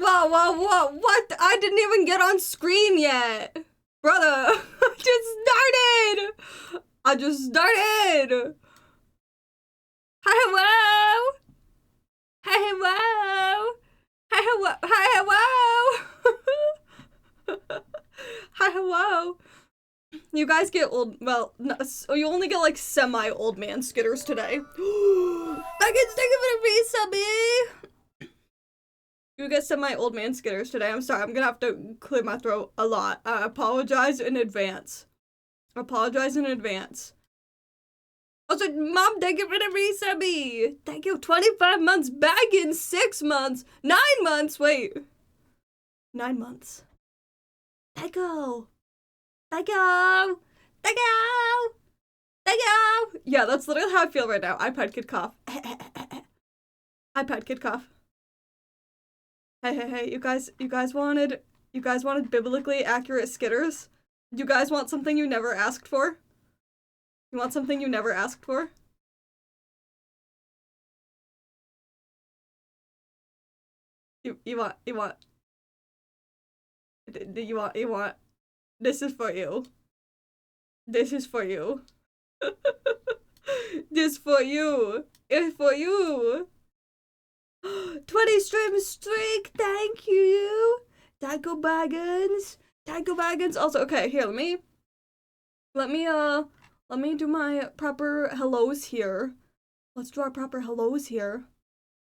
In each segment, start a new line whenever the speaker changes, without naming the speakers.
Whoa, what? I didn't even get on screen yet. Brother, I just started. Hi, hello. Hi, hello. Hi, hello. Hi, hello. Hi, hello. You guys get old, well, no, you only get like semi-old man Skitters today. I can stick it for me, subby. You get semi-old man Skitters today. I'm sorry, I'm gonna have to clear my throat a lot. I apologize in advance. Apologize in advance. Also, Mom, thank you for the resubby. Thank you. 25 months back in 6 months. 9 months. Wait. 9 months. Thank you. Thank you. Thank you. Thank you. Yeah, that's literally how I feel right now. iPad kid cough. iPad kid cough. Hey, you guys wanted biblically accurate Skitters? You guys want something you never asked for? You want something you never asked for? You want this is for you. This is for you. This for you. It's for you. 20 stream streak, thank you. Taco Baggins. Taco Baggins. Also, okay, here, let me do my proper hellos here. Let's do our proper hellos here.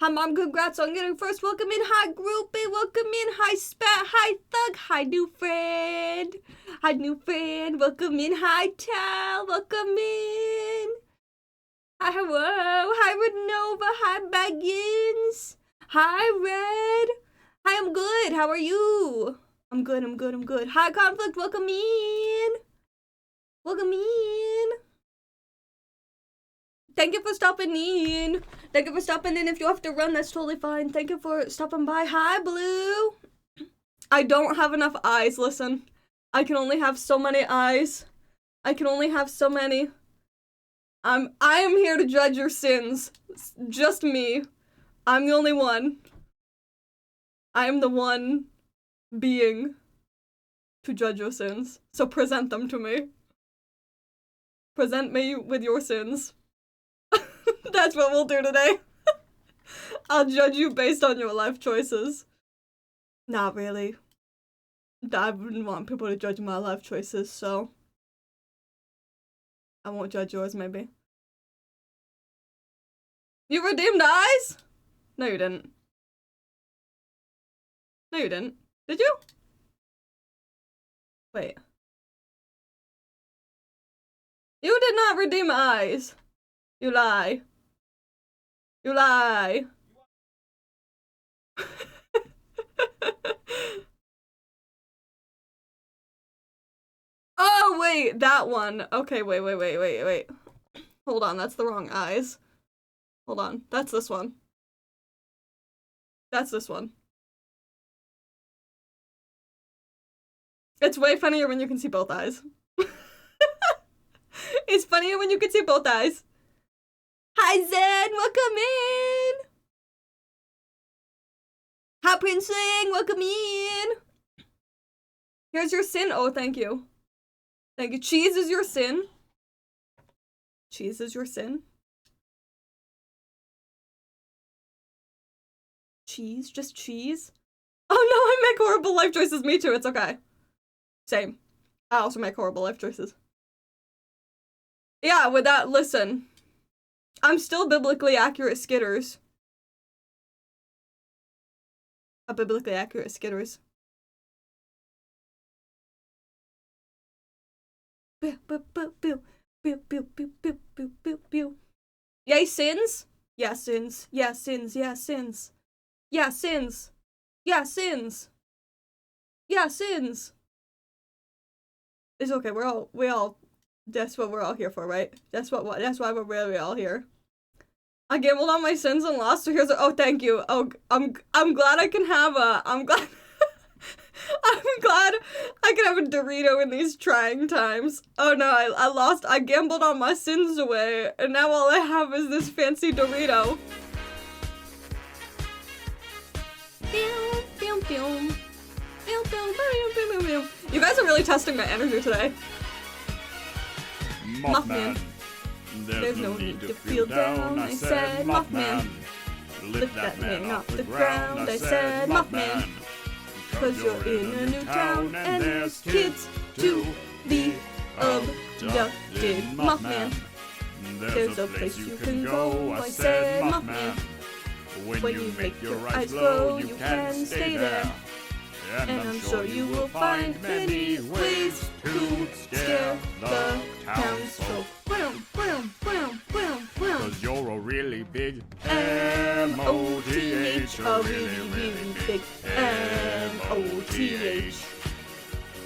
Hi, Mom, congrats on getting first. Welcome in, hi, groupie. Welcome in, hi, spat, hi, thug, hi, new friend. Hi, new friend. Welcome in, hi, Tal. Welcome in. Hi, hello. Hi, Renova. Hi, Baggins. Hi, Red. Hi, I'm good. How are you? I'm good. Hi, Conflict. Welcome in. Welcome in. Thank you for stopping in. Thank you for stopping in. If you have to run, that's totally fine. Thank you for stopping by. Hi, Blue. I don't have enough eyes. Listen, I can only have so many eyes. I can only have so many. I am here to judge your sins. It's just me. I'm the only one. I am the one being to judge your sins. So present them to me. Present me with your sins. That's what we'll do today. I'll judge you based on your life choices. Not really. I wouldn't want people to judge my life choices, so I won't judge yours, maybe. You redeemed eyes? No, you didn't. No, you didn't. Did you? Wait. You did not redeem eyes. You lie. You lie. Oh, wait, that one. Okay, wait. Hold on, that's the wrong eyes. Hold on, that's this one. That's this one. It's way funnier when you can see both eyes. It's funnier when you can see both eyes. Hi, Zen, welcome in. Hi, Princeling, welcome in. Here's your sin. Oh, thank you. Thank you. Cheese is your sin. Cheese is your sin. Cheese? Just cheese? Oh no, I make horrible life choices. Me too, it's okay. Same. I also make horrible life choices. Yeah, with that, listen. I'm still biblically accurate Skitters. A biblically accurate Skitters. Yay, sins? Yeah, sins. Yeah, sins. Yeah, sins. Yeah, sins. Yeah, sins. Yeah, sins. It's okay. We all. That's what we're all here for, right? That's why we're really all here. I gambled on my sins and lost. So here's oh, thank you. Oh, I'm glad I can have a. I'm glad I can have a Dorito in these trying times. Oh no, I lost. I gambled on my sins away, and now all I have is this fancy Dorito. You guys are really testing my energy today.
Mothman. There's no need to feel down, I said, Mothman. Lift that man off the ground, I said, Mothman. Cause you're in a new town and there's kids to be abducted, Mothman. There's a place you can go, I said, Mothman. When you make your eyes glow, you can stay there. And I'm sure you will find many ways to scare the townsfolk. Cause you're a really big M-O-T-H, a really, really big M-O-T-H.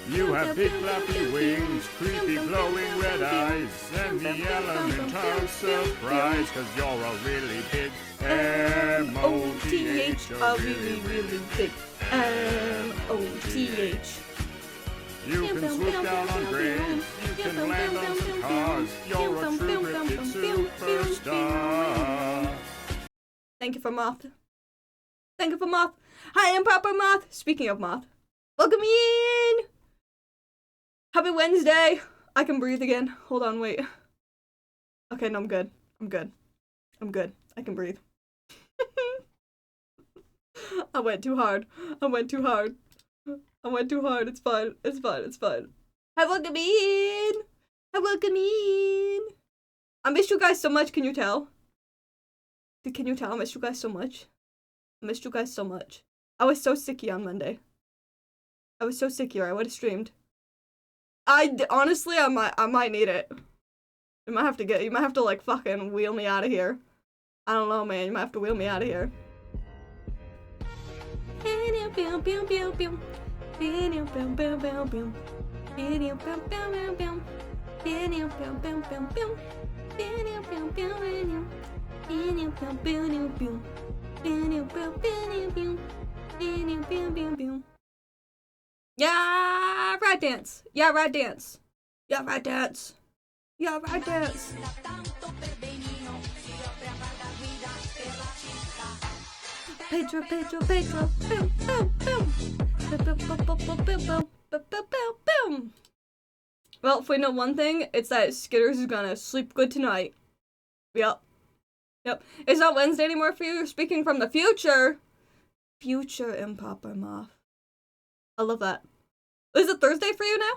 You have big flappy wings, creepy glowing red eyes, and the element of surprise. Cause you're a really big M-O-T-H, a really, really big M-O-T-H. You can swoop down on graves, you can land on some cars, you're a true cryptid superstar.
Thank you for Moth. Thank you for Moth. Hi, I'm Papa Moth. Speaking of Moth, welcome in. Happy Wednesday. I can breathe again. Hold on, wait. Okay, no, I'm good. I'm good. I'm good. I can breathe. I went too hard. I went too hard. I went too hard. It's fine. It's fine. It's fine. Hi, welcome in. Hi, welcome in. I missed you guys so much. Can you tell? Can you tell? I missed you guys so much. I missed you guys so much. I was so sicky on Monday. I was so sicky, or I would have streamed. Honestly, I might need it. You might have to like fucking wheel me out of here. I don't know, man. You might have to wheel me out of here. Yeah, right dance. Yeah, right dance. Yeah, right dance. Yeah, right dance. Pedro, Pedro, Pedro. Boom, boom, boom. Boom, boom, boom, boom, boom, boom, boom, boom, boom, boom. Well, if we know one thing, it's that Skitters is gonna sleep good tonight. Yep. Yep. It's not Wednesday anymore for you. You're speaking from the future. Future and Papa Moth. I love that. Is it Thursday for you now?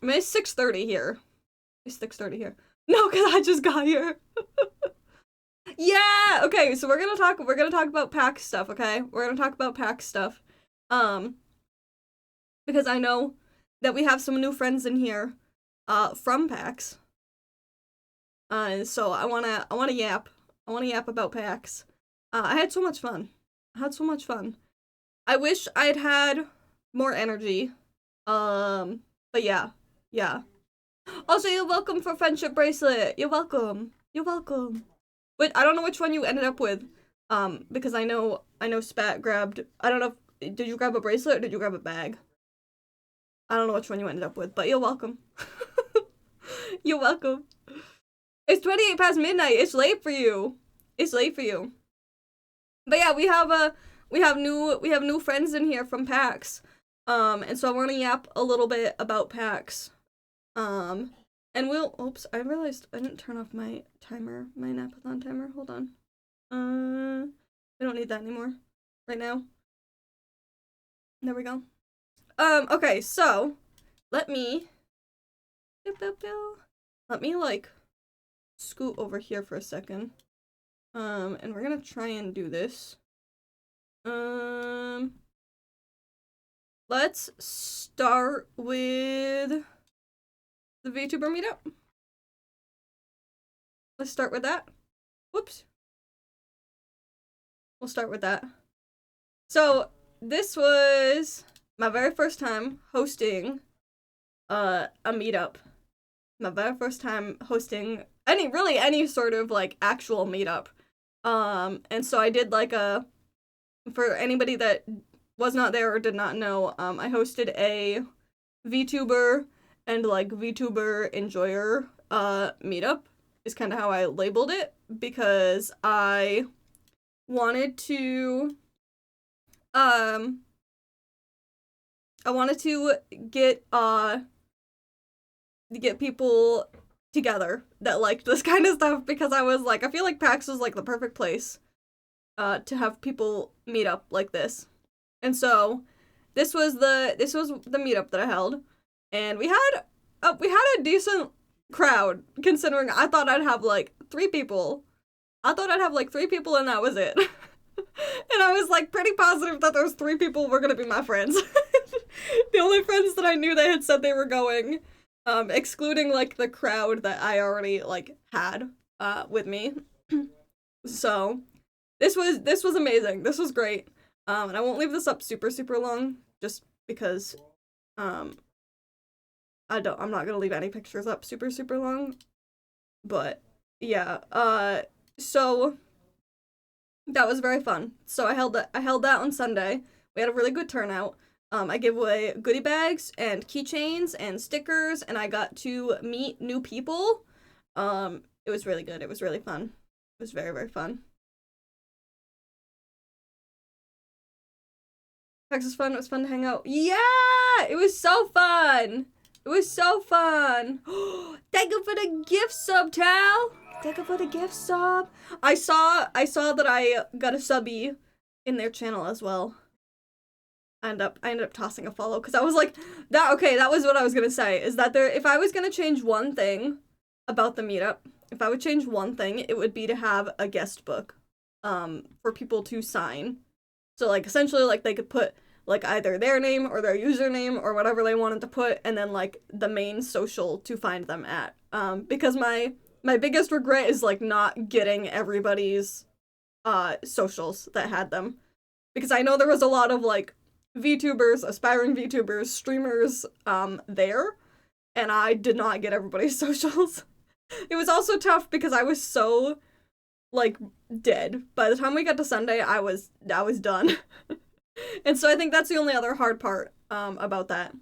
I mean, it's 6:30 here. It's 6:30 here. No, because I just got here. Yeah! Okay, so we're gonna talk about PAX stuff, okay? We're gonna talk about PAX stuff. Because I know that we have some new friends in here, from PAX. So I wanna yap. I wanna yap about PAX. I had so much fun. I wish I'd had more energy. But yeah. Also, you're welcome for friendship bracelet. You're welcome. But I don't know which one you ended up with. Because I know Spat grabbed, I don't know if, did you grab a bracelet or did you grab a bag? I don't know which one you ended up with, but you're welcome. You're welcome. It's 28 past midnight. It's late for you. But yeah, we have new friends in here from PAX. And so I want to yap a little bit about PAX. And oops, I realized I didn't turn off my timer, my napathon timer. Hold on. I don't need that anymore right now. There we go. Okay, so let me like scoot over here for a second. And we're gonna try and do this. Let's start with the VTuber meetup. Let's start with that. Whoops. We'll start with that. So this was my very first time hosting a meetup. My very first time hosting any sort of like actual meetup. And so I did like for anybody that was not there or did not know, I hosted a VTuber and like VTuber enjoyer meetup is kind of how I labeled it, because I wanted to I wanted to get people together that liked this kind of stuff, because I was like, I feel like PAX was like the perfect place to have people meet up like this. And so this was the meetup that I held, and we had a decent crowd, considering I thought I'd have like 3 people. I thought I'd have like 3 people and that was it. And I was like pretty positive that those 3 people were gonna be my friends. The only friends that I knew that had said they were going, excluding like the crowd that I already like had with me. So this was amazing. This was great. And I won't leave this up super long, just because I'm not gonna leave any pictures up super long. But yeah, so that was very fun. So I held that on Sunday. We had a really good turnout. I gave away goodie bags and keychains and stickers, and I got to meet new people. It was really good. It was really fun. It was very fun. PAX was fun. It was fun to hang out. Yeah! It was so fun! It was so fun! Thank you for the gift sub, Tal! Thank you for the gift sub. I saw that I got a subby in their channel as well. I ended up tossing a follow, because I was like, that was what I was gonna say, is that if I was gonna change one thing about the meetup, if I would change one thing, it would be to have a guest book, for people to sign. So like, essentially, like, they could put like either their name or their username or whatever they wanted to put, and then like the main social to find them at. Because my biggest regret is like not getting everybody's socials that had them, because I know there was a lot of like VTubers, aspiring VTubers, streamers there, and I did not get everybody's socials. It was also tough because I was so like dead. By the time we got to Sunday, I was done. And so I think that's the only other hard part about that.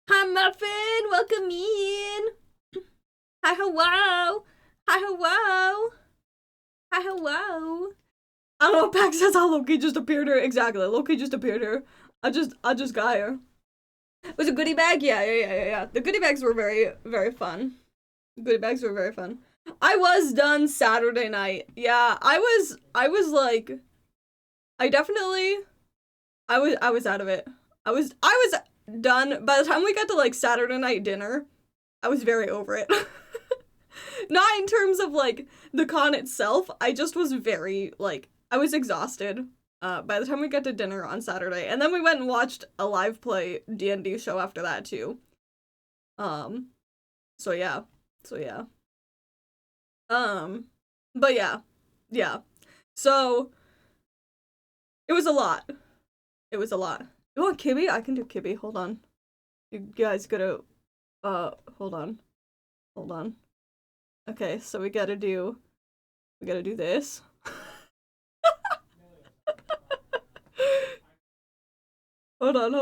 Hi Muffin, welcome in. Hi hello. Hi hello. Hi hello. I don't know what PAX says how Loki just appeared here. Exactly, Loki just appeared here. I just got here. Was it a goodie bag? Yeah. The goodie bags were very fun. Goodie bags were very fun. I was done Saturday night. Yeah, I was like, I was out of it. I was done. By the time we got to like Saturday night dinner, I was very over it. Not in terms of like the con itself, I just was very like, I was exhausted by the time we got to dinner on Saturday. And then we went and watched a live play D&D show after that too. So yeah. But yeah. So it was a lot. You want Kibby? I can do Kibby. Hold on. You guys gotta hold on. Okay, so we gotta do this. Hold on.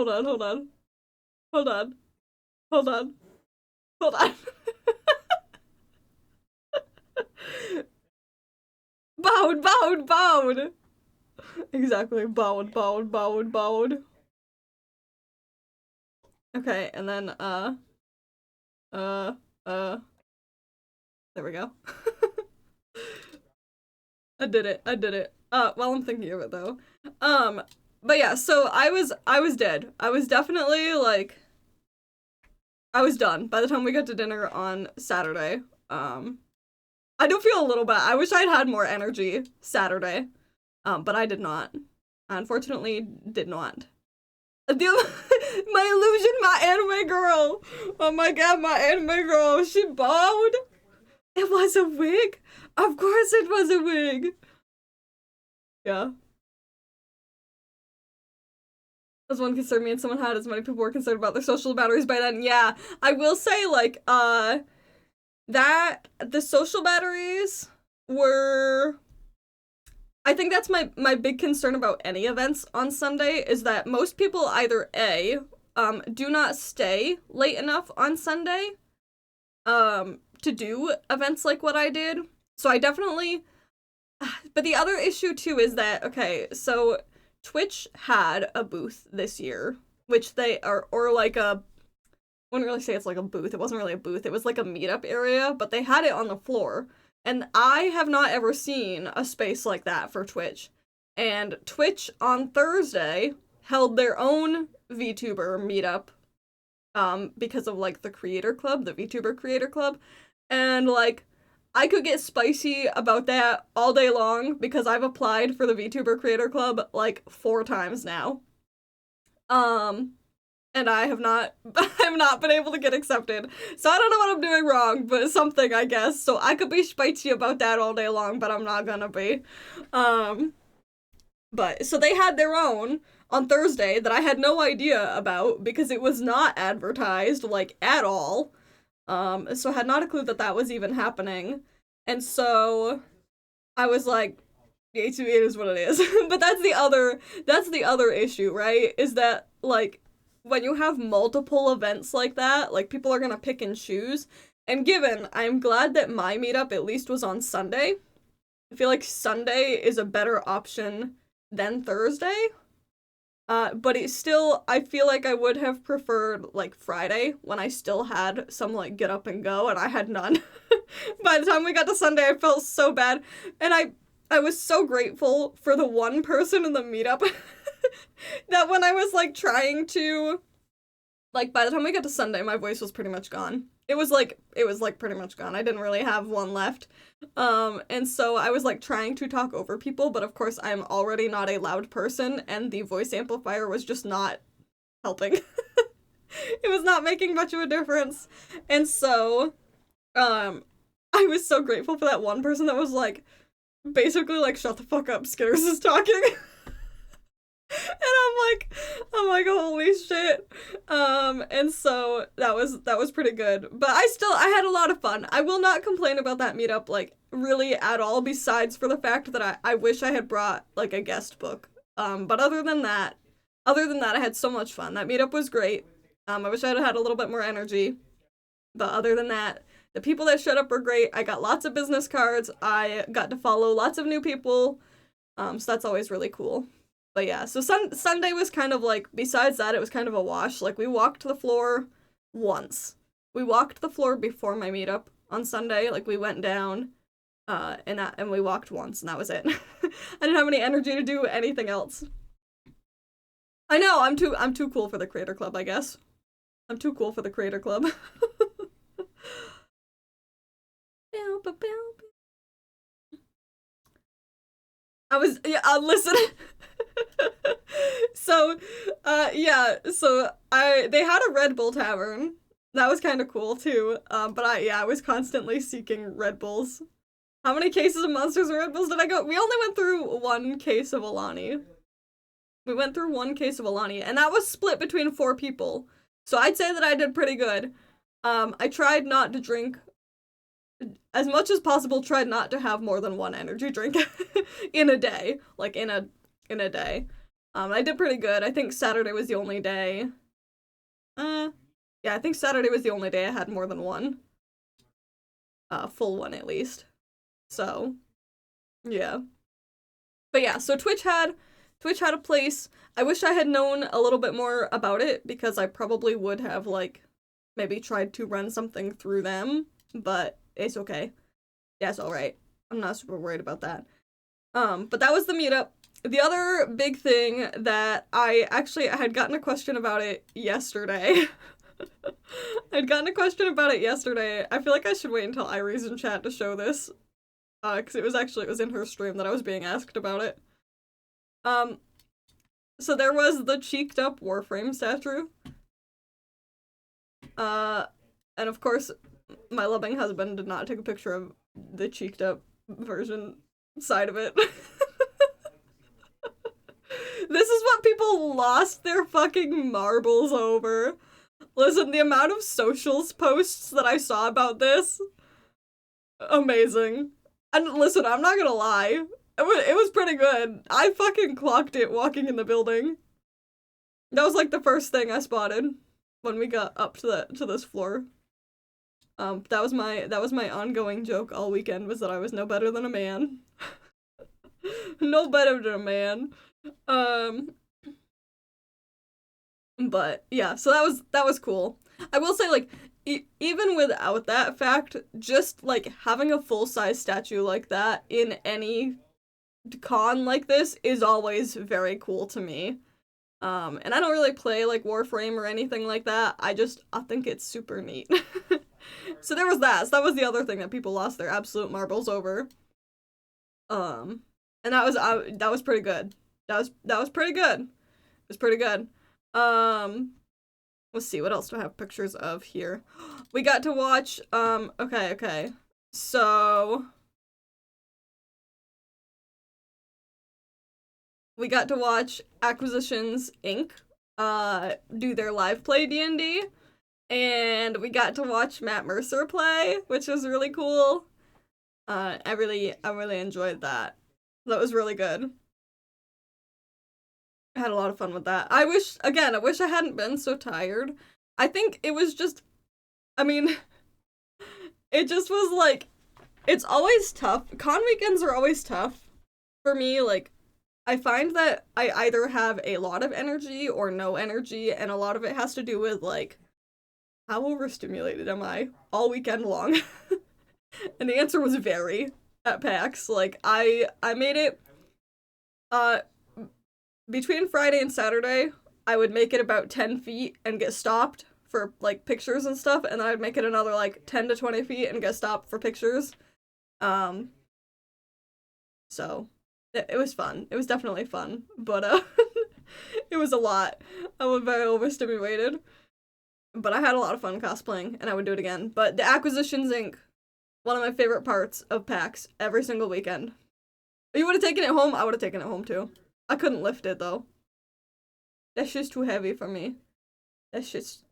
Bowed. Exactly, bowed. Okay, and then, there we go. I did it. While I'm thinking of it though. But yeah, so I was dead. I was definitely like, I was done by the time we got to dinner on Saturday. I do feel a little bad. I wish I'd had more energy Saturday. But I did not. Unfortunately, did not. My illusion, my anime girl. Oh my god, my anime girl. She bowed. It was a wig. Of course it was a wig. Yeah. As one concerned me and someone had as many people were concerned about their social batteries by then. Yeah. I will say, like, that the social batteries were, I think that's my big concern about any events on Sunday, is that most people either A, do not stay late enough on Sunday, to do events like what I did. So I definitely, but the other issue too is that, okay, so Twitch had a booth this year, which they are, or like a, I wouldn't really say it's like a booth. It wasn't really a booth. It was like a meetup area, but they had it on the floor. And I have not ever seen a space like that for Twitch. And Twitch on Thursday held their own VTuber meetup, because of like the creator club, the VTuber creator club. And like, I could get spicy about that all day long because I've applied for the VTuber creator club like 4 times now. And I have not been able to get accepted. So I don't know what I'm doing wrong, but something, I guess. So I could be spicy about that all day long, but I'm not gonna be. But so they had their own on Thursday that I had no idea about because it was not advertised like at all. So I had not a clue that that was even happening. And so I was like, it is what it is. But that's the other issue, right? Is that like when you have multiple events like that, like people are gonna pick and choose. And given, I'm glad that my meetup at least was on Sunday. I feel like Sunday is a better option than Thursday. But it's still, I feel like I would have preferred, like, Friday, when I still had some, like, get up and go, and I had none. By the time we got to Sunday, I felt so bad. And I was so grateful for the one person in the meetup that when I was, like, trying to, like, by the time we got to Sunday, my voice was pretty much gone. It was pretty much gone. I didn't really have one left. And so I was like trying to talk over people, but of course I'm already not a loud person and the voice amplifier was just not helping. It was not making much of a difference. And so, I was so grateful for that one person that was like, basically like, shut the fuck up, Skitters is talking. And I'm like, holy shit. And so that was pretty good. But I had a lot of fun. I will not complain about that meetup, like, really at all, besides for the fact that I wish I had brought, like, a guest book. But other than that, I had so much fun. That meetup was great. I wish I had a little bit more energy. But other than that, the people that showed up were great. I got lots of business cards. I got to follow lots of new people. So that's always really cool. But yeah, so Sunday was kind of like, besides that, it was kind of a wash. Like, we walked the floor once. We walked the floor before my meetup on Sunday. Like, we went down, and we walked once, and that was it. I didn't have any energy to do anything else. I know, I'm too cool for the creator club, I guess. I'm too cool for the creator club. Listen. So they had a Red Bull tavern. That was kind of cool too. But I was constantly seeking Red Bulls. How many cases of Monsters and Red Bulls did I go? We only went through 1 case of Alani. And that was split between 4 people. So I'd say that I did pretty good. I tried not to drink as much as possible, tried not to have more than 1 energy drink in a day. Like, in a day. I did pretty good. I think Saturday was the only day. Yeah, I think Saturday was the only day I had more than 1. Full 1 at least. So, yeah. But yeah, so Twitch had a place. I wish I had known a little bit more about it, because I probably would have, like, maybe tried to run something through them, but it's okay. Yeah, it's alright. I'm not super worried about that. But that was the meetup. The other big thing that I had gotten a question about it yesterday. I feel like I should wait until Irie's in chat to show this. Because it was in her stream that I was being asked about it. So there was the cheeked up Warframe statue. And of course, my loving husband did not take a picture of the cheeked up version side of it. This is what people lost their fucking marbles over. Listen, the amount of socials posts that I saw about this, amazing. And listen, I'm not gonna lie, it was pretty good. I fucking clocked it walking in the building. That was like the first thing I spotted when we got up to this floor. That was my ongoing joke all weekend, was that I was no better than a man. No better than a man. Um, but yeah, so that was cool. I will say, like, even without that fact, just like having a full size statue like that in any con like this is always very cool to me. And I don't really play like Warframe or anything like that. I think it's super neat. So there was that. So that was the other thing that people lost their absolute marbles over. And that was pretty good. That was pretty good. It was pretty good. Let's see, what else do I have pictures of here? We got to watch, okay. So, we got to watch Acquisitions Inc. Do their live play D&D, and we got to watch Matt Mercer play, which was really cool. I really enjoyed that. That was really good. I had a lot of fun with that. I wish I hadn't been so tired. I think it was just, I mean, it just was like, it's always tough. Con weekends are always tough for me. Like, I find that I either have a lot of energy or no energy, and a lot of it has to do with, like, how overstimulated am I all weekend long? And the answer was very at PAX. Like, I made it, between Friday and Saturday, I would make it about 10 feet and get stopped for, like, pictures and stuff, and then I'd make it another, like, 10 to 20 feet and get stopped for pictures. So, it was fun. It was definitely fun, but, it was a lot. I was very overstimulated. But I had a lot of fun cosplaying, and I would do it again. But the Acquisitions Inc., one of my favorite parts of PAX, every single weekend. If you would have taken it home, I would have taken it home too. I couldn't lift it, though. That's just too heavy for me. That's just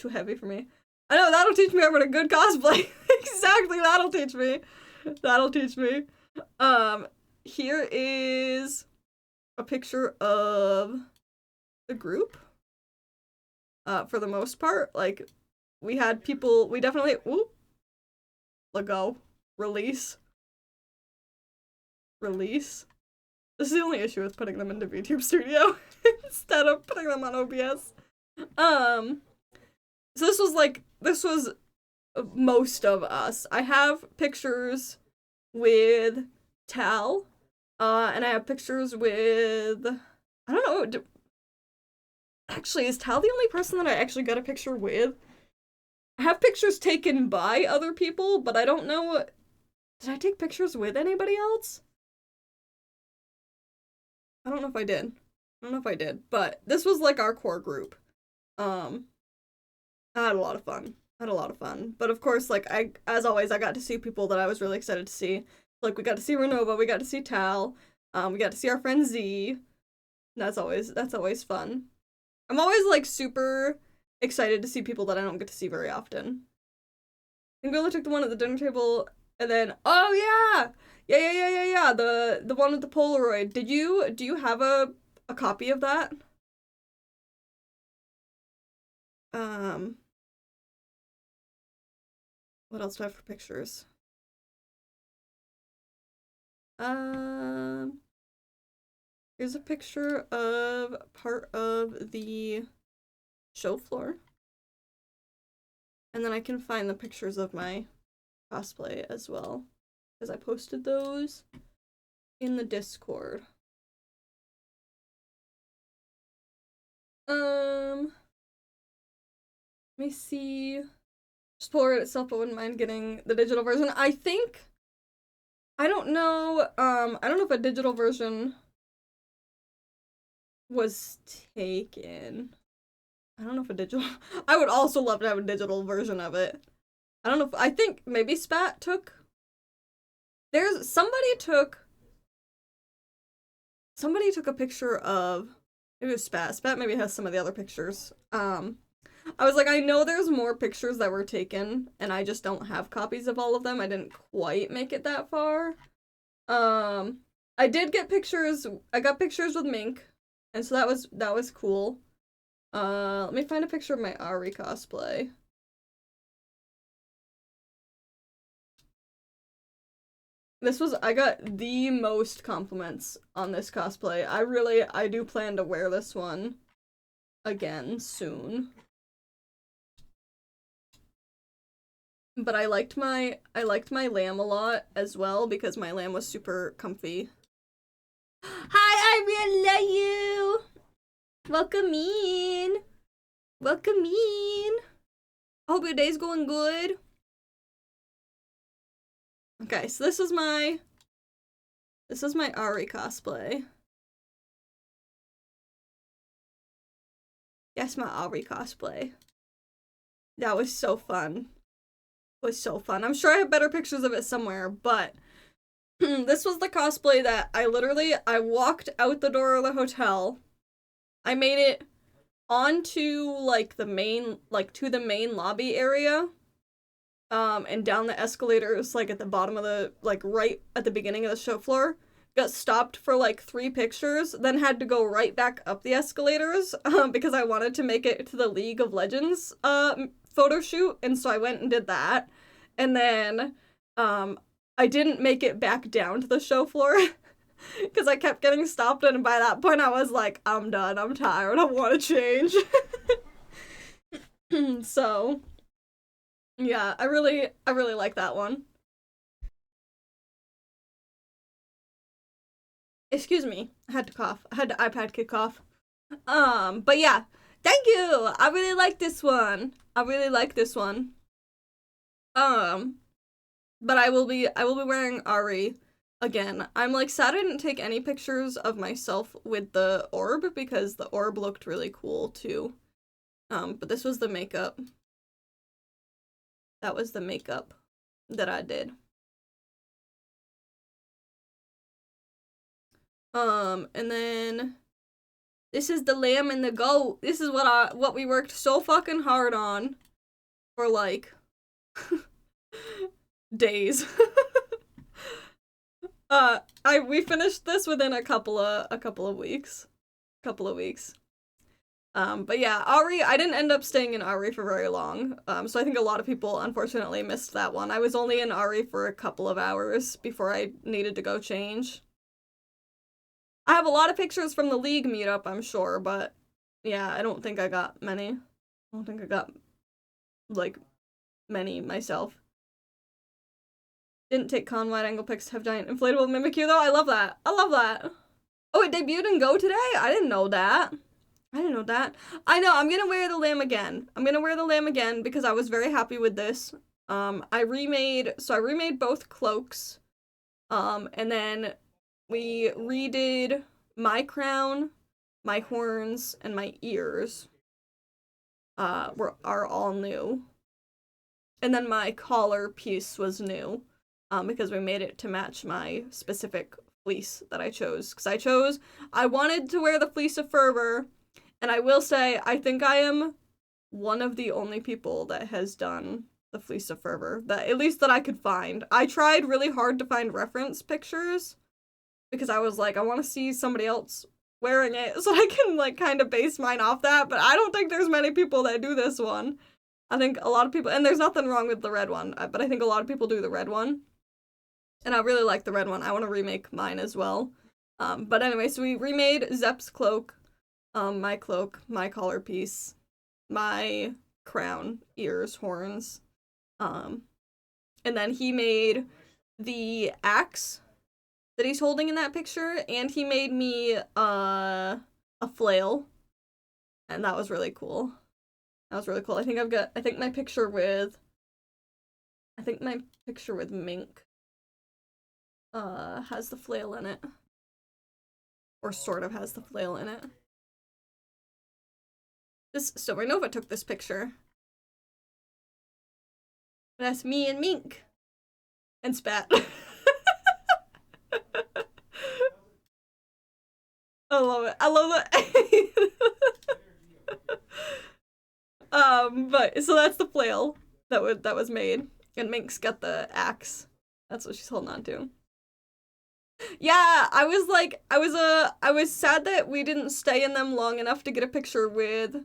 too heavy for me. I know, that'll teach me how to good cosplay. Exactly, that'll teach me. That'll teach me. Here is a picture of the group. For the most part, like, we had people, we definitely, let go. Release. This is the only issue with putting them into VTube Studio instead of putting them on OBS. So this was most of us. I have pictures with Tal, and I have pictures with, I don't know, actually, is Tal the only person that I actually got a picture with? I have pictures taken by other people, but I don't know, did I take pictures with anybody else? I don't know if I did. But this was like our core group. I had a lot of fun. But of course, like, as always, I got to see people that I was really excited to see. Like, we got to see Renova, we got to see Tal, we got to see our friend Z. That's always fun. I'm always, like, super excited to see people that I don't get to see very often. I think we only took the one at the dinner table, and then, oh yeah! Yeah, the one with the Polaroid. Do you have a copy of that? What else do I have for pictures? Here's a picture of part of the show floor. And then I can find the pictures of my cosplay as well, because I posted those in the Discord. Let me see. Just Polaroid itself, I wouldn't mind getting the digital version. I don't know if a digital version was taken. I don't know if a digital... I would also love to have a digital version of it. I don't know if... I think maybe Spat took... Somebody took a picture of... Maybe it was Spat. Spat maybe has some of the other pictures. I was like, I know there's more pictures that were taken, and I just don't have copies of all of them. I didn't quite make it that far. I did get pictures... I got pictures with Mink, and so that was cool. Let me find a picture of my Ari cosplay. I got the most compliments on this cosplay. I do plan to wear this one again soon. But I liked my lamb a lot as well because my lamb was super comfy. Hi, I really love you. Welcome in. Welcome in. Hope your day's going good. Okay, so this is my Ari cosplay. Yes, my Ari cosplay. That was so fun. It was so fun. I'm sure I have better pictures of it somewhere, but this was the cosplay that I walked out the door of the hotel. I made it onto like the main lobby area. And down the escalators, like at the bottom of the, like right at the beginning of the show floor. Got stopped for like 3 pictures, then had to go right back up the escalators, because I wanted to make it to the League of Legends, photo shoot, and so I went and did that. And then, I didn't make it back down to the show floor, because I kept getting stopped, and by that point I was like, I'm done, I'm tired, I want to change. So... yeah, I really like that one. Excuse me, I had to cough. I had to iPad kid cough. But yeah, thank you. I really like this one. I really like this one. But I will be wearing Ari again. I'm like sad I didn't take any pictures of myself with the orb because the orb looked really cool too. But this was the makeup. That was the makeup that I did. And then this is the lamb and the goat. This is what we worked so fucking hard on for like days. We finished this within a couple of weeks. But yeah, Ari, I didn't end up staying in Ari for very long, so I think a lot of people unfortunately missed that one. I was only in Ari for a couple of hours before I needed to go change. I have a lot of pictures from the League meetup, I'm sure, but yeah, I don't think I got many. I don't think I got, like, many myself. Didn't take con wide angle pics, have giant inflatable Mimikyu though, I love that. I love that. Oh, it debuted in Go today? I didn't know that. I know, I'm gonna wear the lamb again. Because I was very happy with this. I remade both cloaks. And then we redid my crown, my horns, and my ears. Are all new. And then my collar piece was new. Because we made it to match my specific fleece that I chose. Because I wanted to wear the Fleece of Fervor. And I will say, I think I am one of the only people that has done the Fleece of Fervor, at least that I could find. I tried really hard to find reference pictures, because I was like, I want to see somebody else wearing it, so I can, like, kind of base mine off that, but I don't think there's many people that do this one. I think a lot of people, and there's nothing wrong with the red one, but I think a lot of people do the red one. And I really like the red one. I want to remake mine as well. But anyway, so we remade Zep's cloak. My cloak, my collar piece, my crown, ears, horns. And then he made the axe that he's holding in that picture, and he made me a flail. And that was really cool. I think my picture with Mink has the flail in it. Or sort of has the flail in it. So Renova took this picture. That's me and Mink. And Spat. I love it. But so that's the flail that was made. And Mink's got the axe. That's what she's holding on to. Yeah, I was sad that we didn't stay in them long enough to get a picture with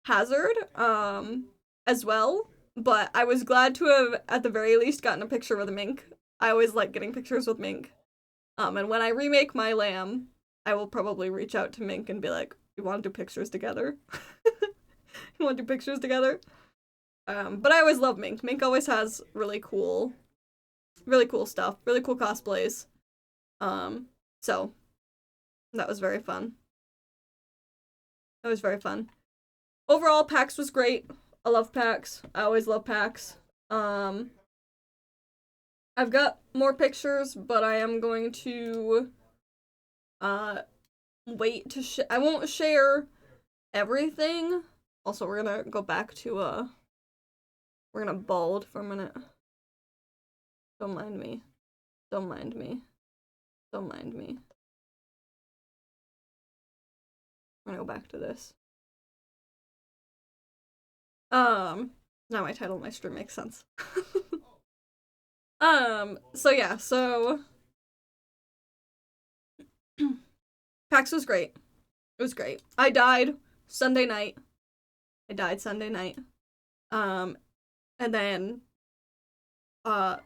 Hazard, as well, but I was glad to have, at the very least, gotten a picture with a Mink. I always like getting pictures with Mink. And when I remake my lamb, I will probably reach out to Mink and be like, you want to do pictures together? You want to do pictures together? But I always love Mink. Mink always has really cool stuff, really cool cosplays. So that was very fun. That was very fun. Overall, PAX was great. I love PAX. I always love PAX. I've got more pictures, but I am going to wait to I won't share everything. Also, we're gonna go back to we're gonna bald for a minute. Don't mind me. Don't mind me. Don't mind me. I'm gonna go back to this. Now my title of my stream makes sense. So yeah, so PAX was great. It was great. I died Sunday night. And then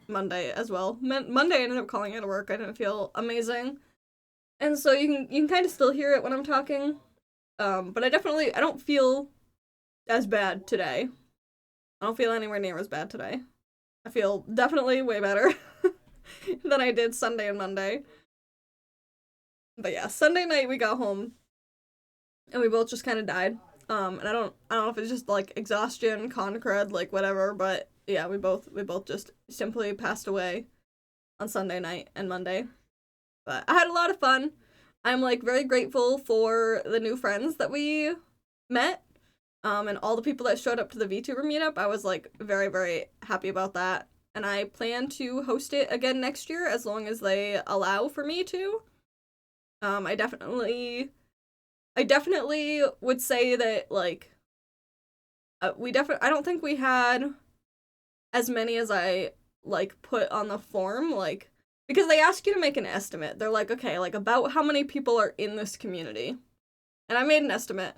Monday as well. Monday I ended up calling out of work. I didn't feel amazing. And so you can kind of still hear it when I'm talking. But I don't feel as bad today. I don't feel anywhere near as bad today. I feel definitely way better than I did Sunday and Monday. But yeah, Sunday night we got home and we both just kind of died. And I don't know if it's just like exhaustion, con crud, like whatever, but yeah, we both just simply passed away on Sunday night and Monday. But I had a lot of fun. I'm like very grateful for the new friends that we met. And all the people that showed up to the VTuber meetup. I was like very, very happy about that. And I plan to host it again next year as long as they allow for me to. I definitely would say that like I don't think we had as many as I like put on the form, like because they ask you to make an estimate. They're like, okay, like about how many people are in this community. And I made an estimate.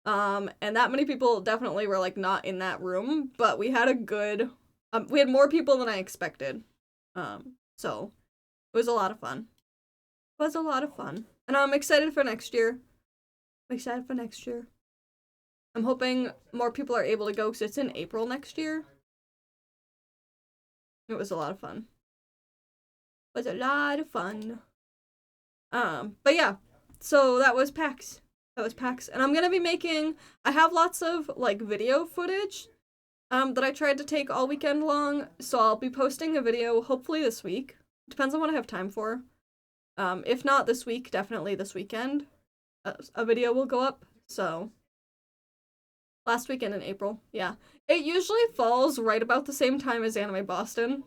And that many people definitely were like not in that room, but we had a good we had more people than I expected. So it was a lot of fun. It was a lot of fun. And I'm excited for next year. I'm hoping more people are able to go because it's in April next year. It was a lot of fun. It was a lot of fun. But yeah, so that was PAX. And I'm gonna be I have lots of like video footage that I tried to take all weekend long, so I'll be posting a video hopefully this week. Depends on what I have time for. If not this week, definitely this weekend. A video will go up, so last weekend in April, yeah. It usually falls right about the same time as Anime Boston.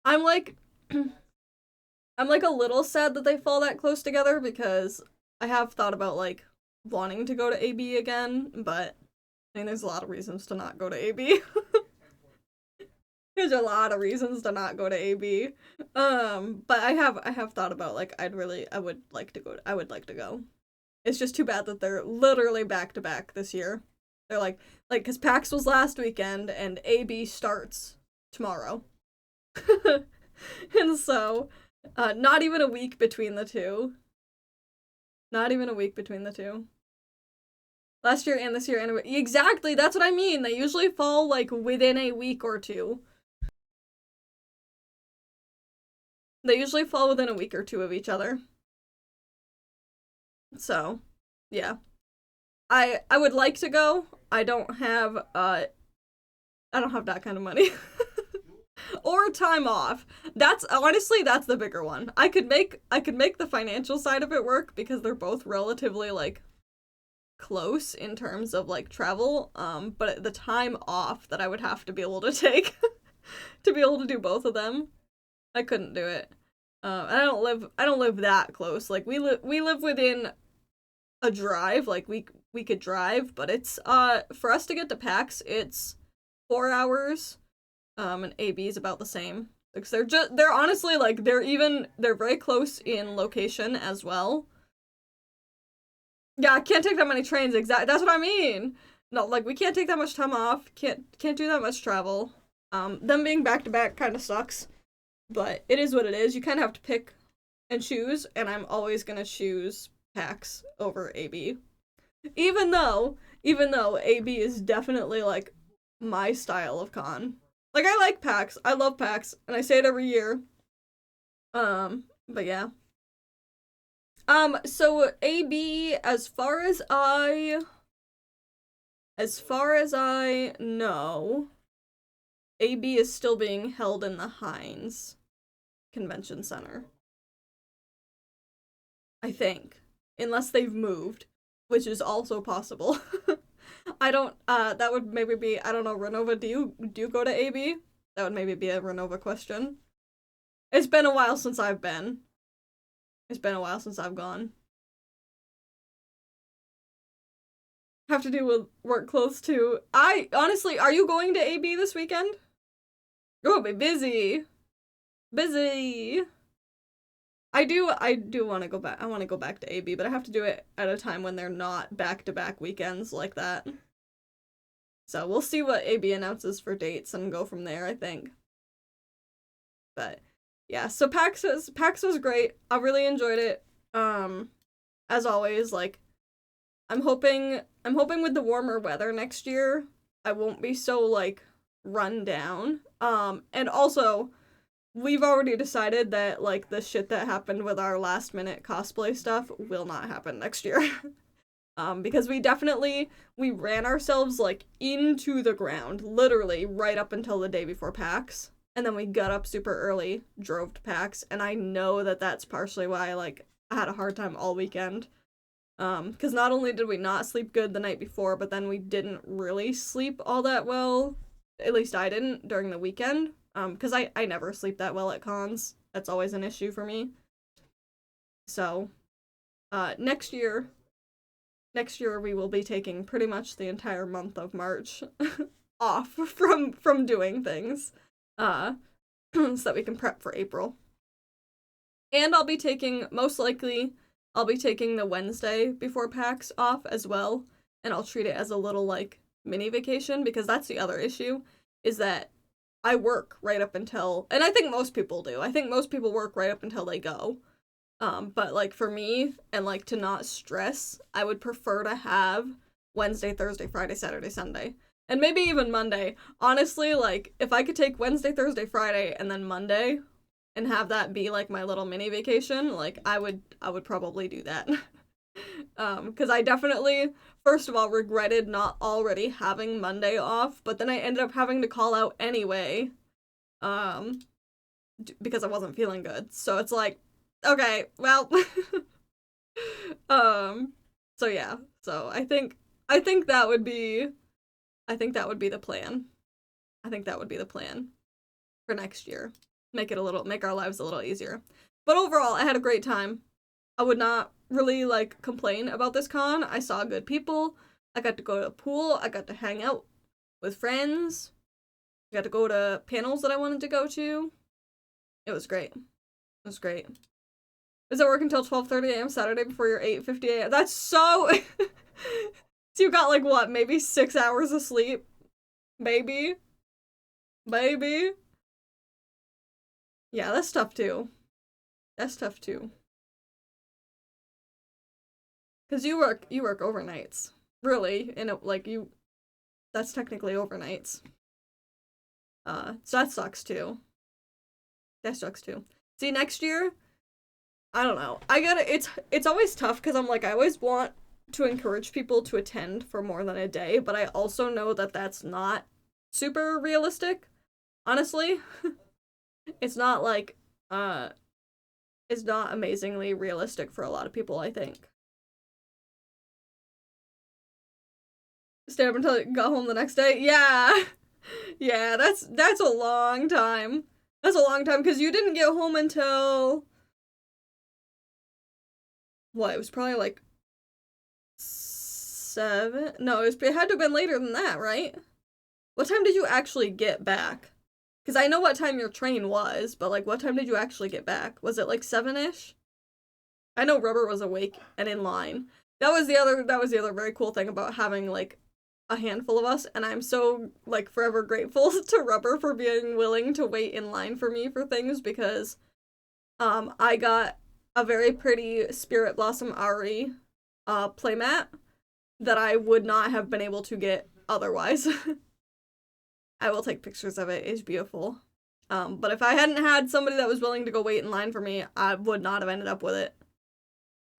I'm like a little sad that they fall that close together because I have thought about like wanting to go to AB again, but I mean there's a lot of reasons to not go to AB. There's a lot of reasons to not go to AB. But I have thought about like I would like to go. It's just too bad that they're literally back to back this year. They're like cuz PAX was last weekend and AB starts tomorrow. And so not even a week between the two. Not even a week between the two. Last year and this year and exactly, that's what I mean. They usually fall like within a week or two. They usually fall within a week or two of each other. So, yeah. I would like to go. I don't have that kind of money. Or time off. That's the bigger one. I could make the financial side of it work because they're both relatively like close in terms of like travel. But the time off that I would have to be able to take to be able to do both of them, I couldn't do it. I don't live that close. Like we live within a drive. Like we could drive, but it's for us to get to PAX, it's 4 hours. And AB is about the same. Because they're honestly like they're very close in location as well. Yeah, I can't take that many trains. Exactly, that's what I mean. No, like we can't take that much time off. Can't do that much travel. Them being back to back kind of sucks. But it is what it is. You kind of have to pick and choose, and I'm always gonna choose PAX over AB. Even though AB is definitely, like, my style of con. Like, I like PAX. I love PAX, and I say it every year. But yeah. So AB, as far as I know, AB is still being held in the Heinz Convention Center. I think. Unless they've moved, which is also possible. I don't, that would maybe be, I don't know, Renova, do you go to AB? That would maybe be a Renova question. It's been a while since I've been. It's been a while since I've gone. Have to do with work clothes too. Honestly, are you going to AB this weekend? You're gonna be busy. Busy. I do want to go back. I want to go back to AB, but I have to do it at a time when they're not back-to-back weekends like that. So we'll see what AB announces for dates and go from there, I think. But yeah, so PAX was great. I really enjoyed it. As always, like, I'm hoping with the warmer weather next year, I won't be so, like, run down. And also, we've already decided that, like, the shit that happened with our last minute cosplay stuff will not happen next year. Because we ran ourselves, like, into the ground, literally, right up until the day before PAX. And then we got up super early, drove to PAX, and I know that that's partially why, like, I had a hard time all weekend. Because not only did we not sleep good the night before, but then we didn't really sleep all that well. At least I didn't during the weekend. Because I never sleep that well at cons. That's always an issue for me. So, next year we will be taking pretty much the entire month of March off from doing things. So that we can prep for April. And most likely, I'll be taking the Wednesday before PAX off as well. And I'll treat it as a little, like, mini vacation, because that's the other issue, is that I work right up until, and I think most people do. I think most people work right up until they go. But, like, for me, and, like, to not stress, I would prefer to have Wednesday, Thursday, Friday, Saturday, Sunday. And maybe even Monday. Honestly, like, if I could take Wednesday, Thursday, Friday, and then Monday, and have that be, like, my little mini vacation, like, I would probably do that. Because I definitely, first of all, regretted not already having Monday off, but then I ended up having to call out anyway, because I wasn't feeling good. So it's like, okay, well, so yeah, so I think that would be the plan. I think that would be the plan for next year. Make our lives a little easier. But overall, I had a great time. I would not really, like, complain about this con. I saw good people. I got to go to the pool. I got to hang out with friends. I got to go to panels that I wanted to go to. It was great. It was great. Does it work until 12:30 a.m. Saturday before your 8:50 a.m.? That's so... So you got, like, what, maybe 6 hours of sleep? Maybe? Yeah, that's tough too. That's tough too. Cause you work overnights. Really, and that's technically overnights. So that sucks too. See, next year, I don't know. It's always tough because I'm like, I always want to encourage people to attend for more than a day, but I also know that that's not super realistic. Honestly, it's not like, it's not amazingly realistic for a lot of people, I think. Stay up until you got home the next day? Yeah. Yeah, that's a long time. That's a long time, because you didn't get home until... What, it was probably like 7? No, it had to have been later than that, right? What time did you actually get back? Because I know what time your train was, but, like, what time did you actually get back? Was it, like, 7-ish? I know Rubber was awake and in line. That was the other very cool thing about having, like, a handful of us, and I'm so, like, forever grateful to Rubber for being willing to wait in line for me for things, because I got a very pretty Spirit Blossom Ari playmat that I would not have been able to get otherwise. I will take pictures of it. It's beautiful. But if I hadn't had somebody that was willing to go wait in line for me, I would not have ended up with it.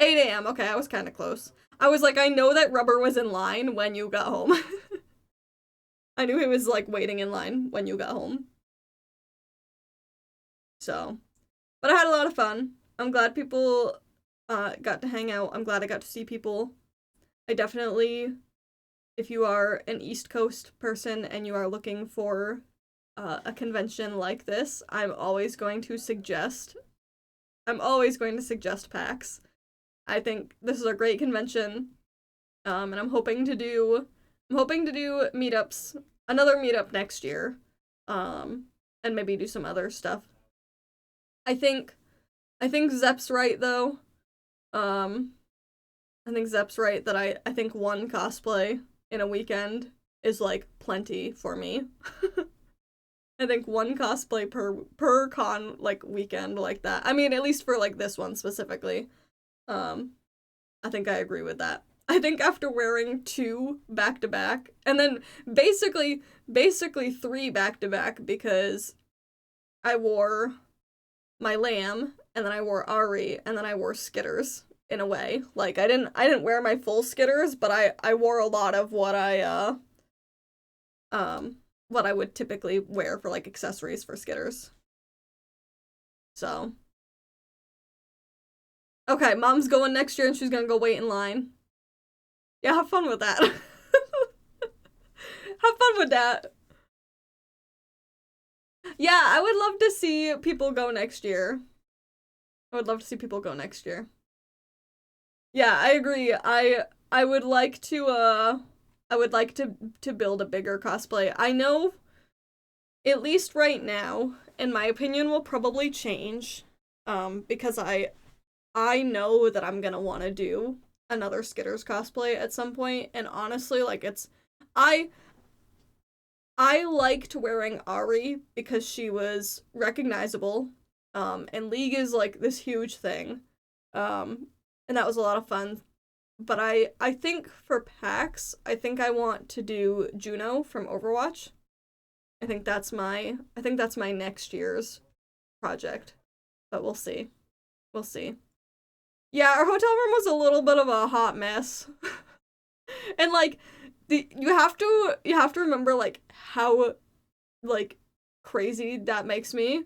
8 a.m. Okay, I was kind of close. I was like, I know that Rubber was in line when you got home. I knew he was, like, waiting in line when you got home. So, but I had a lot of fun. I'm glad people got to hang out. I'm glad I got to see people. I definitely, if you are an East Coast person and you are looking for a convention like this, I'm always going to suggest PAX. I think this is a great convention, and I'm hoping to do meetups, another meetup next year, and maybe do some other stuff. I think Zepp's right, though. I think Zepp's right that I think one cosplay in a weekend is, like, plenty for me. I think one cosplay per con, like, weekend like that. I mean, at least for, like, this one specifically. I think I agree with that. I think after wearing 2 back-to-back, and then basically 3 back-to-back, because I wore my Lamb, and then I wore Ari, and then I wore Skitters, in a way. Like, I didn't wear my full Skitters, but I wore a lot of what I would typically wear for, like, accessories for Skitters. So. Okay, Mom's going next year and she's gonna go wait in line. Yeah, have fun with that. Have fun with that. Yeah, I would love to see people go next year. Yeah, I agree. I would like to build a bigger cosplay. I know, at least right now, and my opinion will probably change, because I know that I'm gonna want to do another Skitters cosplay at some point, and honestly, like, I liked wearing Ari because she was recognizable, and League is, like, this huge thing, and that was a lot of fun. But I think for PAX, I think I want to do Juno from Overwatch. I think that's my next year's project, but we'll see. Yeah, our hotel room was a little bit of a hot mess. And, like, you have to remember, like, how, like, crazy that makes me.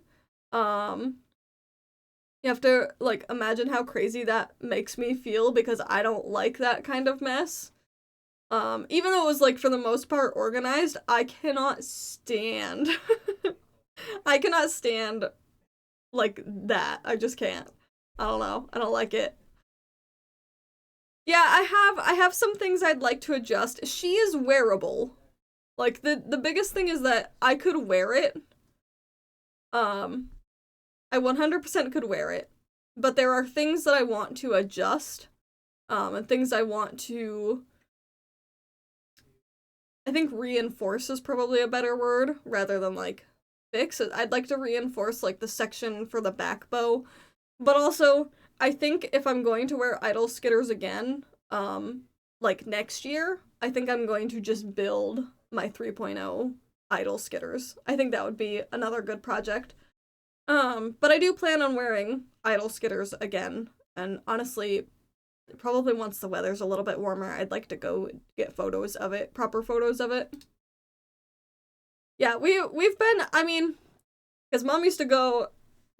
You have to, like, imagine how crazy that makes me feel, because I don't like that kind of mess. Even though it was, like, for the most part organized, I cannot stand like that. I just can't. I don't know. I don't like it. Yeah, I have some things I'd like to adjust. She is wearable. Like, the biggest thing is that I could wear it. I 100% could wear it. But there are things that I want to adjust. And things I want to, I think reinforce is probably a better word, rather than, like, fix. I'd like to reinforce, like, the section for the back bow. But also, I think if I'm going to wear Idol Skitters again, like, next year, I think I'm going to just build my 3.0 Idol Skitters. I think that would be another good project. But I do plan on wearing Idol Skitters again, and honestly, probably once the weather's a little bit warmer, I'd like to go get photos of it, proper photos of it. Yeah, we've been, I mean, because Mom used to go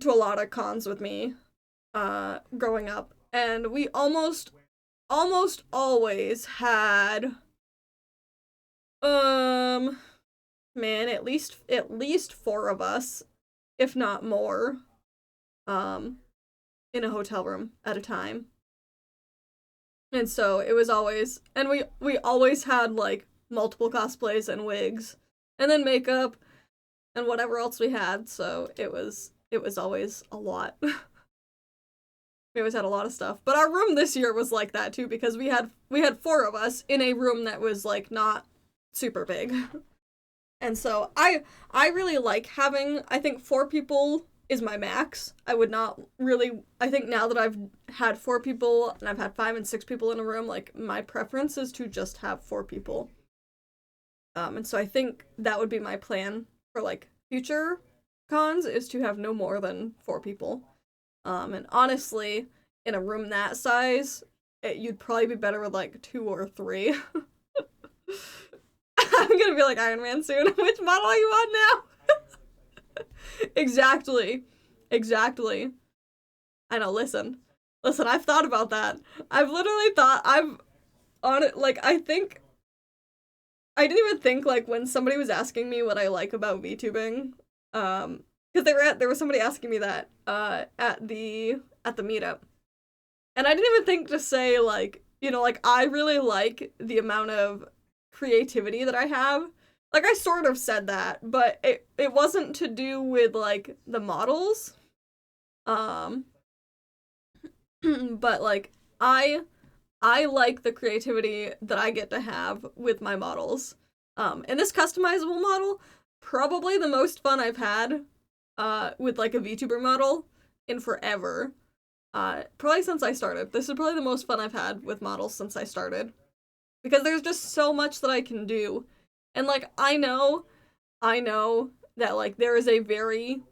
to a lot of cons with me, growing up, and we almost always had, man, at least 4 of us, if not more, in a hotel room at a time. And so it was always, and we always had, like, multiple cosplays and wigs, and then makeup, and whatever else we had, so it was always a lot. We always had a lot of stuff. But our room this year was like that too, because we had 4 of us in a room that was, like, not super big. And so I really like having, I think 4 people is my max. I would not really, I think now that I've had 4 people and I've had 5 and 6 people in a room, like my preference is to just have 4 people. And so I think that would be my plan for like future cons, is to have no more than 4 people. And honestly, in a room that size, you'd probably be better with like 2 or 3. I'm gonna be like Iron Man soon. Which model are you on now? Exactly. I know, listen, I've thought about that. I've literally thought, I've on it, like, I think, I didn't even think, like, when somebody was asking me what I like about VTubing, because there was somebody asking me that, at the meetup. And I didn't even think to say, like, you know, like, I really like the amount of creativity that I have. Like, I sort of said that, but it wasn't to do with, like, the models. But, like, I like the creativity that I get to have with my models. And this customizable model, probably the most fun I've had, with, like, a VTuber model in forever. Probably since I started. This is probably the most fun I've had with models since I started. Because there's just so much that I can do. And, like, I know that, like, there is a very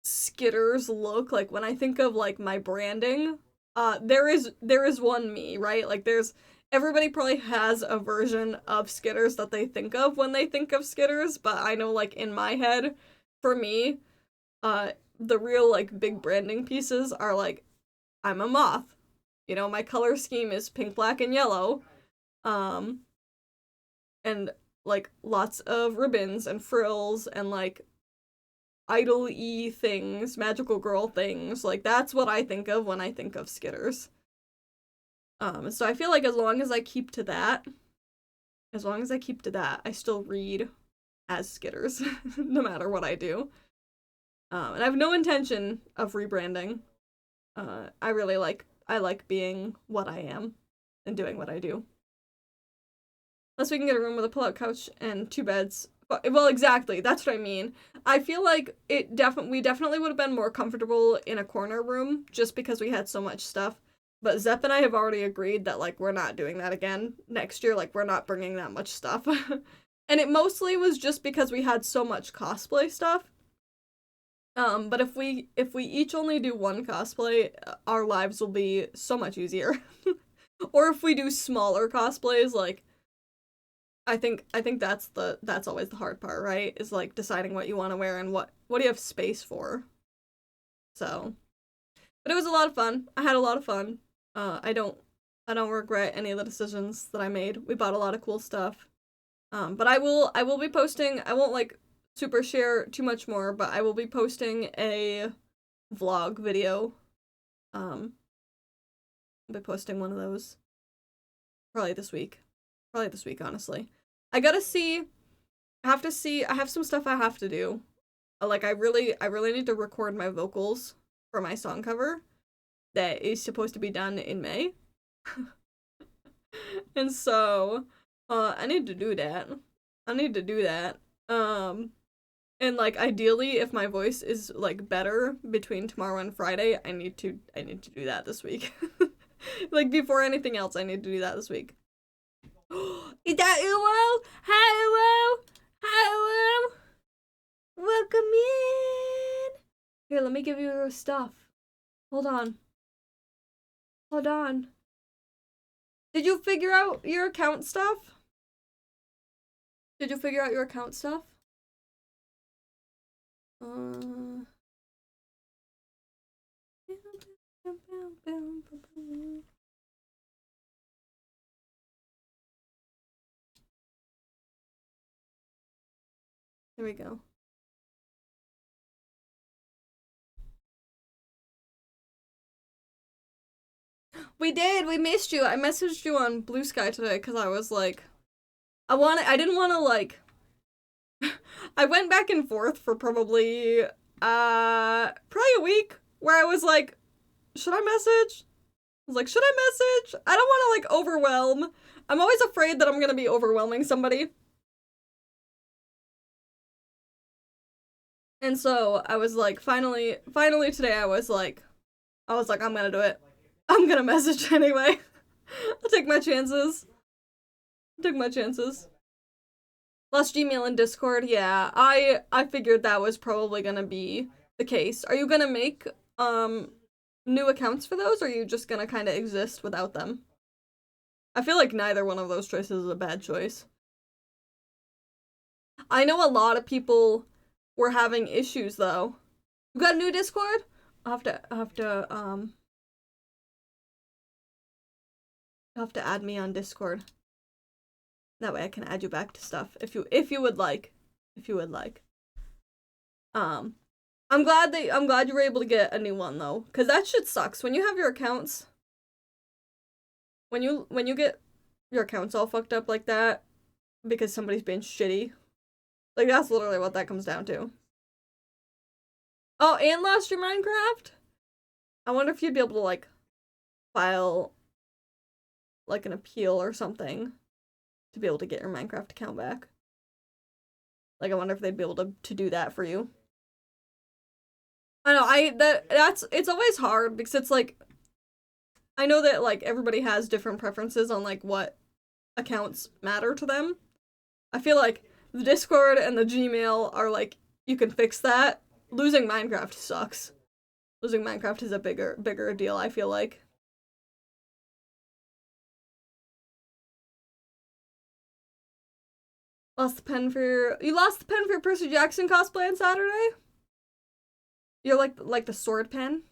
Skitters look. Like, when I think of, like, my branding, there is one me, right? Like, everybody probably has a version of Skitters that they think of when they think of Skitters, but I know, like, in my head, for me, the real, like, big branding pieces are, like, I'm a moth. You know, my color scheme is pink, black, and yellow. And, like, lots of ribbons and frills and, like, idol-y things, magical girl things. Like, that's what I think of when I think of Skitters. So I feel like as long as I keep to that, I still read as Skitters, no matter what I do. And I have no intention of rebranding. I like being what I am and doing what I do. Unless we can get a room with a pull-out couch and 2 beds. Well, exactly. That's what I mean. I feel like we definitely would have been more comfortable in a corner room just because we had so much stuff. But Zep and I have already agreed that, like, we're not doing that again next year. Like, we're not bringing that much stuff. And it mostly was just because we had so much cosplay stuff. But if we each only do 1 cosplay, our lives will be so much easier. Or if we do smaller cosplays, like, I think that's always the hard part, right? Is, like, deciding what you want to wear and what do you have space for. So, but it was a lot of fun. I had a lot of fun. I don't regret any of the decisions that I made. We bought a lot of cool stuff. But I will be posting, I won't, like, super share too much more, but I will be posting a vlog video. I'll be posting one of those probably this week, honestly. I have some stuff I have to do. Like, I really need to record my vocals for my song cover that is supposed to be done in May. And so, I need to do that. And, like, ideally, if my voice is, like, better between tomorrow and Friday, I need to do that this week. Like, before anything else, I need to do that this week. Is that Uwo? Hi, Uwo! Hi, Uwo! Welcome in! Here, let me give you your stuff. Hold on. Did you figure out your account stuff? There we go. We did. We missed you. I messaged you on Blue Sky today because I was like, I didn't want to, like, I went back and forth for probably a week where I was like, should I message? I was like, should I message? I don't want to, like, overwhelm. I'm always afraid that I'm going to be overwhelming somebody. And so I was like, finally today I was like, I'm gonna do it. I'm gonna message anyway. I'll take my chances. Lost Gmail and Discord, yeah. I figured that was probably gonna be the case. Are you gonna make new accounts for those, or are you just gonna kinda exist without them? I feel like neither one of those choices is a bad choice. I know a lot of people were having issues though. You got a new Discord? I'll have to add me on Discord. That way I can add you back to stuff if you would like. I'm glad you were able to get a new one though, cuz that shit sucks when you have your accounts. When you get your accounts all fucked up like that because somebody's being shitty. Like that's literally what that comes down to. Oh, and lost your Minecraft? I wonder if you'd be able to like file like an appeal or something to be able to get your Minecraft account back. Like I wonder if they'd be able to do that for you. I know, it's always hard because it's like I know that like everybody has different preferences on like what accounts matter to them. I feel like the Discord and the Gmail are like you can fix that. Losing Minecraft sucks. Losing Minecraft is a bigger deal, I feel like. You lost the pen for your Percy Jackson cosplay on Saturday? You're like the sword pen?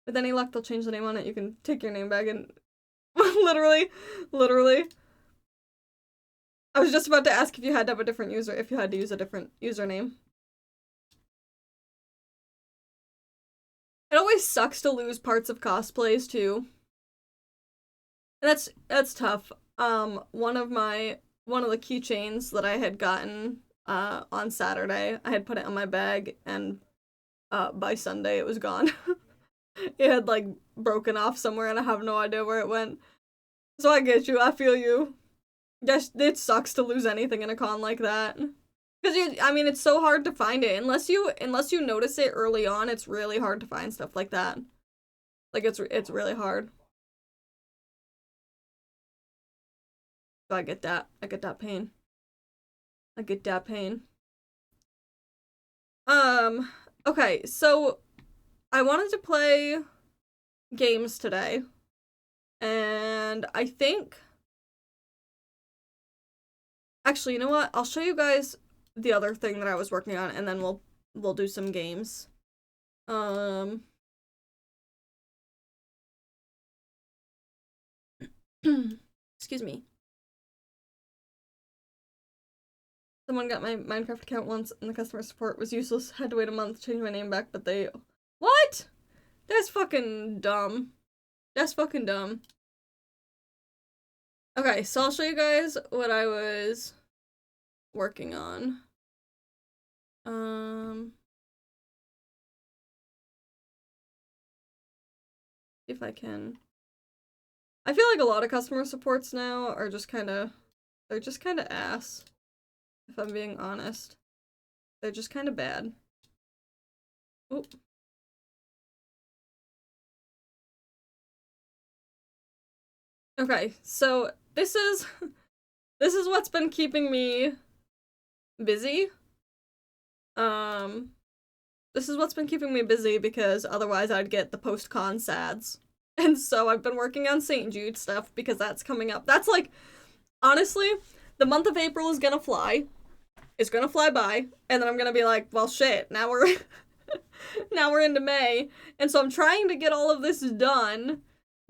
With any luck, they'll change the name on it. You can take your name back and literally. I was just about to ask if you had to have a different user, if you had to use a different username. It always sucks to lose parts of cosplays too. And that's tough. One of the keychains that I had gotten on Saturday, I had put it on my bag, and by Sunday it was gone. It had like broken off somewhere and I have no idea where it went. So I get you, I feel you. Yes, it sucks to lose anything in a con like that. Because it's so hard to find it. Unless you notice it early on, it's really hard to find stuff like that. Like it's really hard. So I get that. I get that pain. Okay, so I wanted to play games today. And I think actually, you know what? I'll show you guys the other thing that I was working on and then we'll do some games. Excuse me. Someone got my Minecraft account once and the customer support was useless. Had to wait a month to change my name back, but they... What? That's fucking dumb. Okay, so I'll show you guys what I was working on. See if I can... I feel like a lot of customer supports now are just kinda... They're just kinda ass. If I'm being honest. They're just kinda bad. Oop. Okay, so this is what's been keeping me busy. This is what's been keeping me busy because otherwise I'd get the post-con sads. And so I've been working on St. Jude stuff because that's coming up. That's like, honestly, the month of April is gonna fly. It's gonna fly by, and then I'm gonna be like, well shit, now we're now we're into May. And so I'm trying to get all of this done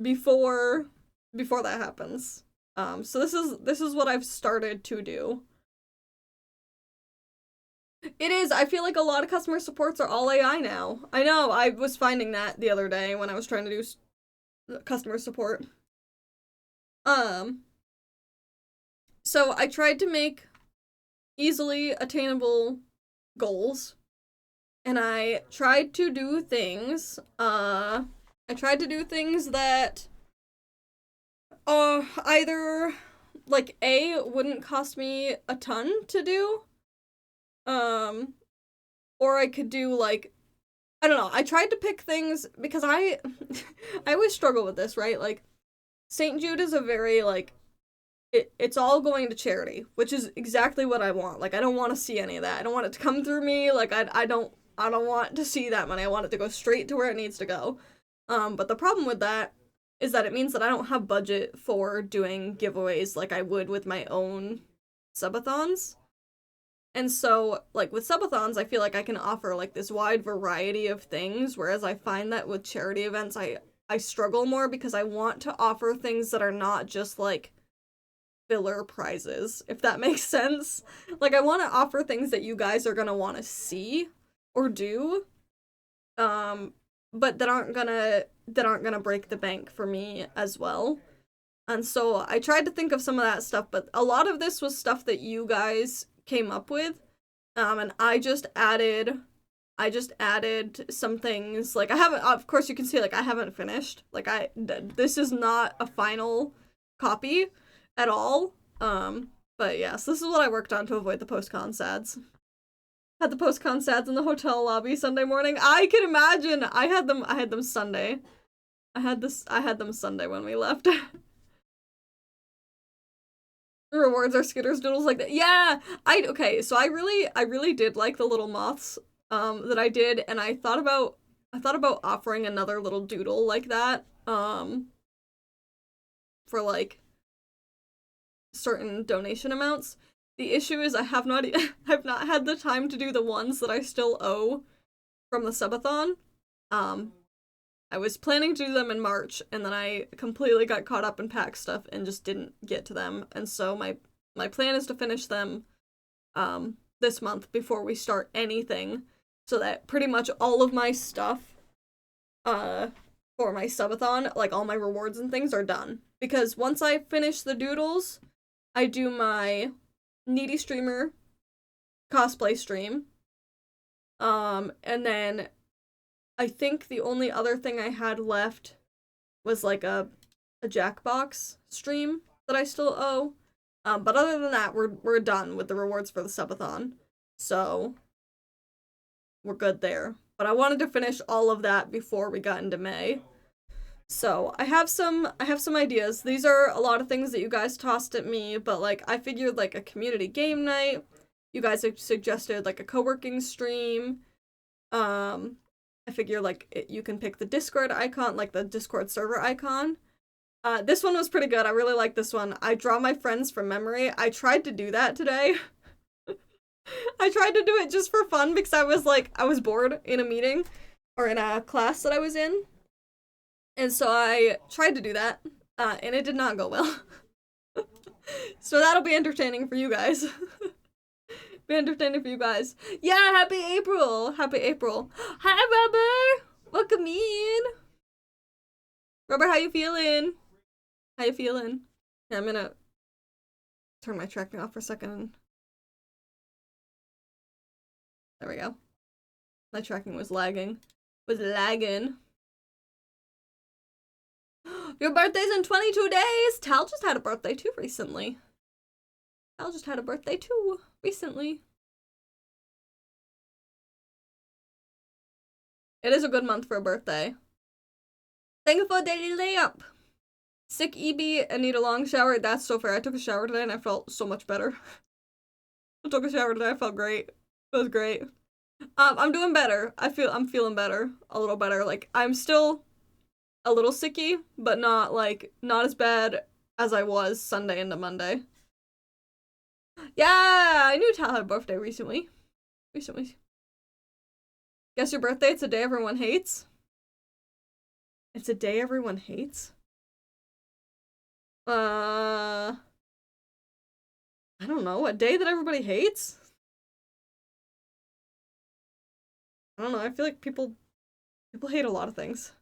before that happens. So this is what I've started to do. It is. I feel like a lot of customer supports are all AI now. I know. I was finding that the other day when I was trying to do customer support. So I tried to make easily attainable goals, and I tried to do things. I tried to do things that either like A, wouldn't cost me a ton to do, Or I could do, like, I don't know. I tried to pick things because I always struggle with this, right? Like, St. Jude is a very, like, it's all going to charity, which is exactly what I want. Like, I don't want to see any of that. I don't want it to come through me. Like, I don't want to see that money. I want it to go straight to where it needs to go. But the problem with that is that it means that I don't have budget for doing giveaways like I would with my own subathons. And so, like, with subathons, I feel like I can offer, like, this wide variety of things, whereas I find that with charity events, I struggle more because I want to offer things that are not just, like, filler prizes, if that makes sense. Like, I want to offer things that you guys are gonna want to see or do, but that aren't gonna break the bank for me as well. And so I tried to think of some of that stuff, but a lot of this was stuff that you guys came up with, and I just added some things. Like, I haven't, of course you can see, like, I haven't finished. Like, this is not a final copy at all. But yes, this is what I worked on to avoid the post-con sads. Had the post-con sads in the hotel lobby Sunday morning. I can imagine. I had them Sunday. I had them Sunday when we left. Rewards are Skitters doodles like that. Yeah, okay, so I really did like the little moths that I did, and I thought about offering another little doodle like that for, like, certain donation amounts. The issue is I have not I've not had the time to do the ones that I still owe from the subathon. I was planning to do them in March, and then I completely got caught up in PAX stuff and just didn't get to them. And so my plan is to finish them this month before we start anything, so that pretty much all of my stuff for my subathon, like all my rewards and things, are done. Because once I finish the doodles, I do my needy streamer cosplay stream. And then I think the only other thing I had left was, like, a Jackbox stream that I still owe. But other than that, we're done with the rewards for the subathon. So we're good there. But I wanted to finish all of that before we got into May. So I have some ideas. These are a lot of things that you guys tossed at me, but, like, I figured, like, a community game night. You guys have suggested, like, a co-working stream. I figure, like, you can pick the Discord icon, like the Discord server icon. This one was pretty good. I really like this one. I draw my friends from memory. I tried to do that today. I tried to do it just for fun because I was bored in a meeting or in a class that I was in. And so I tried to do that, and it did not go well. So that'll be entertaining for you guys. Be entertaining for you guys. Yeah, happy April! Happy April. Hi, Rubber! Welcome in! Rubber, how you feeling? How you feeling? Yeah, I'm gonna turn my tracking off for a second. There we go. My tracking was lagging. Your birthday's in 22 days! Tal just had a birthday too recently. It is a good month for a birthday. Thank you for daily layup. Sick EB and need a long shower. That's so fair. I took a shower today and I felt so much better. I took a shower today. I felt great. It was great. I'm doing better. I'm feeling better. A little better. Like, I'm still a little sicky, but not as bad as I was Sunday into Monday. Yeah, I knew Tal had a birthday recently. Guess your birthday? It's a day everyone hates? It's a day everyone hates? I don't know. A day that everybody hates? I don't know. I feel like people hate a lot of things.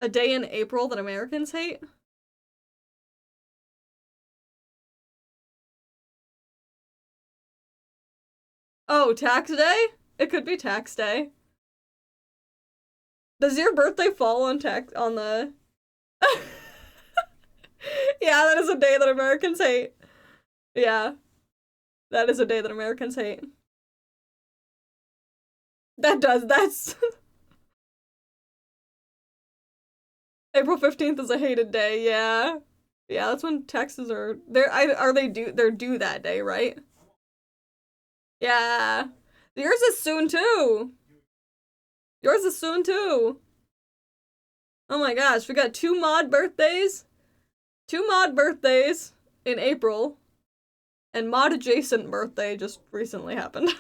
A day in April that Americans hate? Oh, tax day? It could be tax day. Does your birthday fall on the... Yeah, that is a day that Americans hate. Yeah. That is a day that Americans hate. That's April 15th is a hated day, yeah. Yeah, that's when taxes are they're due that day, right? Yeah. Yours is soon too. Yours is soon too. Oh my gosh, we got two mod birthdays. Two mod birthdays in April. And mod adjacent birthday just recently happened.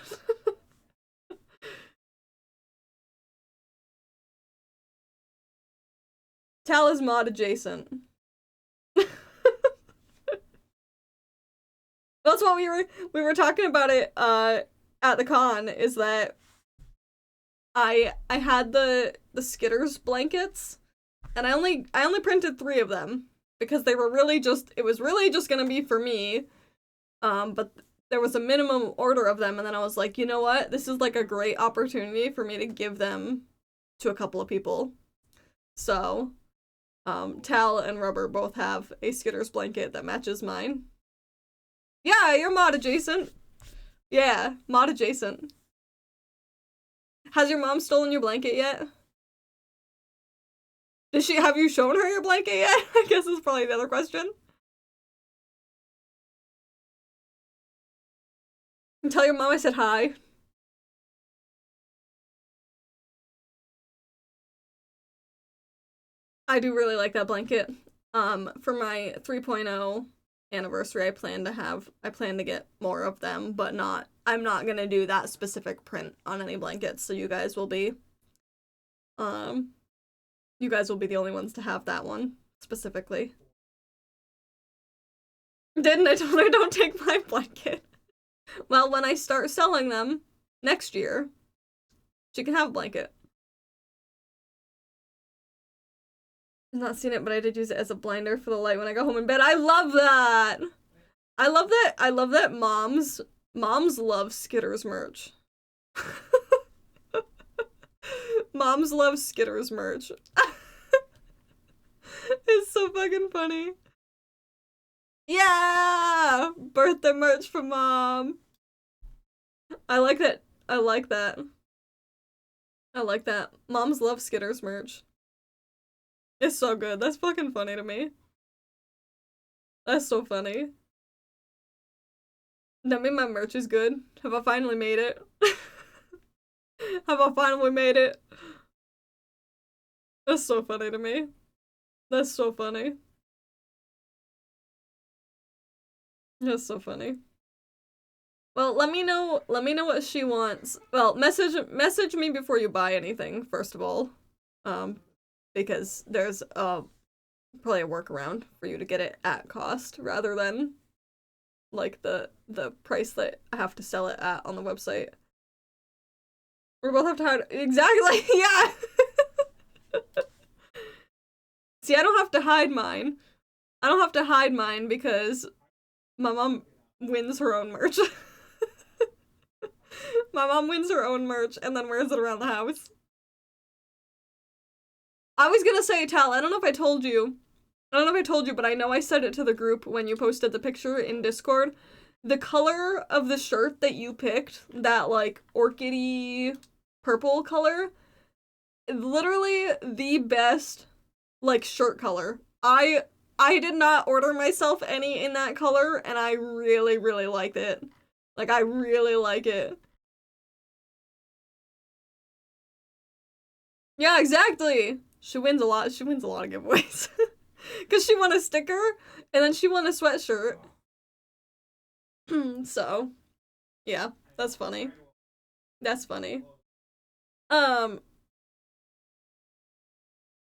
Tal is mod adjacent. That's what we were talking about it at the con, is that I had the Skitters blankets, and I only printed 3 of them because they were really just it was really just gonna be for me. But there was a minimum order of them, and then I was like, you know what? This is like a great opportunity for me to give them to a couple of people. So, Tal and Rubber both have a Skitters blanket that matches mine. Yeah, you're mod adjacent. Yeah, mod adjacent. Has your mom stolen your blanket yet? Have you shown her your blanket yet? I guess is probably the other question. And tell your mom I said hi. I do really like that blanket. For my 3.0 anniversary, I plan to get more of them, but I'm not gonna do that specific print on any blankets, so you guys will be the only ones to have that one specifically. Didn't I told her don't take my blanket? Well, when I start selling them next year, she can have a blanket. I've not seen it, but I did use it as a blinder for the light when I go home in bed. I love that. I love that moms love Skitters merch. Moms love Skitters merch. It's so fucking funny. Yeah! Birthday merch for mom. I like that. I like that. I like that. Moms love Skitters merch. It's so good. That's fucking funny to me. That's so funny. That mean my merch is good? Have I finally made it? Have I finally made it? That's so funny to me. That's so funny. That's so funny. Well, let me know what she wants. Well, message me before you buy anything, first of all. Because there's probably a workaround for you to get it at cost rather than like the price that I have to sell it at on the website. We both have to hide exactly. Yeah. See, I don't have to hide mine. I don't have to hide mine because my mom wins her own merch. My mom wins her own merch and then wears it around the house. I was gonna say, Tal, I don't know if I told you, but I know I said it to the group when you posted the picture in Discord. The color of the shirt that you picked, that like orchidy purple color, literally the best like shirt color. I did not order myself any in that color, and I really, really liked it. Like, I really like it. Yeah, exactly. She wins a lot of giveaways. Because she won a sticker, and then she won a sweatshirt. So, yeah, that's funny. That's funny. How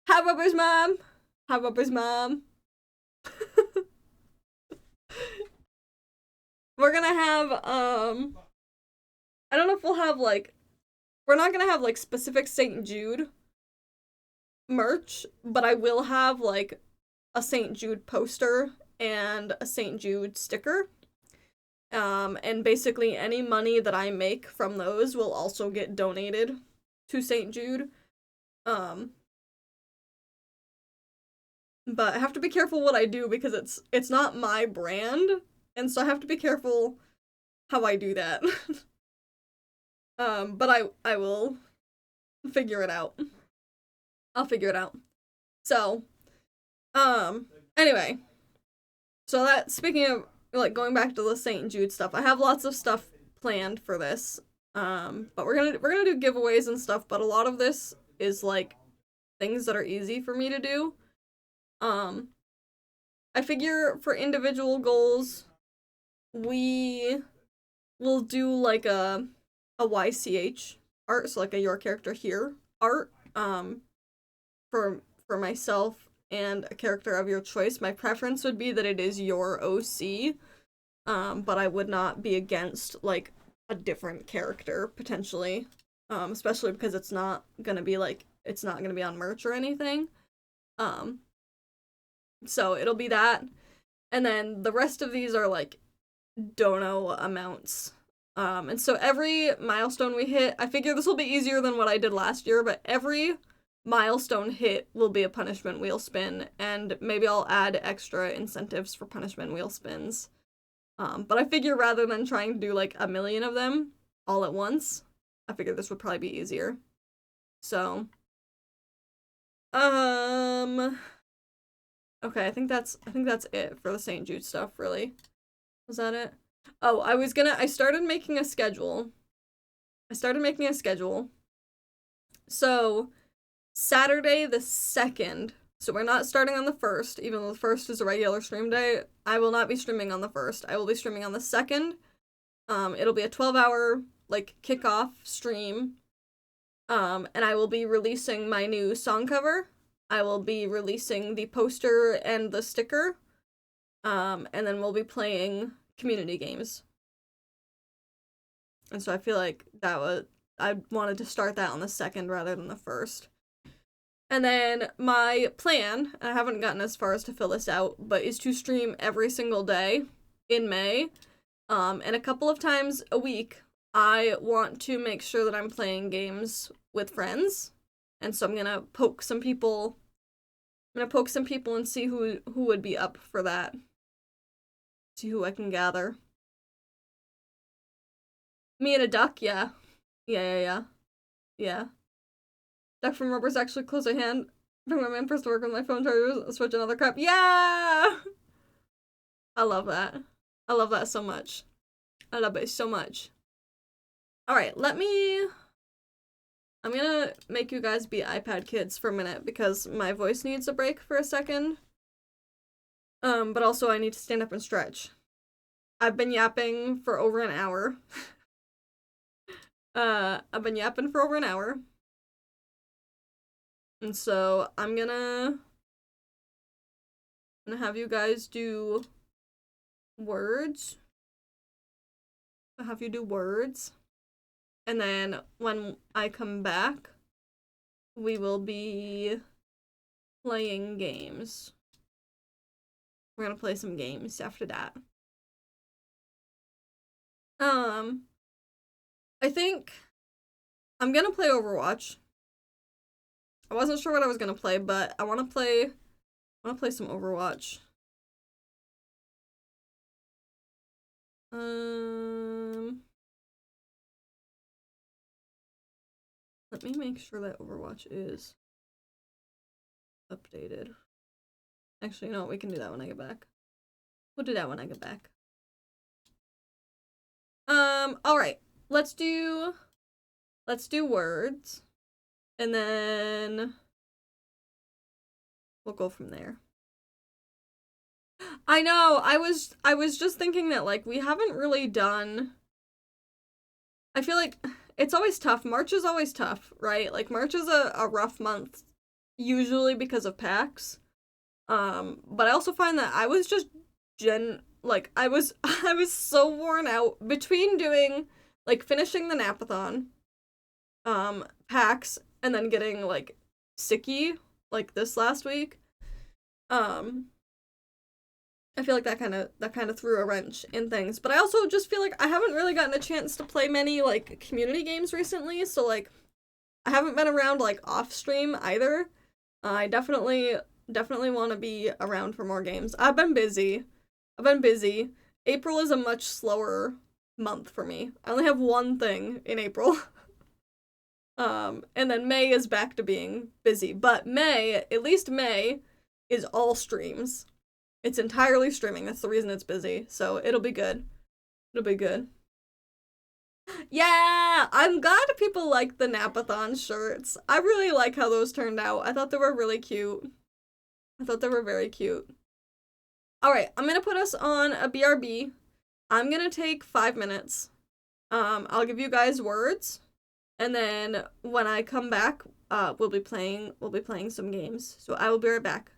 about his mom? How about his mom? We're gonna have, I don't know if we'll have, like, we're not gonna have, like, specific St. Jude merch, but I will have, like, a St. Jude poster and a St. Jude sticker. And basically any money that I make from those will also get donated to St. Jude. But I have to be careful what I do because it's not my brand, and so I have to be careful how I do that. But I will figure it out. I'll figure it out. So, anyway. So that, speaking of, like, going back to the St. Jude stuff, I have lots of stuff planned for this. But we're gonna do giveaways and stuff, but a lot of this is, like, things that are easy for me to do. I figure for individual goals, we will do, like, a YCH art, so, like, a your character here art, for myself and a character of your choice. My preference would be that it is your OC, but I would not be against, like, a different character, potentially, especially because it's not gonna be, like, it's not gonna be on merch or anything, so it'll be that, and then the rest of these are, like, dono amounts, and so every milestone we hit, I figure this will be easier than what I did last year, but every milestone hit will be a punishment wheel spin, and maybe I'll add extra incentives for punishment wheel spins. But I figure rather than trying to do, like, 1,000,000 of them all at once, I figure this would probably be easier. So, okay, I think that's it for the St. Jude stuff, really. Was that it? Oh, I started making a schedule. So, Saturday the 2nd, so we're not starting on the 1st, even though the 1st is a regular stream day. I will not be streaming on the 1st. I will be streaming on the 2nd. It'll be a 12-hour, like, kickoff stream. And I will be releasing my new song cover. I will be releasing the poster and the sticker. And then we'll be playing community games. And so I feel like I wanted to start that on the 2nd rather than the 1st. And then my plan, and I haven't gotten as far as to fill this out, but is to stream every single day in May. And a couple of times a week, I want to make sure that I'm playing games with friends. And so I'm gonna poke some people. And see who would be up for that. See who I can gather. Me and a duck, yeah. Yeah. Duck from Rubber's actually close at hand. Bring my man first to work with my phone charger, switch another crap. Yeah! I love that. I love that so much. I love it so much. Alright, I'm gonna make you guys be iPad kids for a minute because my voice needs a break for a second. But also I need to stand up and stretch. I've been yapping for over an hour. And so I'm gonna have you guys do words. I'll have you do words. And then when I come back, we will be playing games. We're gonna play some games after that. I think I'm gonna play Overwatch. I wasn't sure what I was gonna play, but I wanna play some Overwatch. Let me make sure that Overwatch is updated. Actually, no, we can do that when I get back. We'll do that when I get back. Alright. Let's do words. And then we'll go from there. I know, I was just thinking that, like, we haven't really done... I feel like it's always tough. March is always tough, right? Like, March is a rough month, usually because of PAX. But I also find that I was just I was so worn out between doing, like, finishing the Napathon, PAX, and then getting, like, sicky, like, this last week. I feel like that kind of threw a wrench in things. But I also just feel like I haven't really gotten a chance to play many, like, community games recently, so, like, I haven't been around, like, off stream either. I definitely want to be around for more games. I've been busy. April is a much slower month for me. I only have one thing in April. And then May is back to being busy. But May, at least May, is all streams. It's entirely streaming. That's the reason it's busy. So it'll be good. It'll be good. Yeah! I'm glad people like the Napathon shirts. I really like how those turned out. I thought they were really cute. I thought they were very cute. Alright, I'm gonna put us on a BRB. I'm gonna take 5 minutes. I'll give you guys words. And then when I come back, we'll be playing some games. So I will be right back.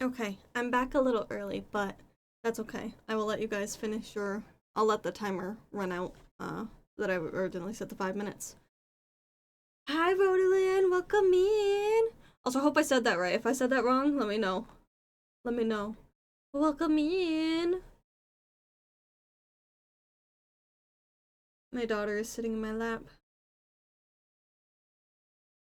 Okay, I'm back a little early, but that's okay. I will let you guys finish your... I'll let the timer run out, that I originally set the 5 minutes. Hi, Rodaland, welcome in! Also, I hope I said that right. If I said that wrong, let me know. Let me know. Welcome in! My daughter is sitting in my lap.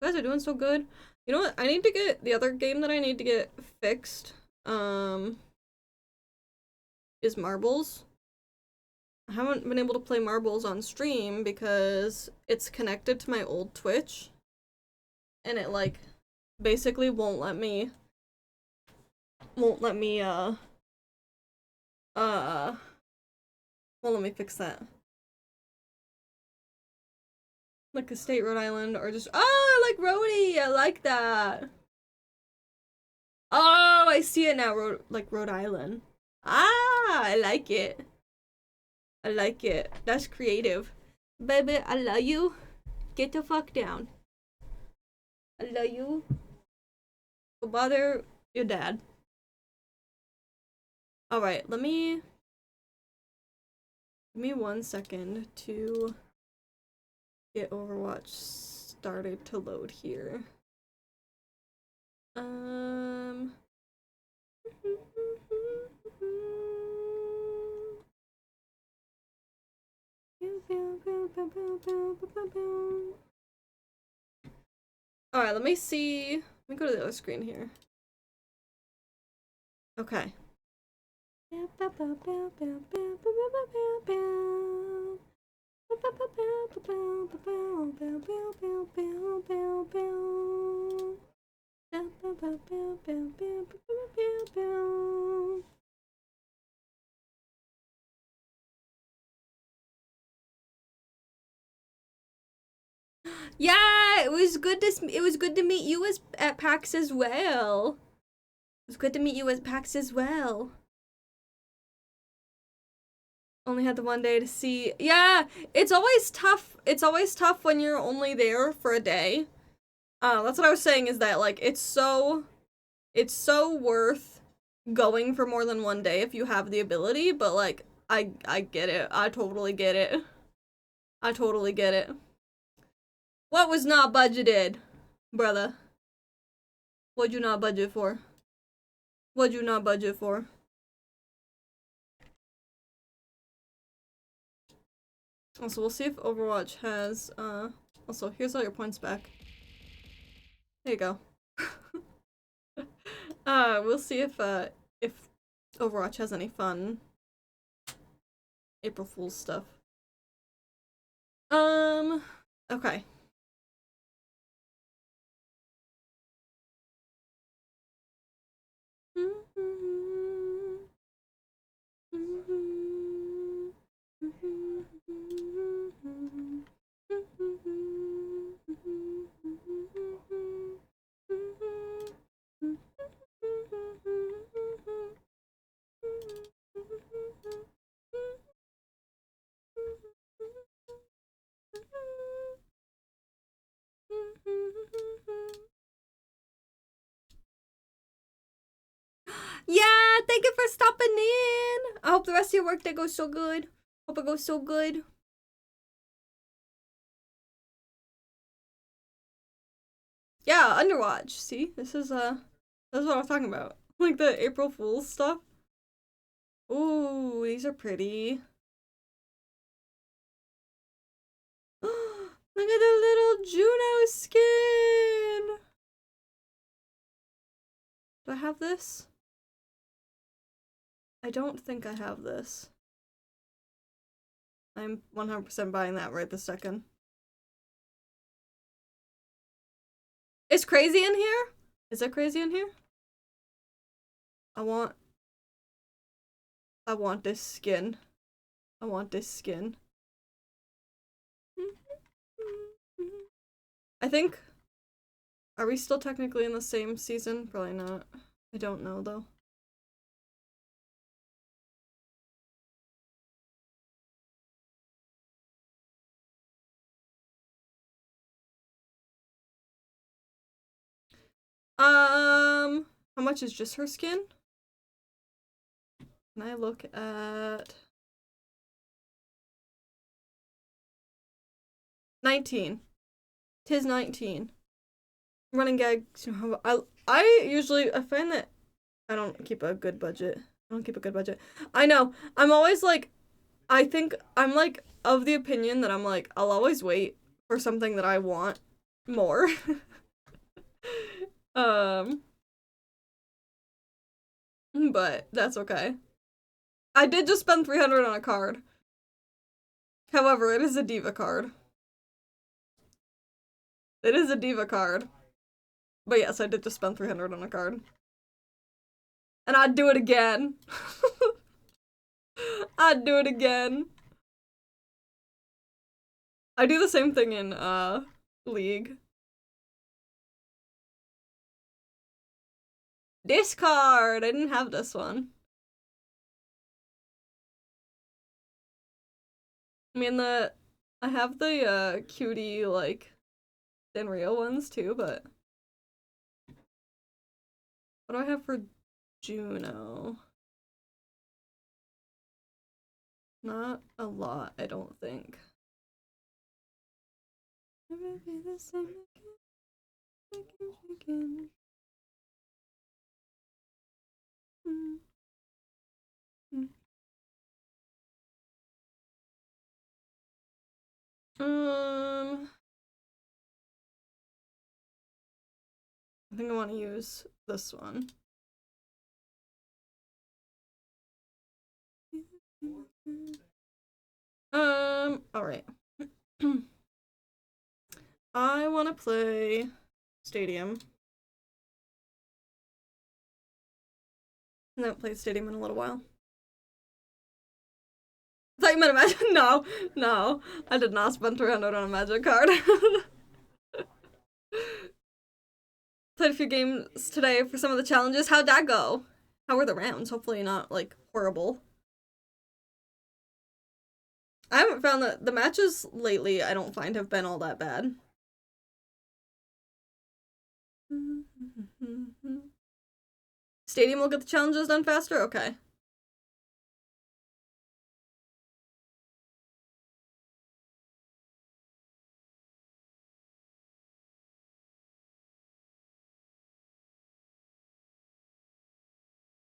You guys are doing so good. You know what? I need to get the other game that I need to get fixed is marbles. I haven't been able to play marbles on stream because it's connected to my old Twitch. And it, like, basically won't let me, fix that. Like a state Rhode Island or just, oh, I like Rhodey, I like that. Oh, I see it now, Rhode Island. Ah, I like it. I like it. That's creative. Baby, I love you. Get the fuck down. I love you. Go bother your dad. Alright, give me 1 second to get Overwatch started to load here. Alright, let me see. Let me go to the other screen here. Okay. Yeah, it was good to meet you at PAX as well. It was good to meet you at PAX as well. Only had the one day to see. Yeah, it's always tough. It's always tough when you're only there for a day. That's what I was saying, is that, like, it's so worth going for more than one day if you have the ability, but, like, I get it. I totally get it. I totally get it. What was not budgeted, brother? What'd you not budget for? What'd you not budget for? Also, we'll see if Overwatch has, also, here's all your points back. There you go. We'll see if Overwatch has any fun April Fool's stuff. Okay. Yeah, thank you for stopping in. I hope the rest of your workday goes so good. Hope it goes so good. Yeah, Underwatch. See, this is what I'm talking about. Like the April Fool's stuff. Ooh, these are pretty. Look at the little Juno skin. Do I have this? I don't think I have this. I'm 100% buying that right this second. It's crazy in here? Is it crazy in here? I want this skin. I want this skin. I think... Are we still technically in the same season? Probably not. I don't know, though. How much is just her skin? Can I look at... 19. 'Tis 19. Running gag. I find that I don't keep a good budget. I know. I'm always like, I think I'm like of the opinion that I'm like, I'll always wait for something that I want more. but that's okay. I did just spend 300 on a card. However, it is a diva card. It is a diva card. But yes, I did just spend 300 on a card. And I'd do it again. I'd do it again. I do the same thing in, League. Discard! I didn't have this one. I mean, I have the, cutie, like, Sanrio ones too, but... What do I have for Juno? Not a lot, I don't think. Never be the same again. I think I want to use this one. Alright. I want to play Stadium. I haven't played Stadium in a little while. I thought you meant a magic. No, no. I did not spend 300 on a magic card. Played a few games today for some of the challenges. How'd that go? How were the rounds? Hopefully not, like, horrible. I haven't found that the matches lately, I don't find, have been all that bad. Stadium will get the challenges done faster? Okay.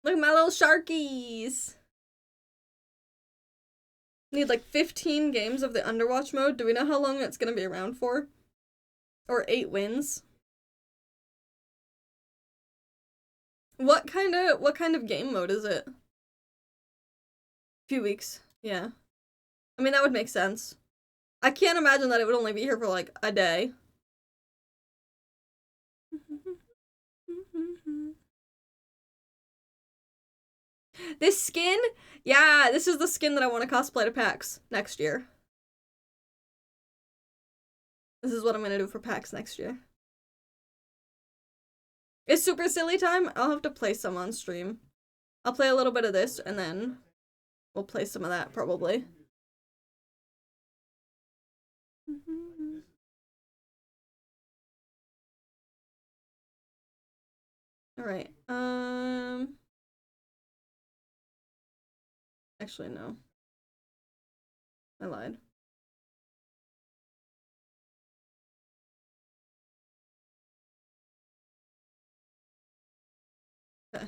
Look at my little sharkies! Need like 15 games of the Underwatch mode. Do we know how long it's gonna be around for? Or 8 wins? What kind of game mode is it? Few weeks, yeah. I mean, that would make sense. I can't imagine that it would only be here for like a day. This skin? Yeah, this is the skin that I want to cosplay to PAX next year. This is what I'm gonna do for PAX next year. It's super silly time. I'll have to play some on stream. I'll play a little bit of this and then we'll play some of that probably. Alright, actually, no. I lied. Okay.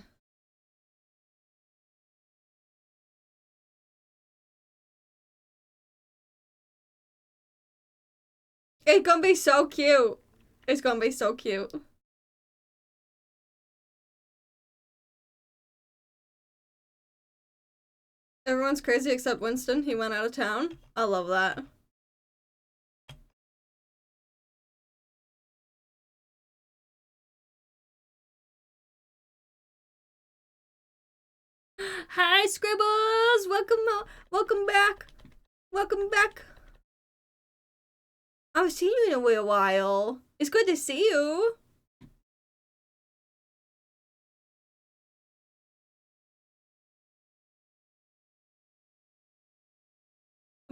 It's gonna be so cute. It's gonna be so cute. Everyone's crazy except Winston. He went out of town. I love that. Hi, Scribbles! Welcome back. Welcome back. I haven't seen you in a while. It's good to see you.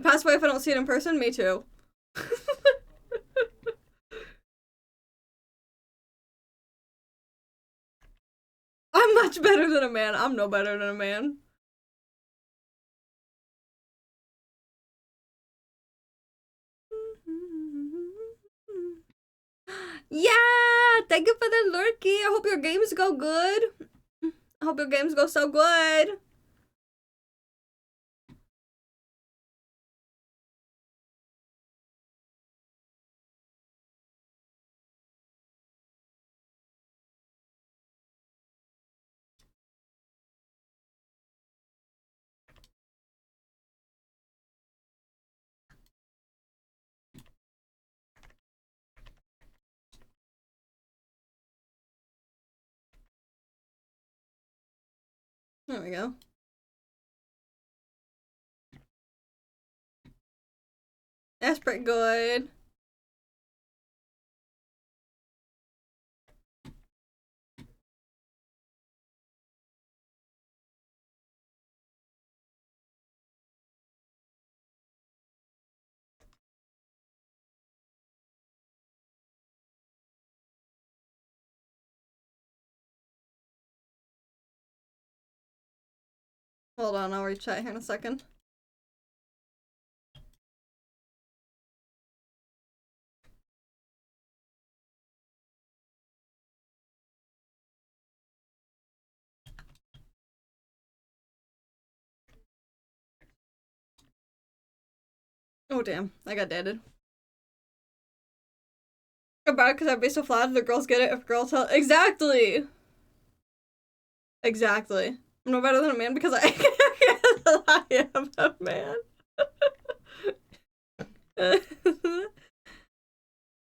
Pass away if I don't see it in person? Me too. I'm much better than a man. I'm no better than a man. Yeah! Thank you for the lurky. I hope your games go good. I hope your games go so good. There we go. That's pretty good. Hold on, I'll reach chat here in a second. Oh damn, I got deaded. About it because I'd be so flattered the girls get it if girls tell- Exactly! Exactly. I'm no better than a man because I am a man.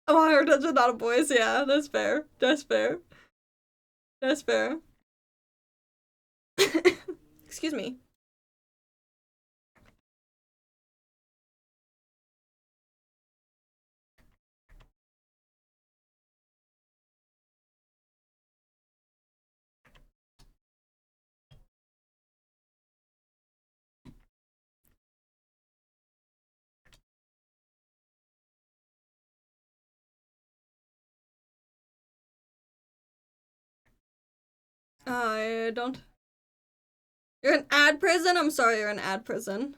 Oh, I heard that's not a boys. Yeah, that's fair. That's fair. That's fair. Excuse me. I don't. You're an ad prison? I'm sorry, you're an ad prison.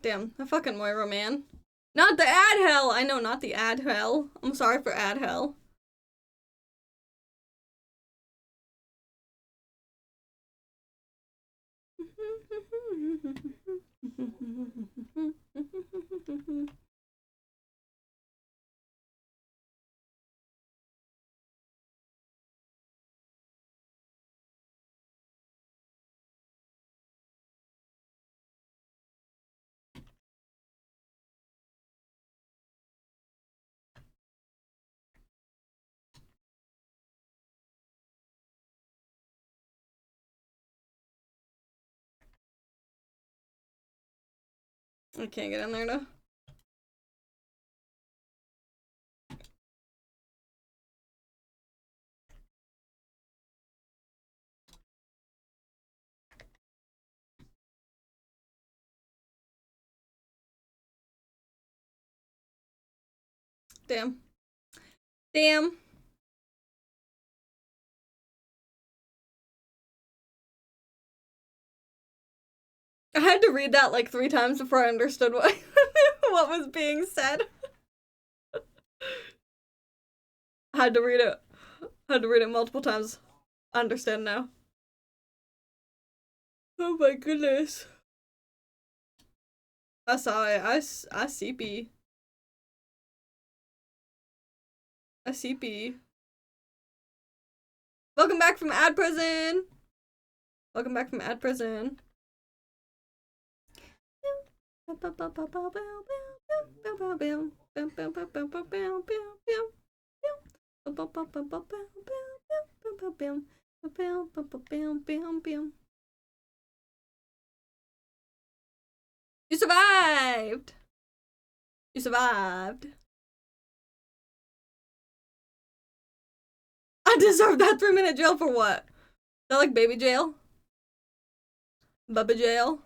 Damn, the fucking Moira, man. Not the ad hell! I know, not the ad hell. I'm sorry for ad hell. I can't get in there now. Damn. Damn. I had to read that like 3 times before I understood what what was being said. I had to read it. I had to read it multiple times. I understand now. Oh my goodness. I saw it. I CP. I CP. Welcome back from ad prison. Welcome back from ad prison. You survived. You survived. I deserve that 3-minute jail for what? Is that like baby jail? Bubba jail?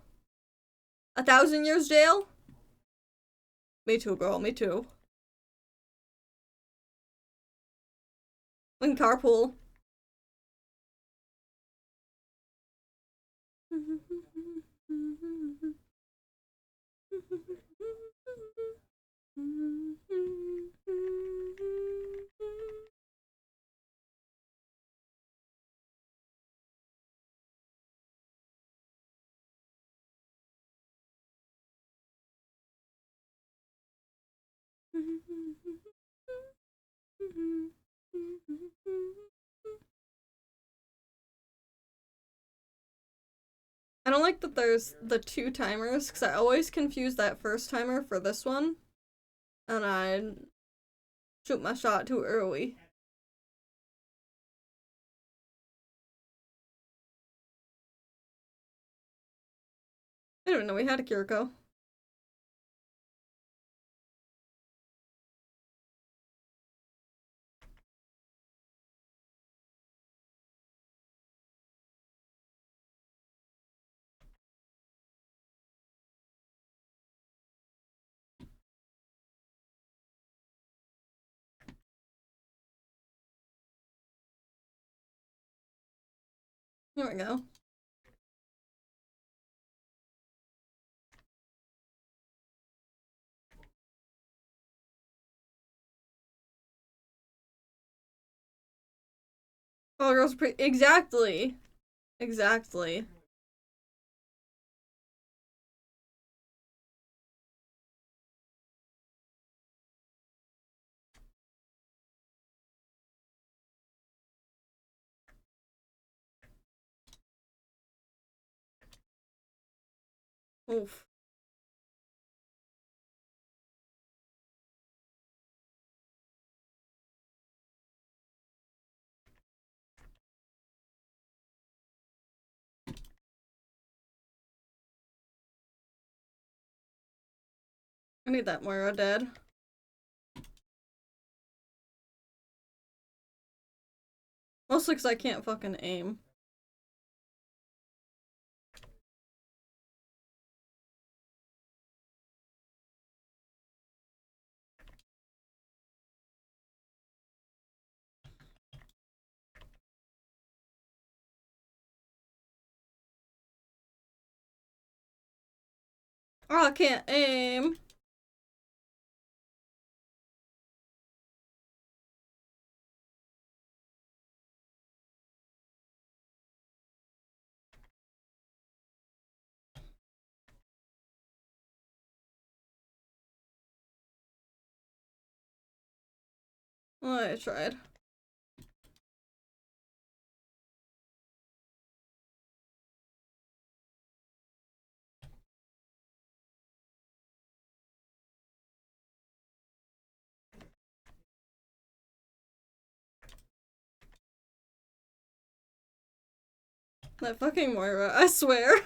1,000 years jail? Me too, girl. Me too. We can carpool. I don't like that there's the 2 timers, because I always confuse that first timer for this one. And I shoot my shot too early. I didn't know we had a Kiriko. There we go. Oh, girls, exactly. Exactly. Oof. I need that Moira dead. Mostly because I can't fucking aim. Oh, I can't aim. Well, I tried. That fucking Moira, I swear. I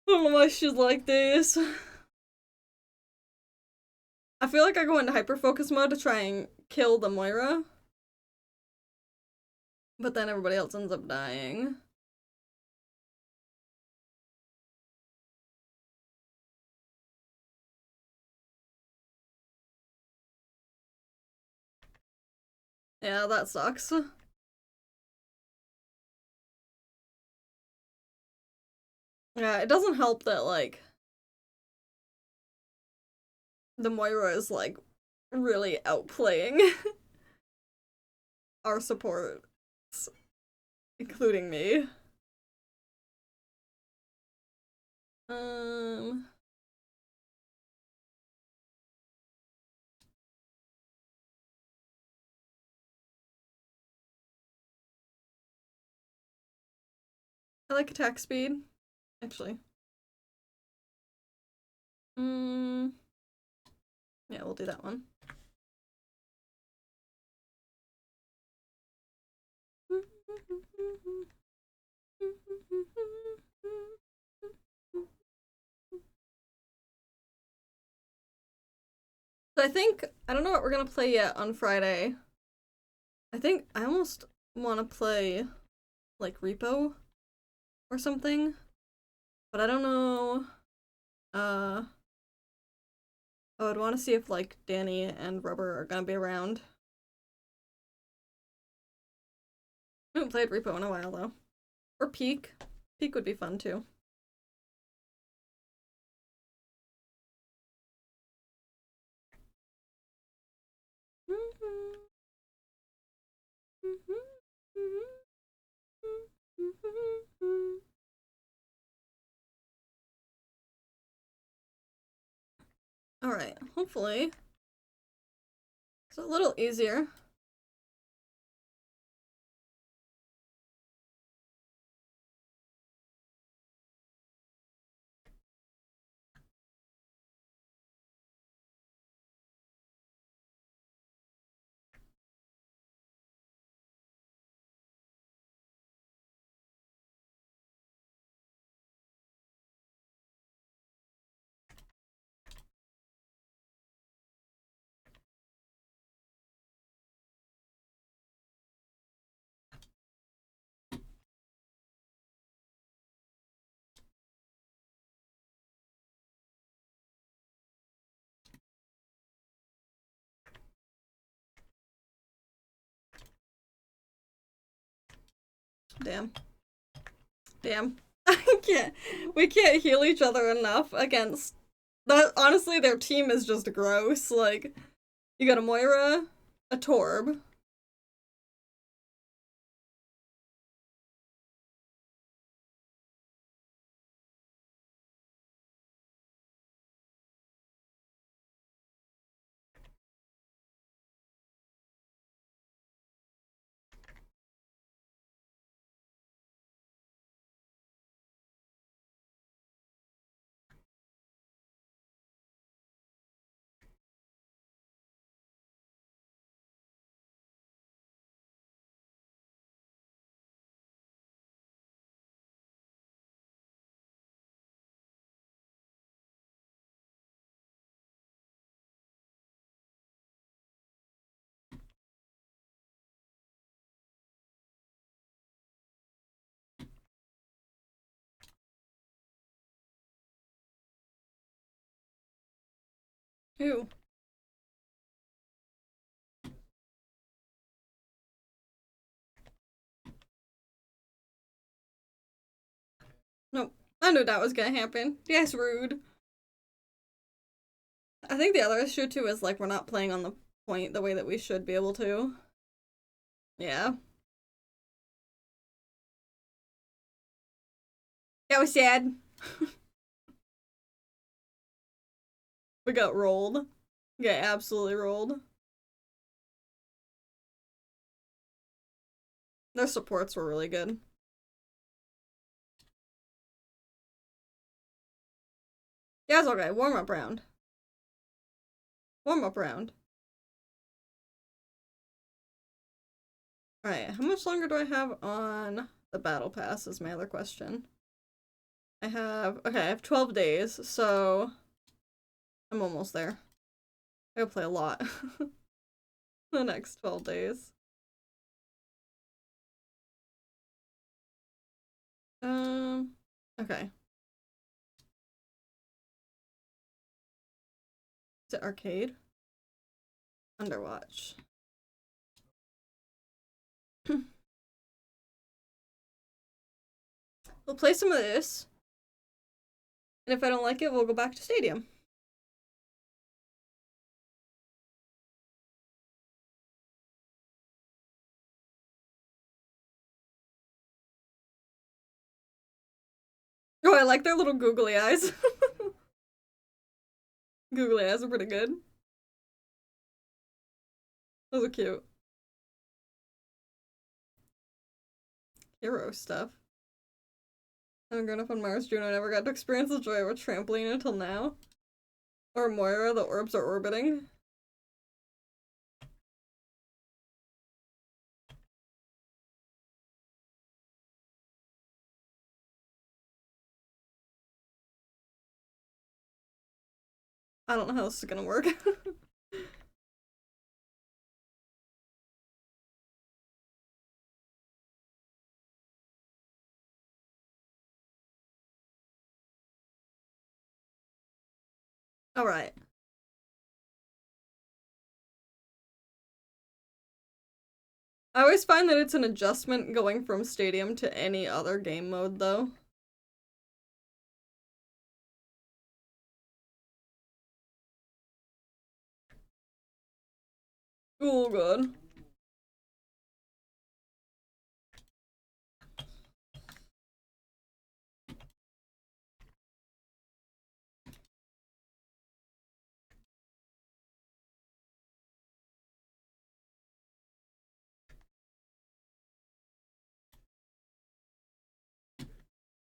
don't know why she's like this. I feel like I go into hyper-focus mode to try and kill the Moira. But then everybody else ends up dying. Yeah, that sucks. Yeah, it doesn't help that, like, the Moira is, like, really outplaying our support, including me. I like attack speed, actually. Yeah, we'll do that one. So I think, I don't know what we're gonna play yet on Friday. I think I almost want to play, like, Repo or something. But I don't know. I would want to see if, like, Danny and Rubber are gonna be around. I haven't played Repo in a while, though. Or Peak. Peak would be fun, too. Alright, hopefully It's a little easier. Damn. Damn. I can't. We can't heal each other enough against that. Honestly, their team is just gross. Like, you got a Moira, a Torb. Who? Nope. I knew that was gonna happen. Yes, rude. I think the other issue too is like we're not playing on the point the way that we should be able to. Yeah. That was sad. We got rolled. Yeah, absolutely rolled. Their supports were really good. Yeah, it's okay. Warm up round. Warm up round. Alright, how much longer do I have on the battle pass is my other question. I have 12 days, so I'm almost there. I gotta play a lot. The next 12 days. Okay. Is it arcade? Underwatch. We'll play some of this. And if I don't like it, we'll go back to Stadium. Oh, I like their little googly eyes. Googly eyes are pretty good. Those are cute. Hero stuff. I'm grown up on Mars June. I never got to experience the joy of a trampoline until now. Or Moira, the orbs are orbiting. I don't know how this is gonna work. Alright. I always find that it's an adjustment going from Stadium to any other game mode, though. Oh, God.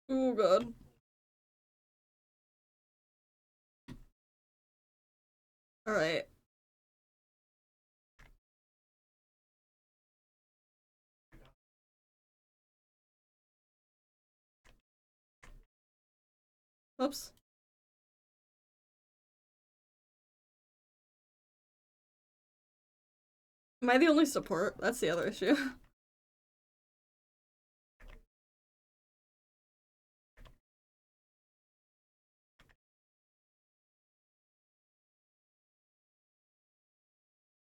Oh god. Alright. Oops. Am I the only support? That's the other issue.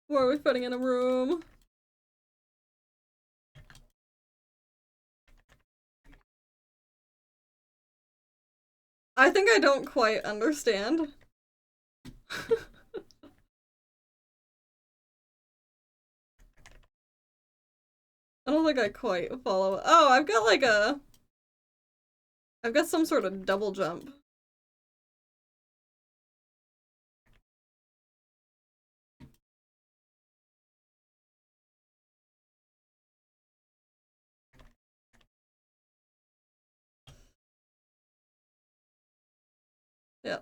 What are we putting in a room? I think I don't quite understand. I don't think I quite follow. Oh, I've got like a... I've got some sort of double jump. Yeah.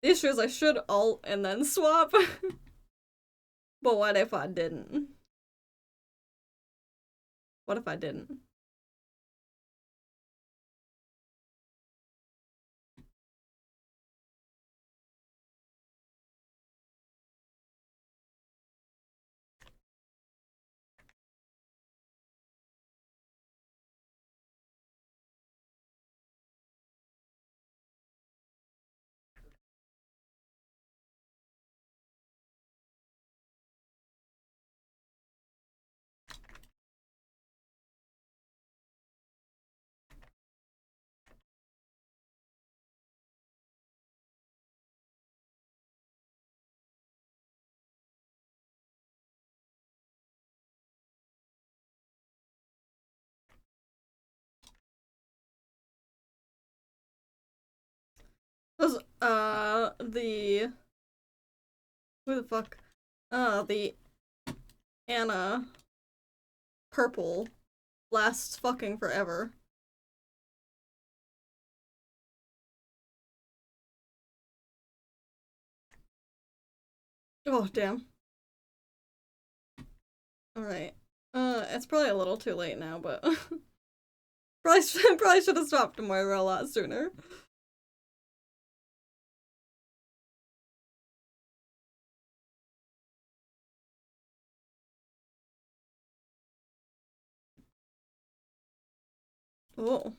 The issue is I should alt and then swap. But what if I didn't? What if I didn't? Was, the... Who the fuck? The Anna purple lasts fucking forever. Oh, damn. Alright. It's probably a little too late now, but... probably should have stopped Moira a lot sooner. Oh.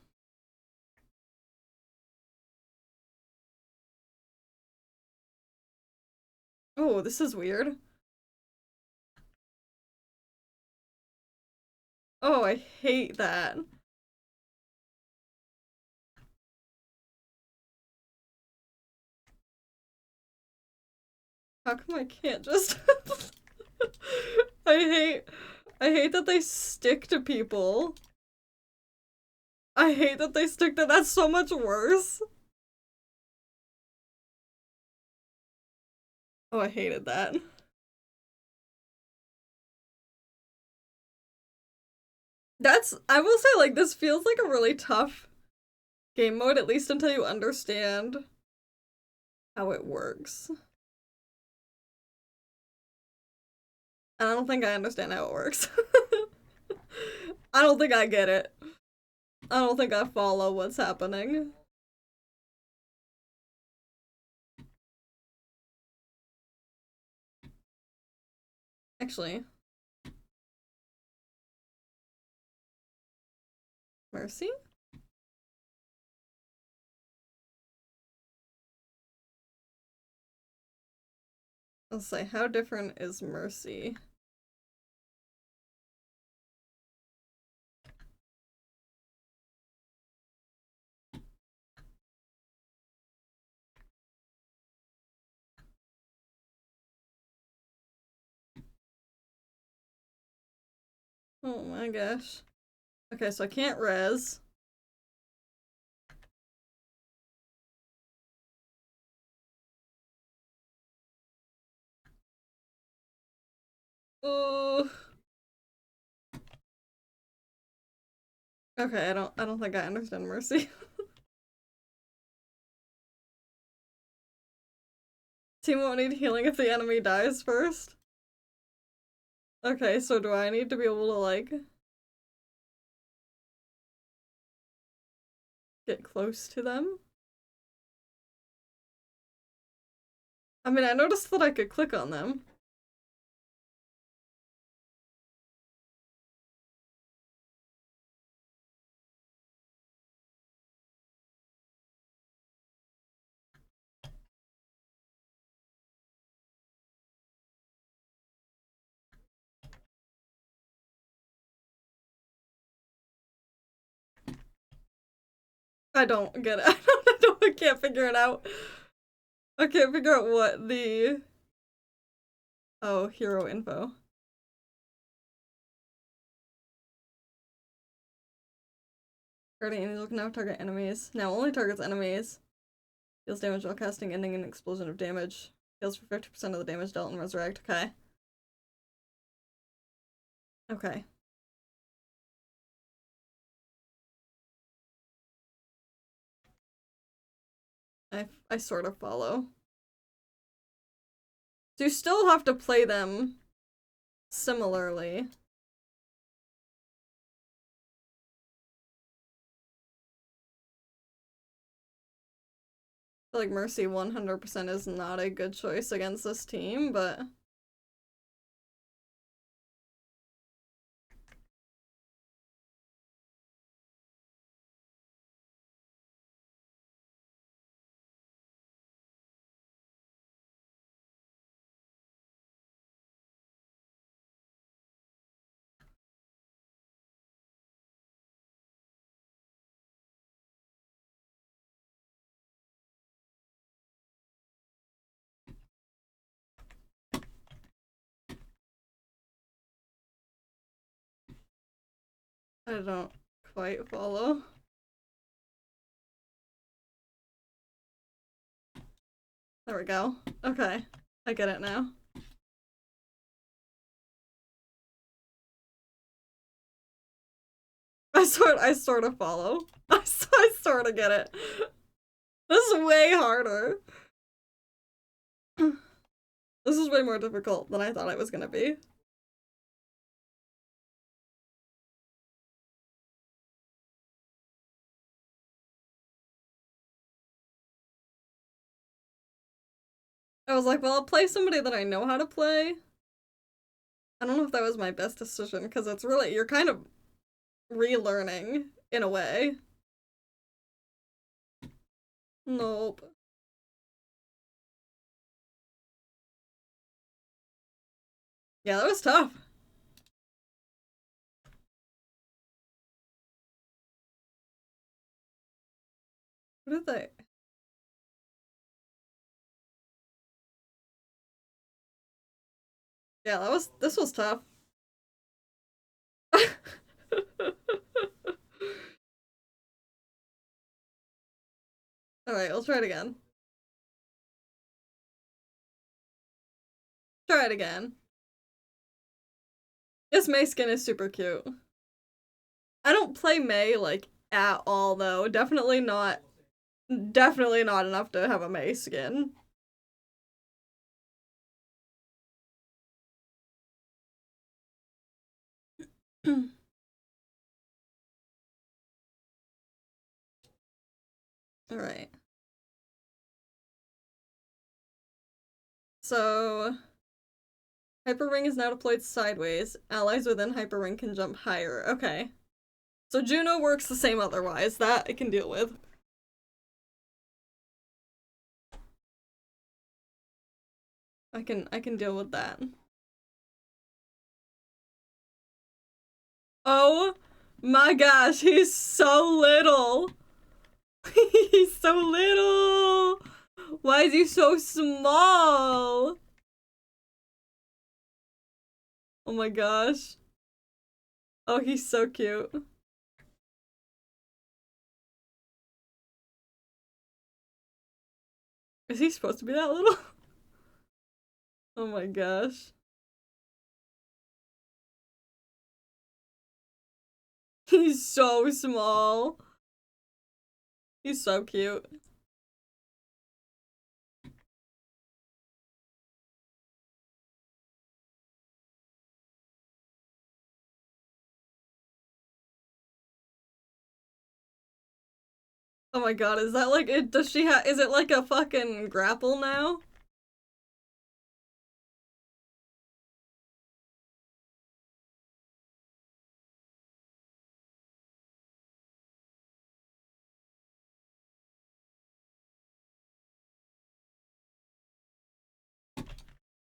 Oh, this is weird. Oh, I hate that. How come I can't just... I hate that they stick to people. I hate that they stick to- that's so much worse. Oh, I hated that. That's- I will say, like, this feels like a really tough game mode, at least until you understand how it works. And I don't think I understand how it works. I don't think I get it. I don't think I follow what's happening. Actually. Mercy? I'll say, how different is Mercy? Oh my gosh. Okay, so I can't res. Oh. Okay, I don't think I understand Mercy. Team won't need healing if the enemy dies first. Okay, so do I need to be able to, like, get close to them? I mean, I noticed that I could click on them. I don't get it. I can't figure it out. I can't figure out what the... Oh, hero info. Guardian Angel can now target enemies. Now only targets enemies. Deals damage while casting, ending an explosion of damage. Heals for 50% of the damage dealt and resurrect. Okay. Okay. I sort of follow. So you still have to play them similarly. I feel like Mercy 100% is not a good choice against this team, but... I don't quite follow. There we go. Okay. I get it now. I sort of follow. I sort of get it. This is way harder. This is way more difficult than I thought it was gonna be. I was like, well, I'll play somebody that I know how to play. I don't know if that was my best decision, because it's really, you're kind of relearning, in a way. Nope. Yeah, that was tough. What did they... Yeah, this was tough. Alright, we'll try it again. Try it again. This May skin is super cute. I don't play May, like, at all, though. Definitely not enough to have a May skin. Alright. So... Hyper Ring is now deployed sideways. Allies within Hyper Ring can jump higher. Okay. So Juno works the same otherwise. That I can deal with. I can deal with that. Oh my gosh, he's so little. He's so little. Why is he so small? Oh my gosh. Oh, he's so cute. Is he supposed to be that little? Oh my gosh. He's so small. He's so cute. Oh my god, is that like it? Does she have? Is it like a fucking grapple now?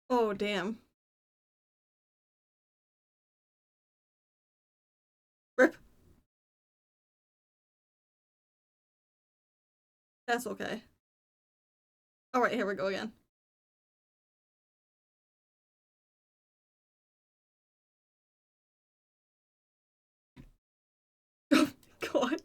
Oh damn. Rip. That's okay. Alright, here we go again. Oh god.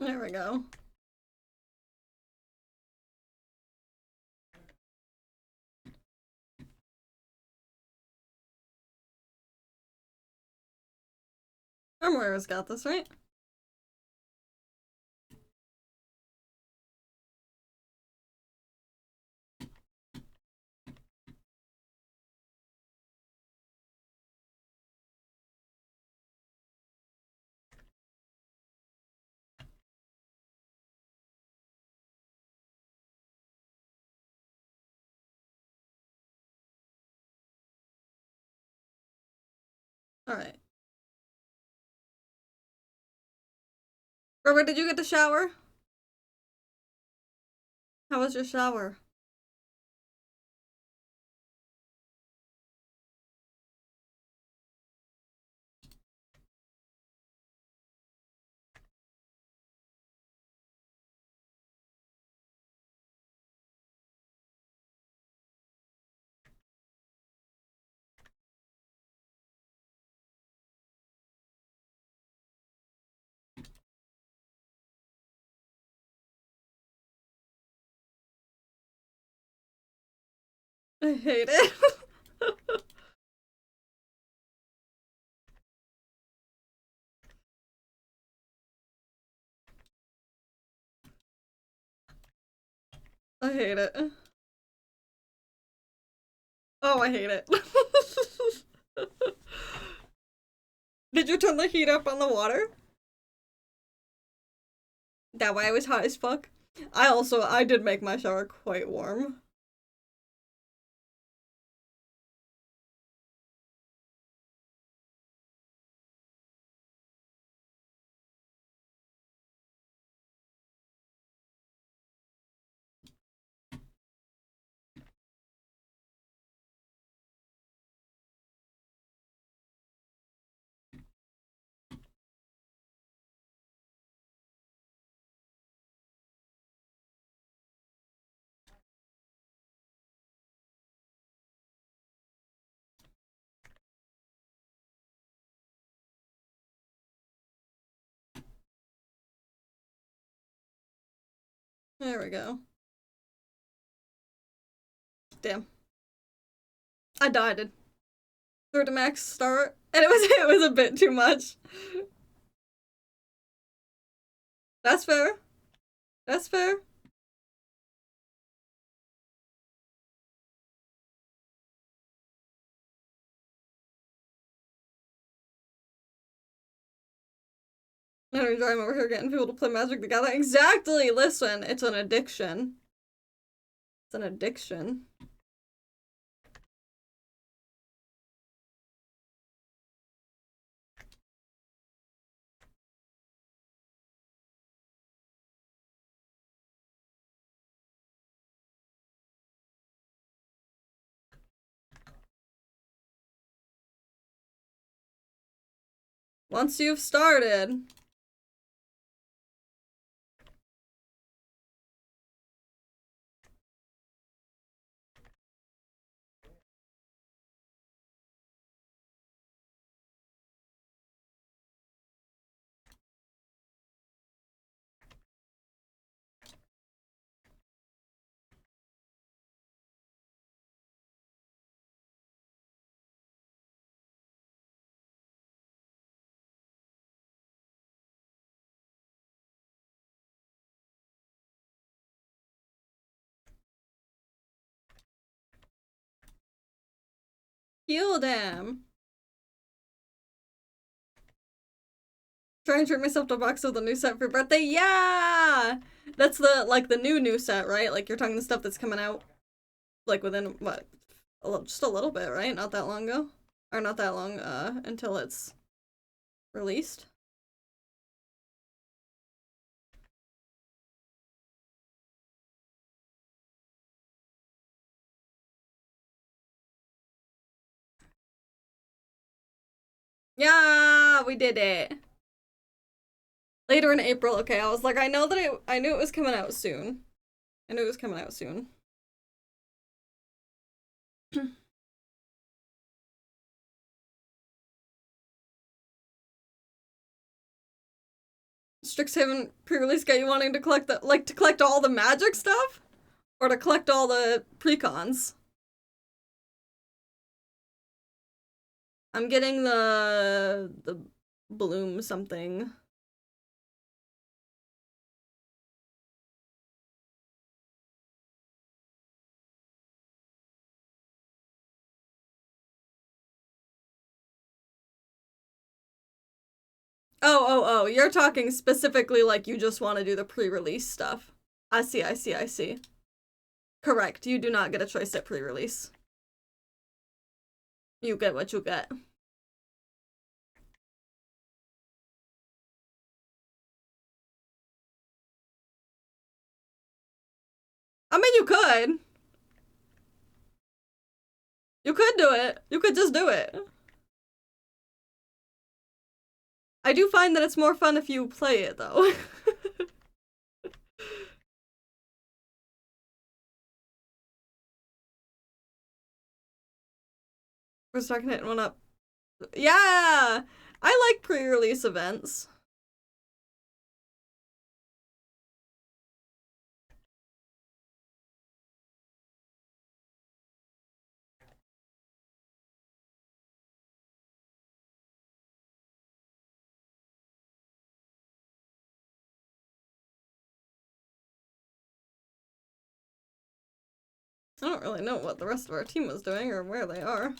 There we go. Armora's got this, right? Alright. Robert, did you get the shower? How was your shower? I hate it. I hate it. Oh, I hate it. Did you turn the heat up on the water? That way it was hot as fuck. I did make my shower quite warm. There we go. Damn. I died. Through the max start, and it was a bit too much. That's fair. That's fair. I'm over here getting people to play Magic the Gathering. Exactly! Listen, it's an addiction. It's an addiction. Once you've started. Heal them. Try and treat myself to a box of the new set for your birthday. Yeah! That's the, like, the new set, right? Like, you're talking the stuff that's coming out, like, within, what? Just a little bit, right? Not that long ago? Or not that long, until it's released. Yeah, we did it. Later in April. Okay, I was like, I knew it was coming out soon. I knew it was coming out soon. Strixhaven pre-release got you wanting to collect to collect all the magic stuff? Or to collect all the precons? I'm getting the bloom something. Oh, you're talking specifically like you just want to do the pre-release stuff. I see. Correct, you do not get a choice at pre-release. You get what you get. I mean, you could. You could do it. You could just do it. I do find that it's more fun if you play it, though. We're starting hitting one up. Yeah! I like pre-release events. I don't really know what the rest of our team was doing or where they are.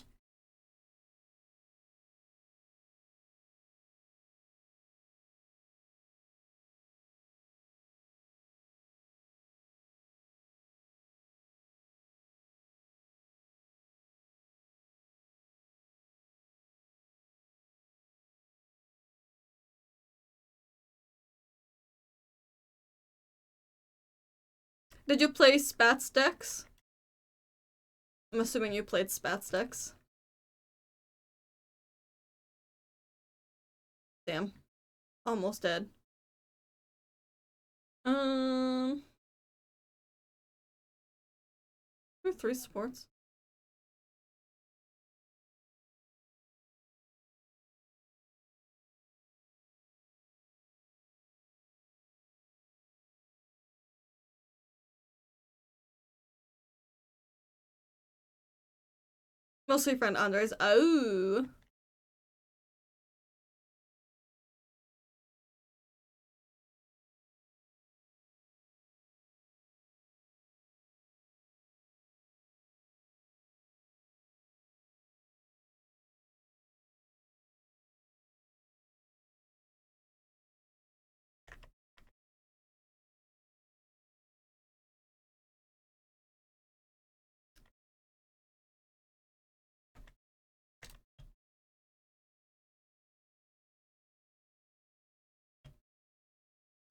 Did you play Spats decks? I'm assuming you played Spats decks. Damn. Almost dead. We have 3 supports. Mostly friend Andres. Oh.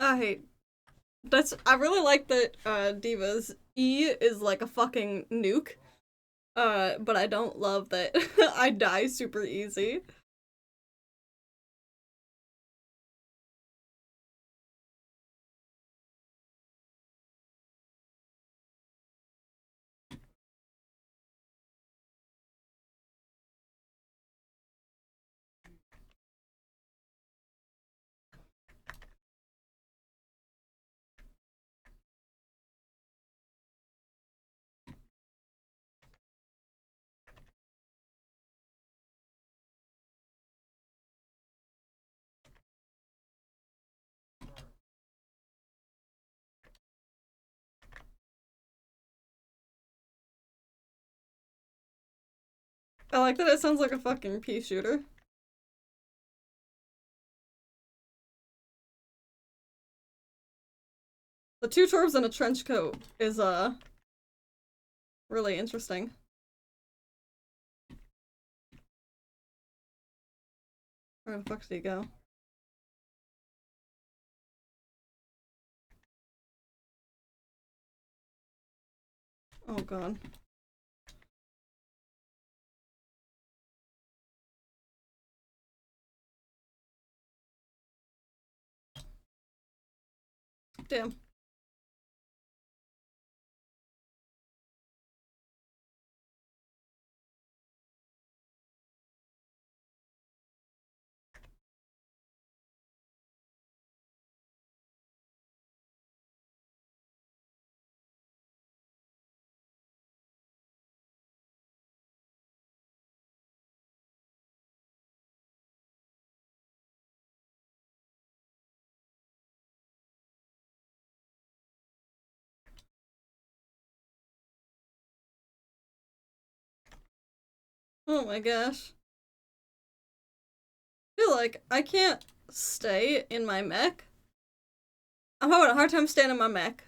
I really like that Diva's E is like a fucking nuke. But I don't love that I die super easy. I like that it sounds like a fucking pea shooter. The two dwarves in a trench coat is, really interesting. Where the fuck did he go? Oh god. Damn. Oh my gosh. I feel like I can't stay in my mech. I'm having a hard time staying in my mech.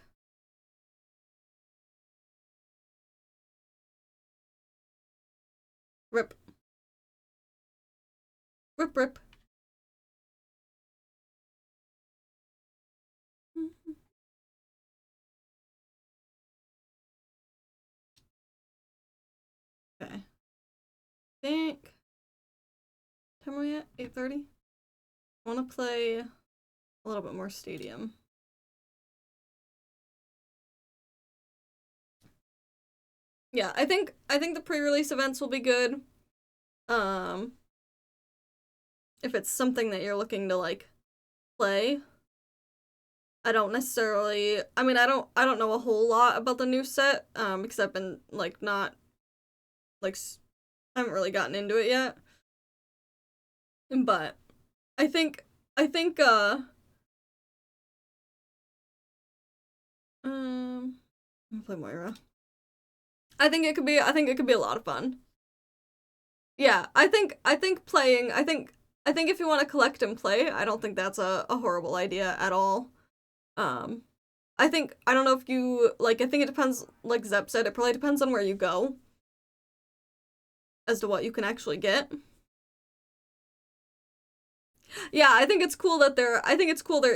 Rip. Rip, rip. Okay. Think. Time are we at? 8:30? I want to play a little bit more Stadium. Yeah, I think the pre-release events will be good. If it's something that you're looking to like play. I don't necessarily I mean I don't know a whole lot about the new set because I've been like not like I haven't really gotten into it yet. But I think I'm gonna play Moira. I think it could be a lot of fun. Yeah, I think playing I think if you want to collect and play, I don't think that's a horrible idea at all. Um I think I don't know if you like I think it depends like Zep said, it probably depends on where you go as to what you can actually get. Yeah, I think it's cool that they're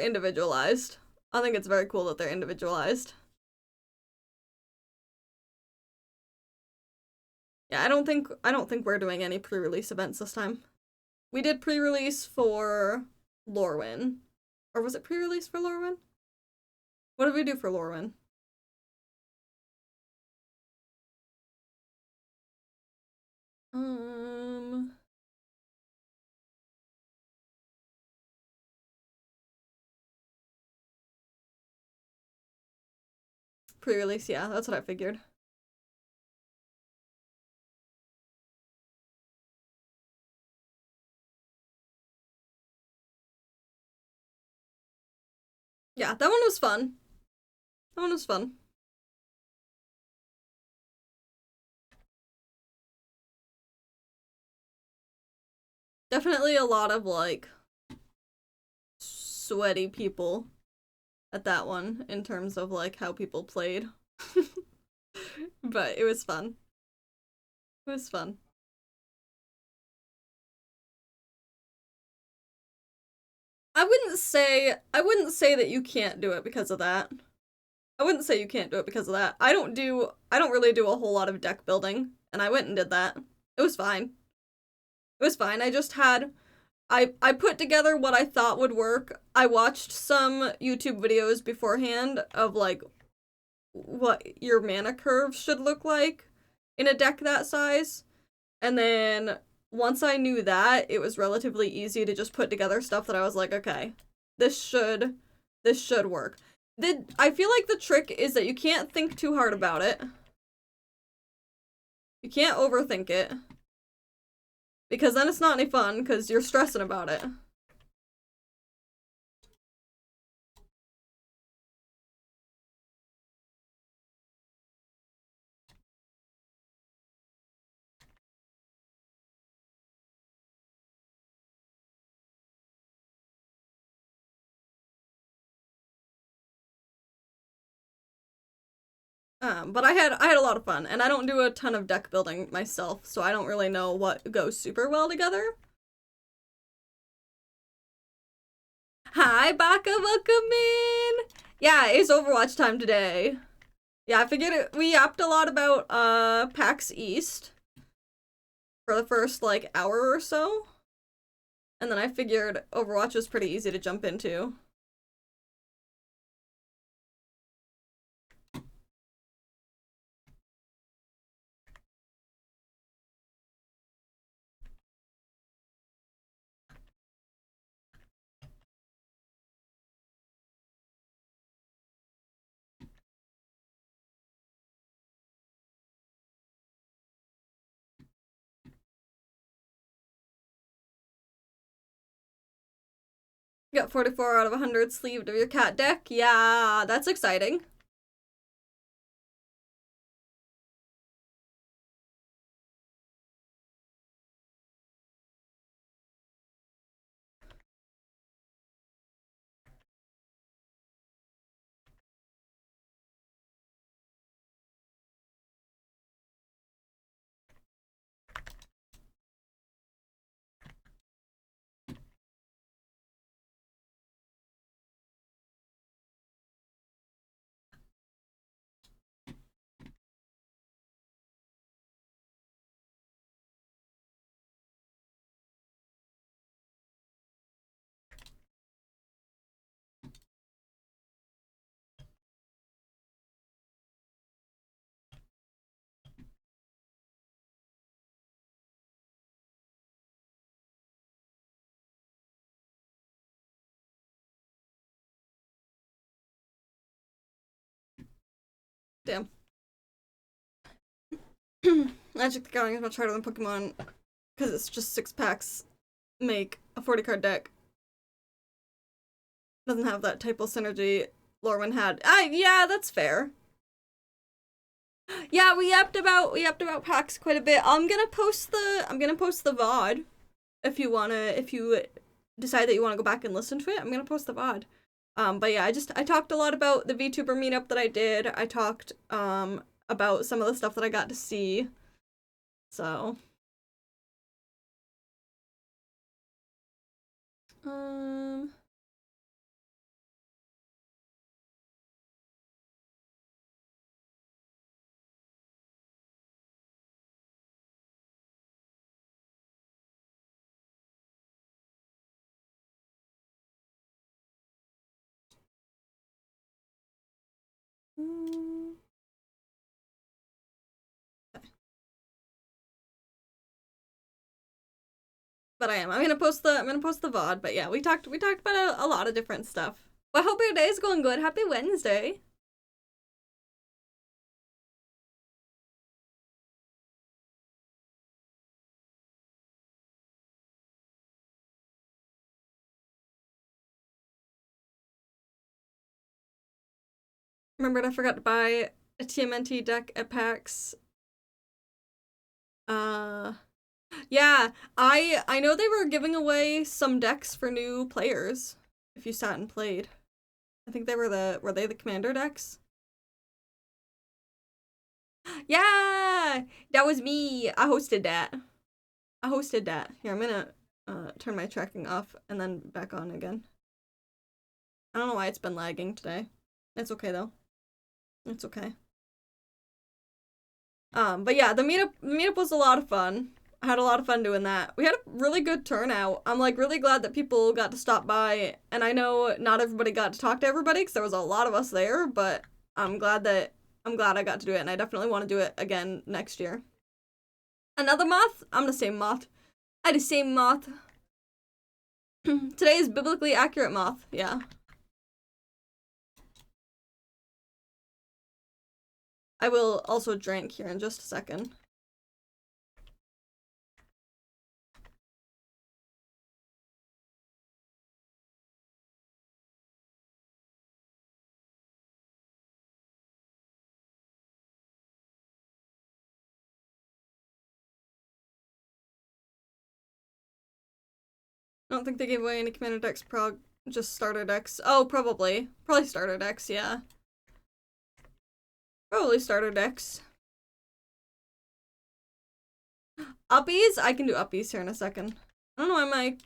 individualized. I think it's very cool that they're individualized. Yeah, I don't think we're doing any pre-release events this time. We did pre-release for Lorwyn. Or was it pre-release for Lorwyn? What did we do for Lorwyn? Um Pre-release, yeah, that's what I figured. Yeah, that one was fun. That one was fun. Definitely a lot of like sweaty people at that one in terms of like how people played. But it was fun. It was fun. I wouldn't say that you can't do it because of that. I wouldn't say you can't do it because of that. I don't really do a whole lot of deck building, and I went and did that. It was fine. It was fine. I just had I put together what I thought would work. I watched some YouTube videos beforehand of like what your mana curve should look like in a deck that size. And then once I knew that, it was relatively easy to just put together stuff that I was like, okay, this should work. I feel like the trick is that you can't think too hard about it. You can't overthink it. Because then it's not any fun, because you're stressing about it. But I had a lot of fun, and I don't do a ton of deck building myself, so I don't really know what goes super well together. Hi, Baka, welcome in! Yeah, it's Overwatch time today. Yeah, I figured we yapped a lot about PAX East for the first like hour or so, and then I figured Overwatch was pretty easy to jump into. You got 44 out of 100 sleeved of your cat deck. Yeah, that's exciting. Damn. Magic the Gathering is much harder than Pokemon because it's just 6 packs. Make a 40 card deck. Doesn't have that typal synergy Lorwyn had. Yeah, that's fair. Yeah, we yapped about PAX quite a bit. I'm gonna post the VOD if you decide that you wanna go back and listen to it. I'm gonna post the VOD. But yeah, I talked a lot about the VTuber meetup that I did. I talked about some of the stuff that I got to see. So but I'm gonna post the VOD. But yeah, we talked about a lot of different stuff. But I hope your day is going good. Happy Wednesday. Remembered I forgot to buy a TMNT deck at PAX. Yeah, I know they were giving away some decks for new players if you sat and played. I think they were the commander decks? Yeah, that was me. I hosted that. Here, I'm gonna turn my tracking off and then back on again. I don't know why it's been lagging today. It's okay though. It's okay. But yeah, the meetup was a lot of fun. I had a lot of fun doing that. We had a really good turnout. I'm like really glad that people got to stop by, and I know not everybody got to talk to everybody because there was a lot of us there, but I'm glad I got to do it, and I definitely want to do it again next year. Another moth? I'm the same moth. I the same moth. Today is biblically accurate moth, yeah. I will also drink here in just a second. I don't think they gave away any Commander decks, just starter decks. Oh, probably. Probably starter decks, yeah. Probably starter decks. Uppies? I can do uppies here in a second. I don't know why my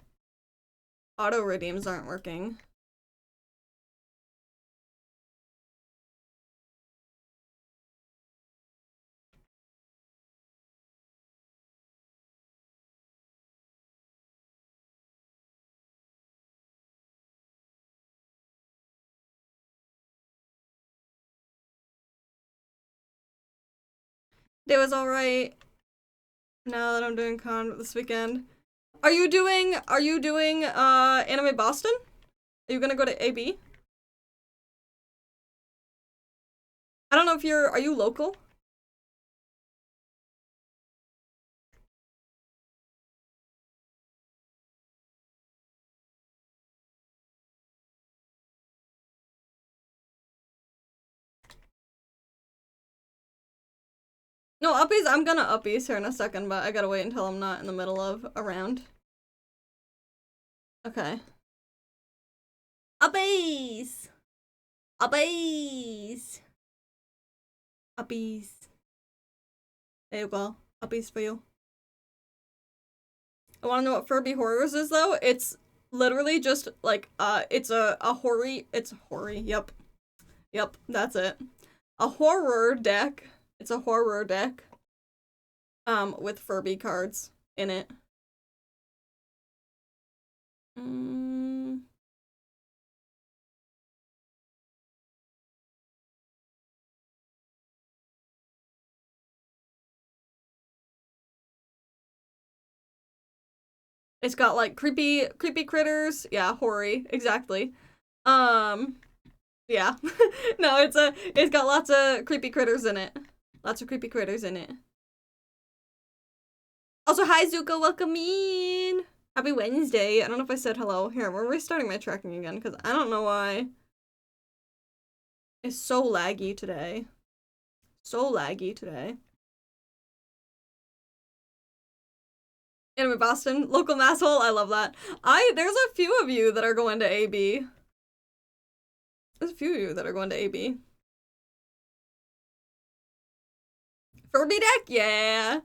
auto redeems aren't working. Day was alright. Now that I'm doing con this weekend. Are you doing Anime Boston? Are you gonna go to AB? I don't know if are you local? No, uppies, I'm gonna uppies here in a second, but I gotta wait until I'm not in the middle of a round. Okay. Uppies! Uppies! Uppies. There you go. Uppies for you. I wanna know what Furby Horrors is though? It's literally just like, it's a hoary, yep. Yep, that's it. A horror deck. It's a horror deck. With Furby cards in it. It's got like creepy critters. Yeah, hoary, exactly. Yeah. No, it's got lots of creepy critters in it. Lots of creepy critters in it. Also, hi Zuko, welcome in. Happy Wednesday. I don't know if I said hello. Here, we're restarting my tracking again because I don't know why. It's so laggy today. So laggy today. Anime Boston, local masshole. I love that. There's a few of you that are going to AB. There's a few of you that are going to AB. Furby deck? Yeah.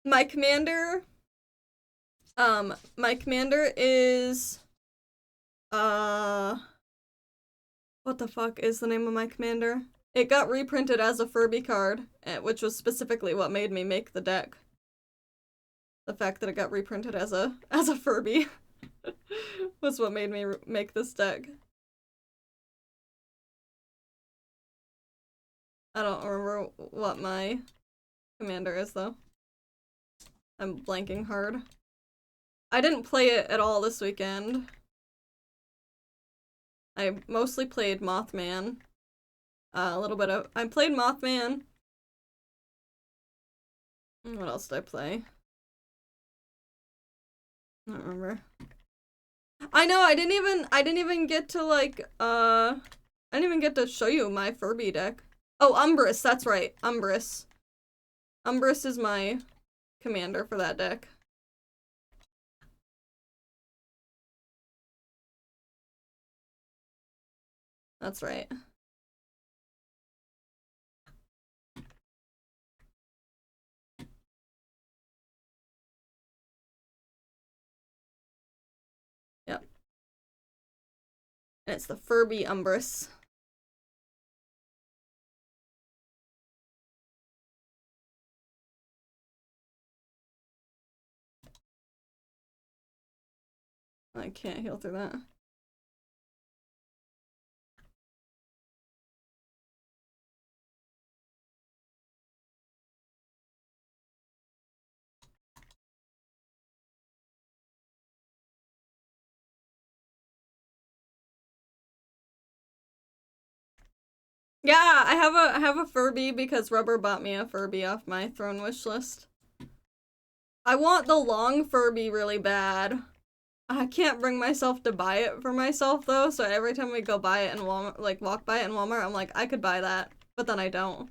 My commander is what the fuck is the name of my commander? It got reprinted as a Furby card, which was specifically what made me make the deck. The fact that it got reprinted as a Furby was what made me make this deck. I don't remember what my commander is though. I'm blanking hard. I didn't play it at all this weekend. I mostly played Mothman. A little bit of... I played Mothman. What else did I play? I don't remember. I know, I didn't even get to like, I didn't even get to show you my Furby deck. Oh, Umbrus, that's right. Umbrus. Umbrus is my commander for that deck. That's right. Yep. And it's the Furby Umbrus. I can't heal through that. Yeah, I have a Furby because Rubber bought me a Furby off my throne wish list. I want the long Furby really bad. I can't bring myself to buy it for myself though, so every time we go buy it in Walmart, like walk by it in Walmart, I'm like, I could buy that, but then I don't.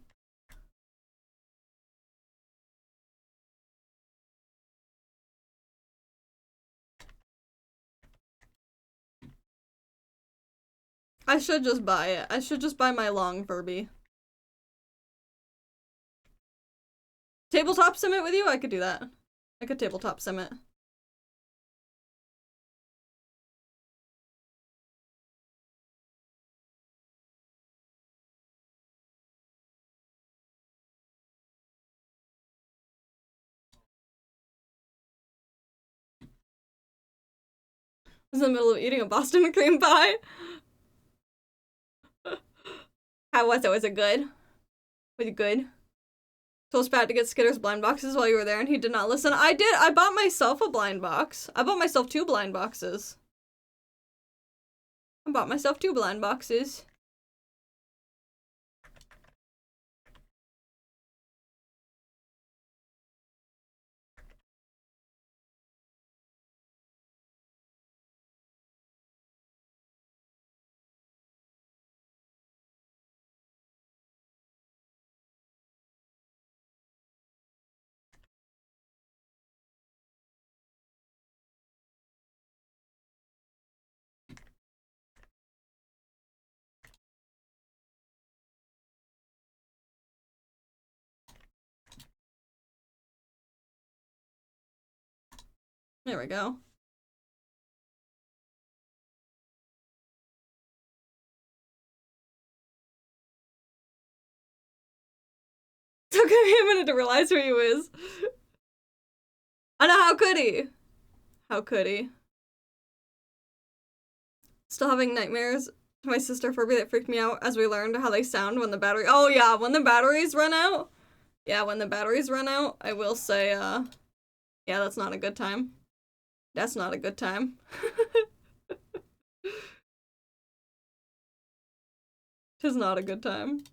I should just buy it. I should just buy my long Furby. Tabletop sim it with you? I could do that. I could tabletop sim it. I was in the middle of eating a Boston cream pie. How was it? Was it good? Was it good? Told Pat to get Skitters blind boxes while you were there and he did not listen. I did. I bought myself a blind box. I bought myself 2 blind boxes. I bought myself 2 blind boxes. There we go. Took me a minute to realize who he was. I know, how could he? How could he? Still having nightmares to my sister Furby that freaked me out as we learned how they sound when the battery- Oh yeah, when the batteries run out. Yeah, when the batteries run out, I will say, yeah, that's not a good time. That's not a good time. Tis not a good time.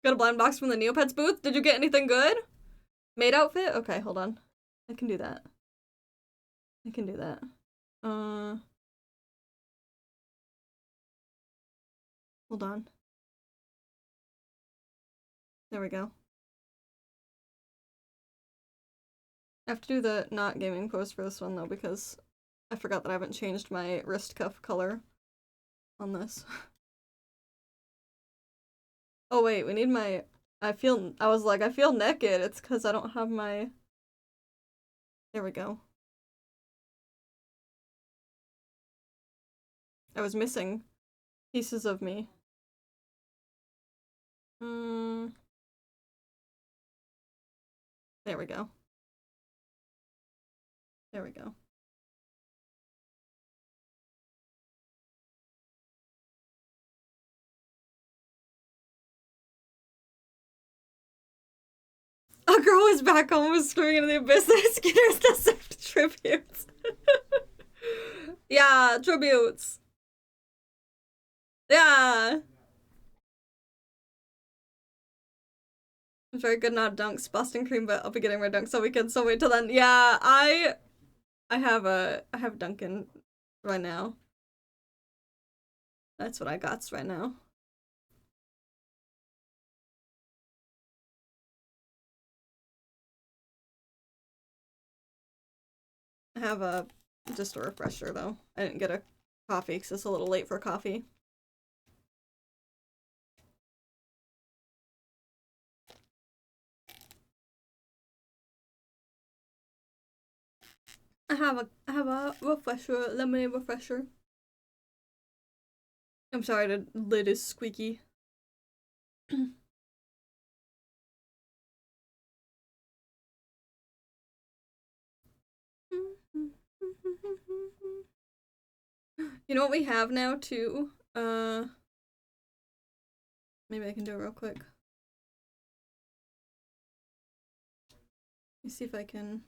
Got a blind box from the Neopets booth. Did you get anything good? Maid outfit? Okay, hold on. I can do that. I can do that. Hold on. There we go. I have to do the not gaming pose for this one though because I forgot that I haven't changed my wrist cuff color on this. Oh wait, we need my- I was like, I feel naked. It's because I don't have my- There we go. I was missing pieces of me. There we go. There we go. A girl is back home was screaming into the abyss that Skitters deserved tributes. Yeah, tributes. Yeah. Very good, not dunks. Boston cream, but I'll be getting my dunks all weekend, so wait till then. Yeah, I have Dunkin' right now. That's what I got right now. I have just a refresher though. I didn't get a coffee because it's a little late for coffee. I have a refresher, lemonade refresher. I'm sorry, the lid is squeaky. You know what we have now too? Maybe I can do it real quick. Let me see if I can.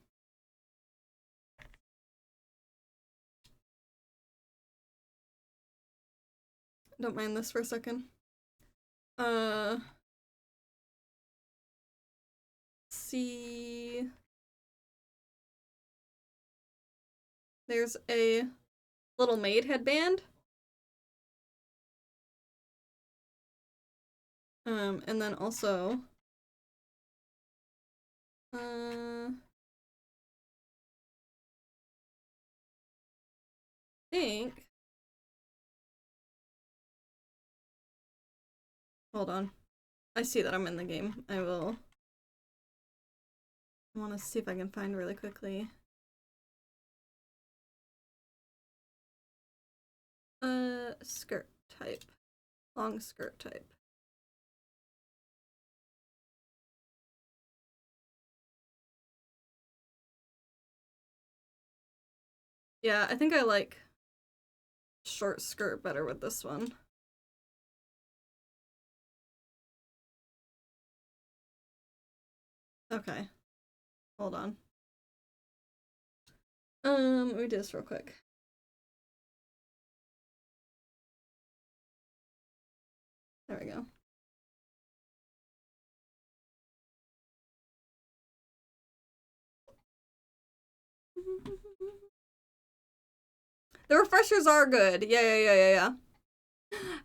Don't mind this for a second. See. There's a little maid headband. And then also, think. Hold on. I see that I'm in the game. I want to see if I can find really quickly. Skirt type. Long skirt type. Yeah, I think I like short skirt better with this one. Okay. Hold on. Let me do this real quick. There we go. The refreshers are good. Yeah.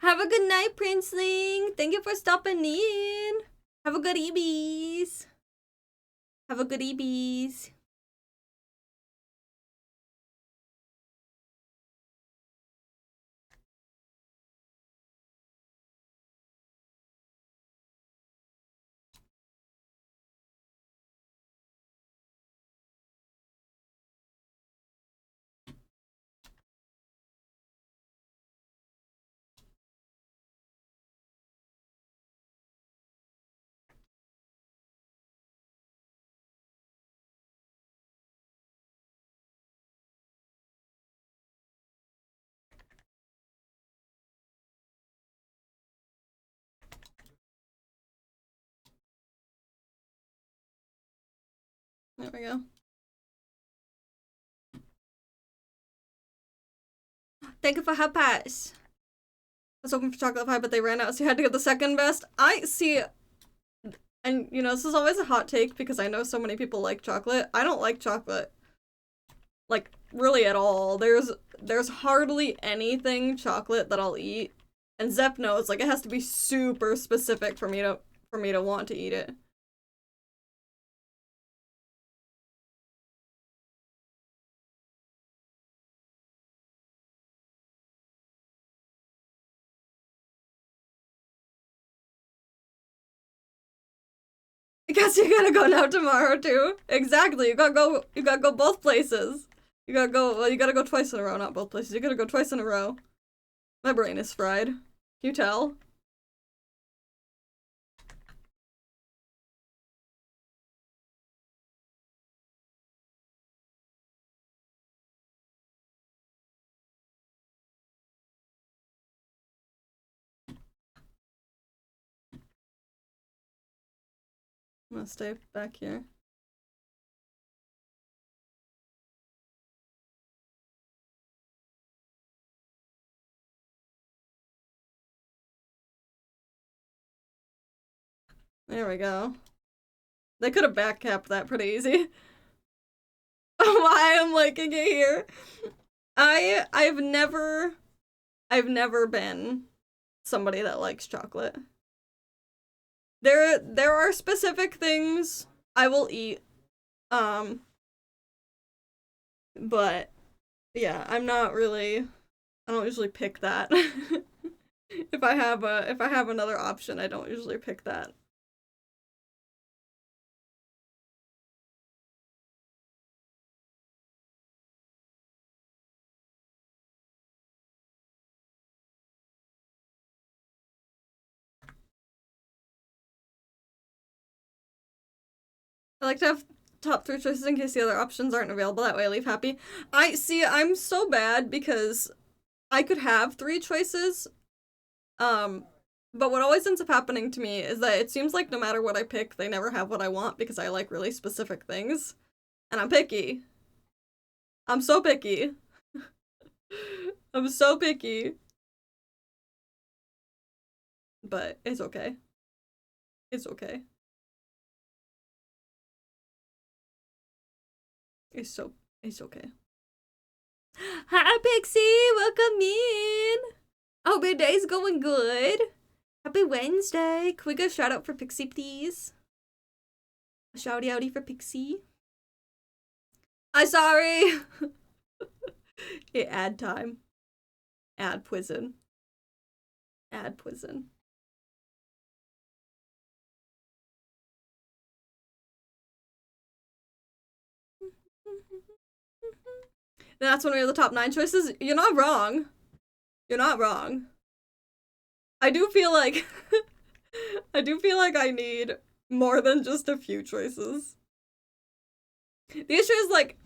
Have a good night, Princeling. Thank you for stopping in. Have a good EBs. Have a good EBs. There we go. Thank you for Hub Pass. I was hoping for chocolate pie, but they ran out, so you had to get the second best. I see, and you know, this is always a hot take because I know so many people like chocolate. I don't like chocolate, like, really at all. There's hardly anything chocolate that I'll eat. And Zep knows, like, it has to be super specific for me to want to eat it. I guess you gotta go now tomorrow too. Exactly. You gotta go both places. You gotta go twice in a row, not both places. You gotta go twice in a row. My brain is fried. Can you tell? I'm gonna stay back here. There we go. They could have backcapped that pretty easy. Why I'm liking it here. I've never been somebody that likes chocolate. There are specific things I will eat. But yeah, I'm not really, I don't usually pick that. If I have another option, I don't usually pick that. I like to have top 3 choices in case the other options aren't available. That way I leave happy. I'm so bad because I could have 3 choices. But what always ends up happening to me is that it seems like no matter what I pick, they never have what I want because I like really specific things. And I'm picky. I'm so picky. I'm so picky. But it's okay. It's okay. It's okay. Hi, Pixie! Welcome in! I hope your day's going good. Happy Wednesday. Can we get a shout out for Pixie, please? A shouty outy for Pixie. I'm sorry! Okay, ad time. Ad poison. Ad poison. That's when we have the top 9 choices. You're not wrong. You're not wrong. I do feel like I need more than just a few choices. The issue is like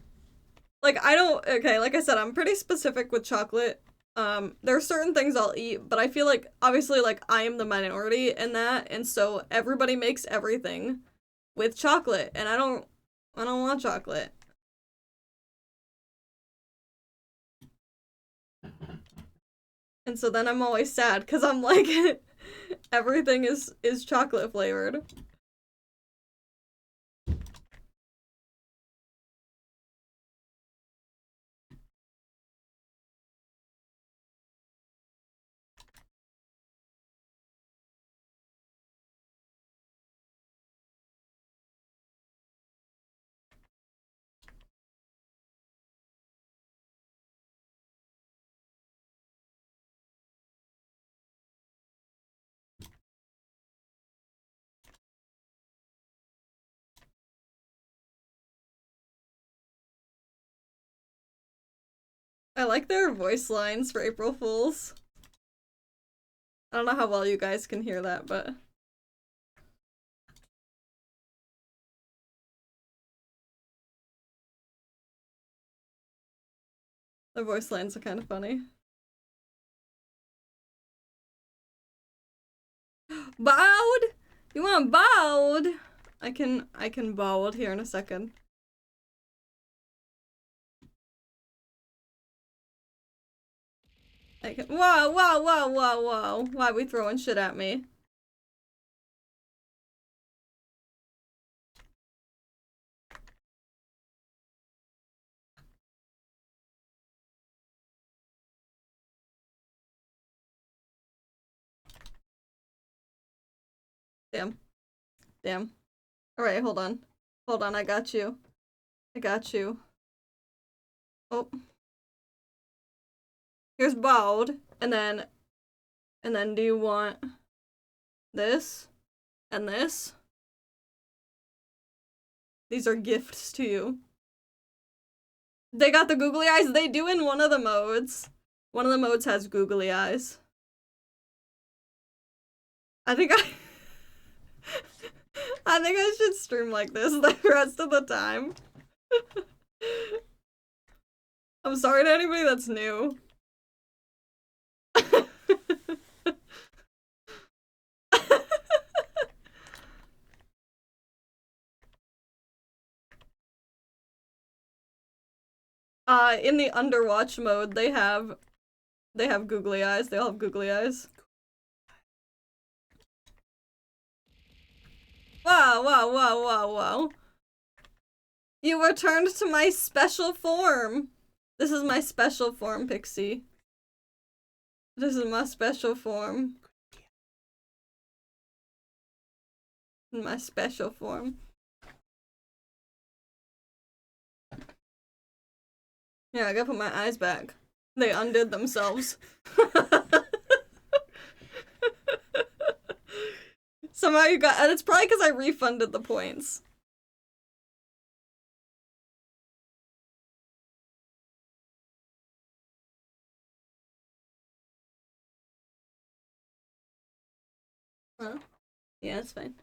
I don't, okay, like I said, I'm pretty specific with chocolate. There are certain things I'll eat, but I feel like obviously like I am the minority in that, and so everybody makes everything with chocolate, and I don't want chocolate. And so then I'm always sad because I'm like everything is chocolate flavored. I like their voice lines for April Fools. I don't know how well you guys can hear that, but their voice lines are kind of funny. Bowed? You want bowed? I can bowed here in a second. Whoa, whoa, whoa, whoa, whoa. Why are we throwing shit at me? Damn. Damn. Alright, hold on. Hold on, I got you. I got you. Oh. Here's bowed, and then do you want this? And this? These are gifts to you. They got the googly eyes? They do in one of the modes. One of the modes has googly eyes. I think I should stream like this the rest of the time. I'm sorry to anybody that's new. In the Underwatch mode, they have googly eyes. They all have googly eyes. Wow, wow, wow, wow, wow. You returned to my special form. This is my special form, Pixie. This is my special form. My special form. Yeah, I gotta put my eyes back. They undid themselves. Somehow you got, and it's probably because I refunded the points. Huh? Yeah, it's fine.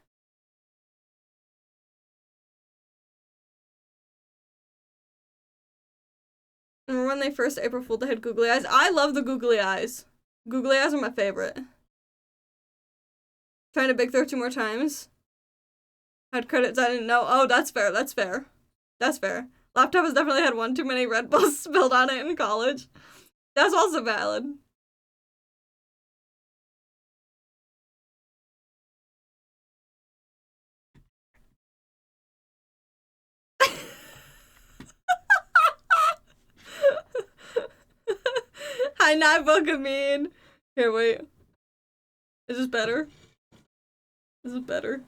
Remember when they first April Fooled, they had googly eyes? I love the googly eyes. Googly eyes are my favorite. Trying to big throw 2 more times. Had credits I didn't know. Oh, that's fair. That's fair. That's fair. Laptop has definitely had 1 too many Red Bulls spilled on it in college. That's also valid. Hi, not Bokamine. Here, wait. Is this better? Is this better?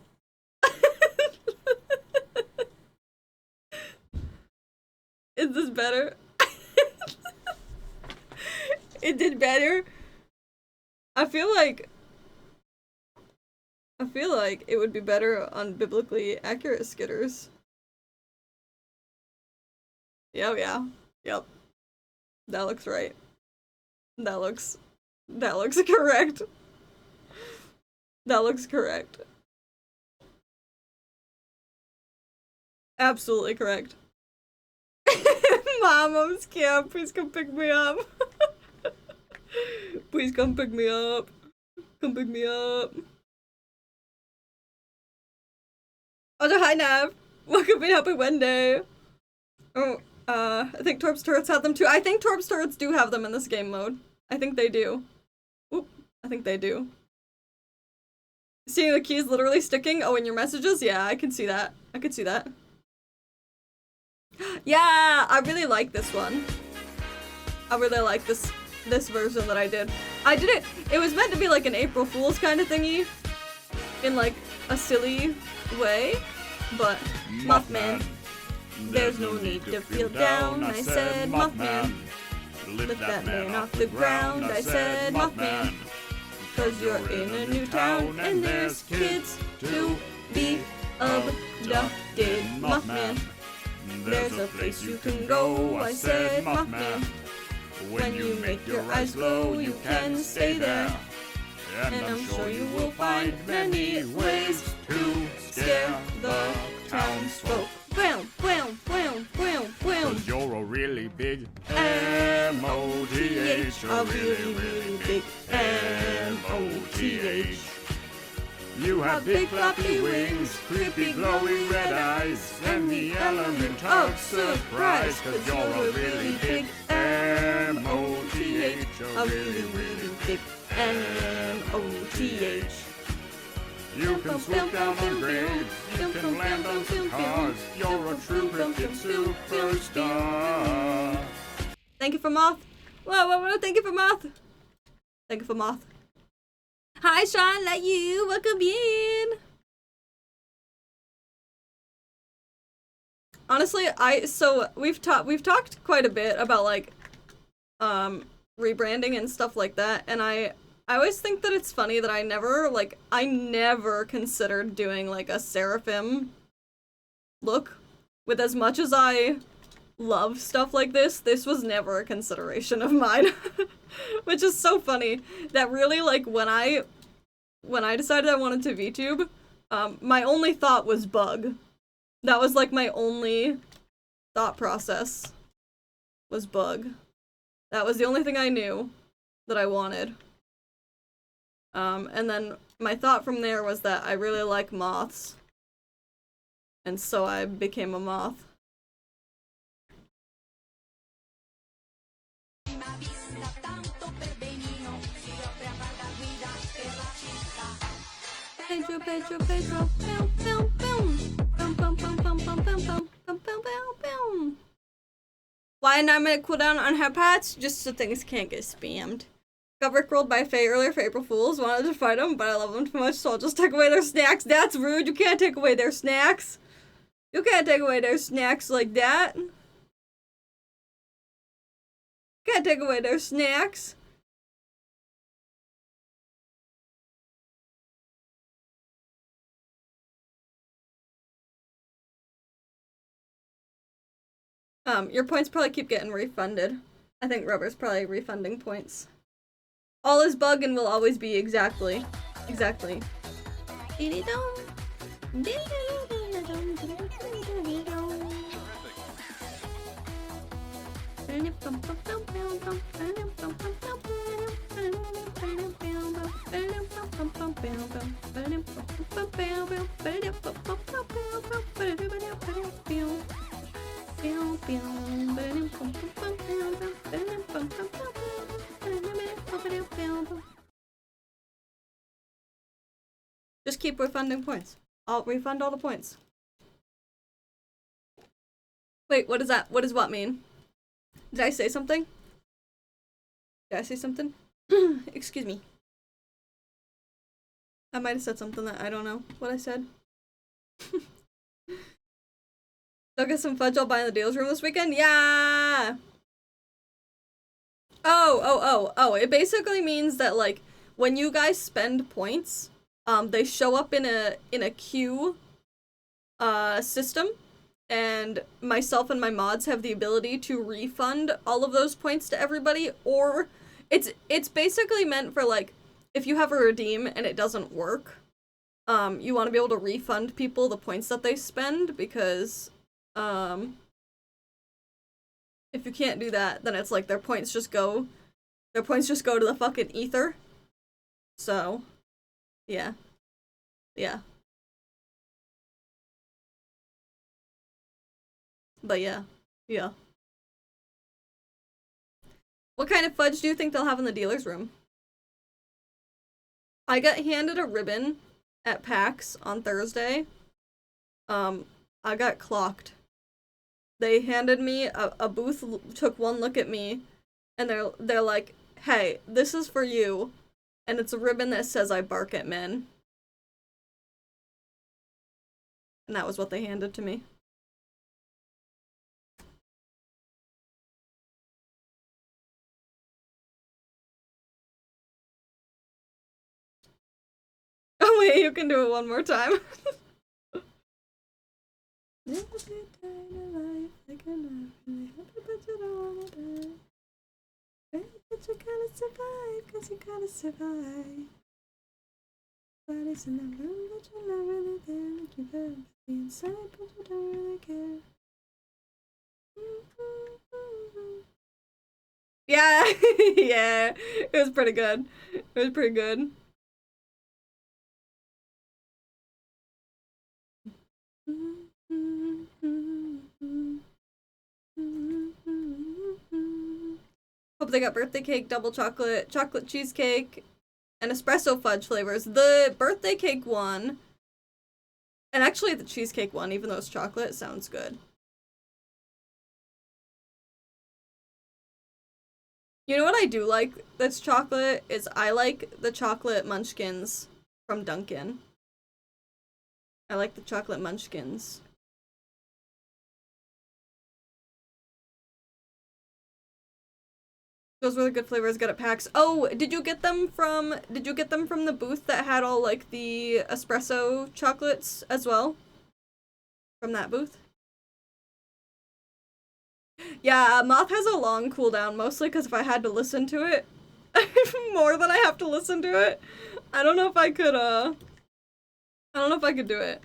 Is this better? It did better. I feel like it would be better on biblically accurate Skitters. Yeah. Yep. That looks right. That looks correct. That looks correct. Absolutely correct. Mom, I'm scared. Please come pick me up. Please come pick me up. Come pick me up. Also, hi Nav. Welcome to Happy Wednesday. Oh, I think Torp's turrets have them too. I think Torp's turrets do have them in this game mode. I think they do. Oop, I think they do. Seeing the keys literally sticking? Oh, in your messages? Yeah, I can see that. I can see that. Yeah, I really like this one. I really like this version that I did. I did it. It was meant to be like an April Fool's kind of thingy, in like a silly way, but Mothman. There's no need to feel down, I said, Mothman. Lift that man off the ground, I said, Mothman. 'Cause you're in a new town and there's kids to be abducted, Mothman. There's a place you can go, I said, Mothman. When you make your eyes glow, you can stay there. And I'm sure you will find many ways to scare the townsfolk. Bam, bam, bam, bam, bam.
'Cause you're a really big M-O-T-H. A really, really big M-O-T-H. You have big floppy wings, creepy glowing red eyes, and the element of surprise. 'Cause you're a really big M-O-T-H. A really, really big M-O-T-H. You can swoop down on graves, you can land on some cars. You're a true cryptid superstar.
Thank you for Moth. Whoa, thank you for Moth. Thank you for Moth. Hi, Sean, let you. Welcome in. Honestly, we've talked quite a bit about like rebranding and stuff like that, and I always think that it's funny that I never considered doing like a Seraphim look. With as much as I love stuff like this was never a consideration of mine. Which is so funny that really like when I decided I wanted to VTube, my only thought was bug. That was like my only thought process was bug. That was the only thing I knew that I wanted. And then my thought from there was that I really like moths. And so I became a moth. Pedro, Pedro, boom, boom, boom. Boom, boom, boom, boom, boom, boom, boom, boom, boom, boom, boom. Why a 9-minute cooldown on her patch? Just so things can't get spammed. Got rickrolled by Faye earlier for April Fools. Wanted to fight them, but I love them too much, so I'll just take away their snacks. That's rude. You can't take away their snacks. You can't take away their snacks like that. Can't take away their snacks. Your points probably keep getting refunded. I think Rubber's probably refunding points. All is bug and will always be exactly. Exactly. Just keep refunding points. I'll refund all the points. Wait, what is that? What does what mean? Did I say something? Did I say something? Excuse me. I might have said something that I don't know what I said. They'll get some fudge. I'll buy in the deals room this weekend. Yeah! Oh. It basically means that, like, when you guys spend points, they show up in a queue system, and myself and my mods have the ability to refund all of those points to everybody, or it's basically meant for, like, if you have a redeem and it doesn't work, you want to be able to refund people the points that they spend, because if you can't do that, then it's like their points just go to the fucking ether. So, yeah. But yeah. What kind of fudge do you think they'll have in the dealer's room? I got handed a ribbon at PAX on Thursday. I got clocked. They handed me a booth, took one look at me, and they're like, "Hey, this is for you," and it's a ribbon that says "I bark at men," and that was what they handed to me. Oh wait, you can do it one more time. Live a good kind of life, like I'm not really happy, but you don't wanna die. But you gotta survive, cause you gotta survive. Body's in the room, but you're not really there. Like you better be inside, but you don't really care. Yeah, yeah, it was pretty good. It was pretty good. Hope they got birthday cake, double chocolate, chocolate cheesecake, and espresso fudge flavors. The birthday cake one, and actually the cheesecake one, even though it's chocolate, sounds good. You know what I do like that's chocolate is I like the chocolate munchkins from Dunkin'. I like the chocolate munchkins. Those were the good flavors got at PAX. Oh, did you get them from the booth that had all like the espresso chocolates as well? From that booth? Yeah, Moth has a long cooldown, mostly because if I had to listen to it more than I have to listen to it, I don't know if I could do it.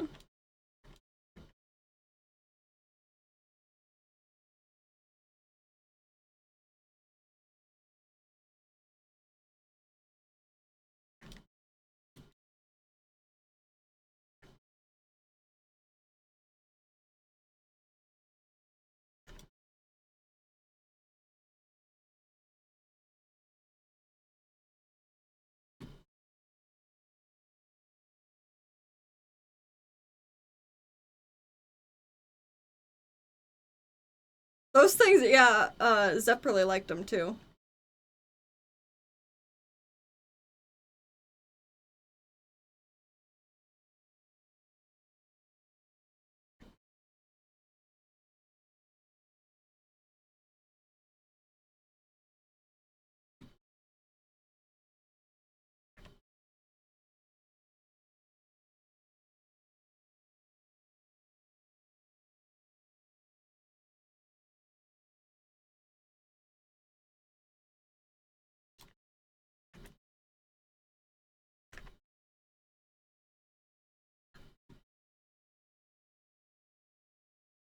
Those things, yeah, Zep really liked them too.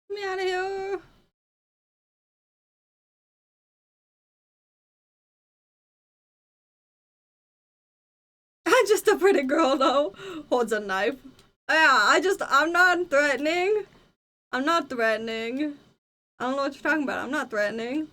Get me out of here. Just a pretty girl, though, holds a knife. Yeah, I'm not threatening. I'm not threatening. I don't know what you're talking about. I'm not threatening.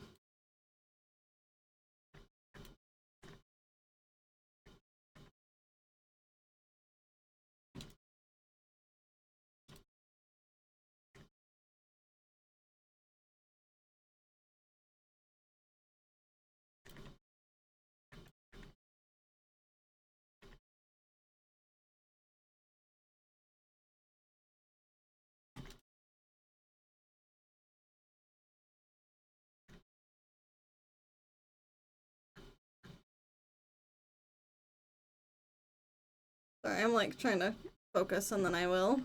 Sorry, I'm like trying to focus and then I will.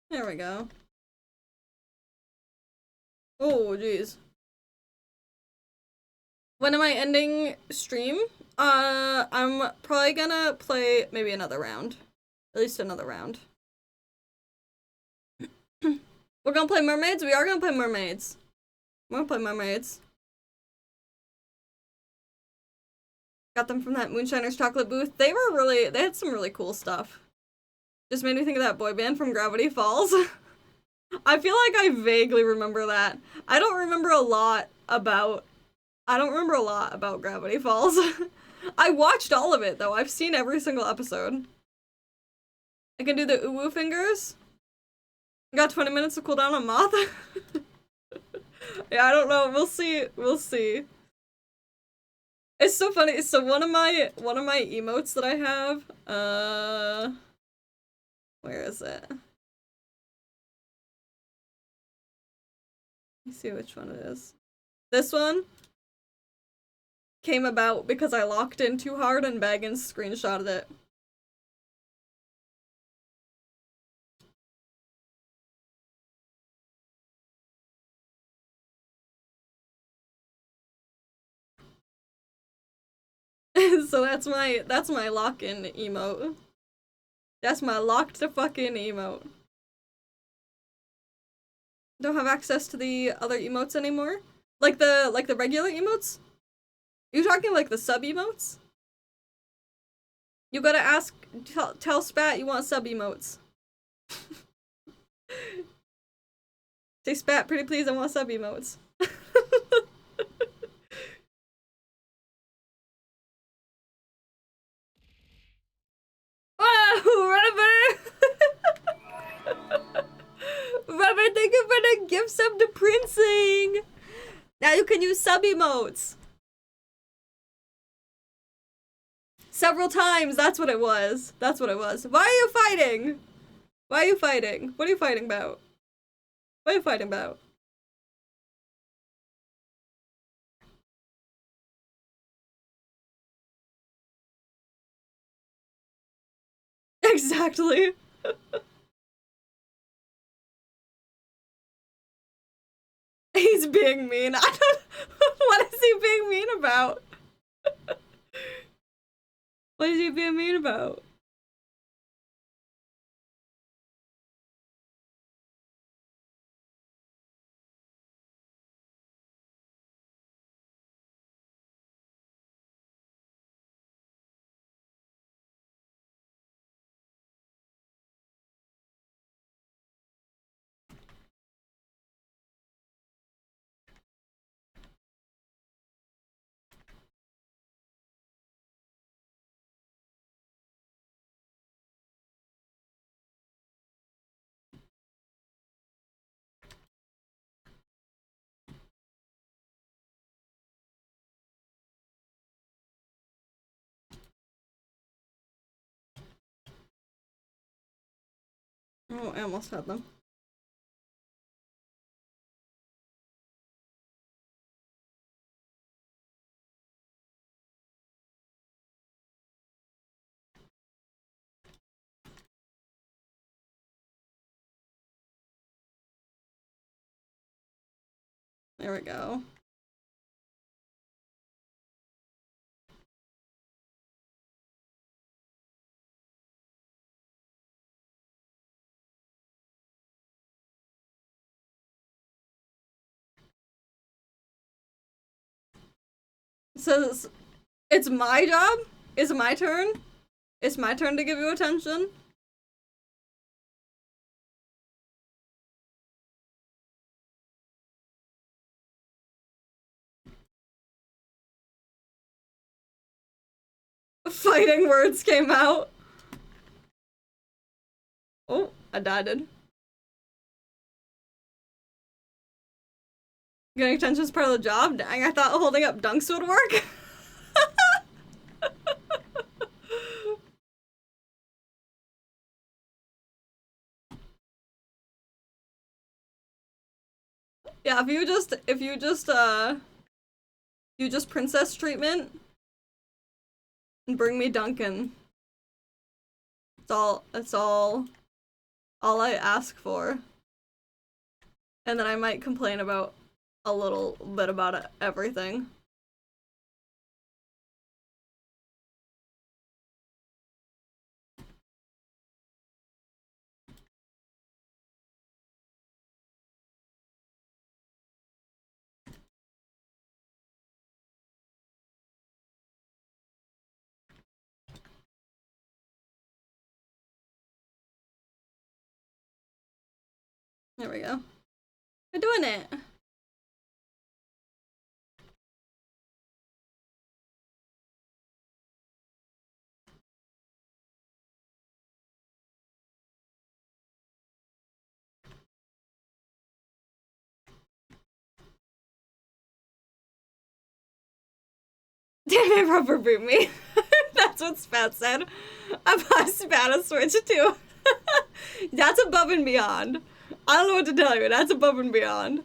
There we go. Oh, jeez. When am I ending stream? I'm probably gonna play maybe another round. At least another round. We're gonna play mermaids? We are gonna play mermaids. We're gonna play mermaids. Got them from that Moonshiner's chocolate booth. They had some really cool stuff. Just made me think of that boy band from Gravity Falls. I feel like I vaguely remember that. I don't remember a lot about Gravity Falls. I watched all of it, though. I've seen every single episode. I can do the uwu fingers. Got 20 minutes to cool down on Moth. Yeah, I don't know. We'll see. We'll see. It's so funny. So one of my emotes that I have, where is it? Let me see which one it is. This one came about because I locked in too hard and Baggins screenshotted it. So that's my lock-in emote. That's my locked the fuck in emote. Don't have access to the other emotes anymore? Like the regular emotes? You talking like the sub emotes? You gotta ask, tell Spat you want sub emotes. Say Spat, pretty please, I want sub emotes. Oh, Rubber! Rubber, thank you for the gift sub to Princing! Now you can use sub emotes. Several times, that's what it was. That's what it was. Why are you fighting? Why are you fighting? What are you fighting about? What are you fighting about? Exactly. He's being mean. I don't. What is he being mean about? What is he being mean about? Oh, I almost had them. There we go. It says, it's my job? It's my turn? It's my turn to give you attention? Fighting words came out. Oh, I died. Getting attention is part of the job? Dang, I thought holding up dunks would work. Yeah, if you just princess treatment and bring me Duncan. That's all I ask for. And then I might complain about a little bit about everything. There we go. We're doing it. Damn it, rubber boot me. That's what Spat said. I bought Spat a Switch too. That's above and beyond. I don't know what to tell you. That's above and beyond.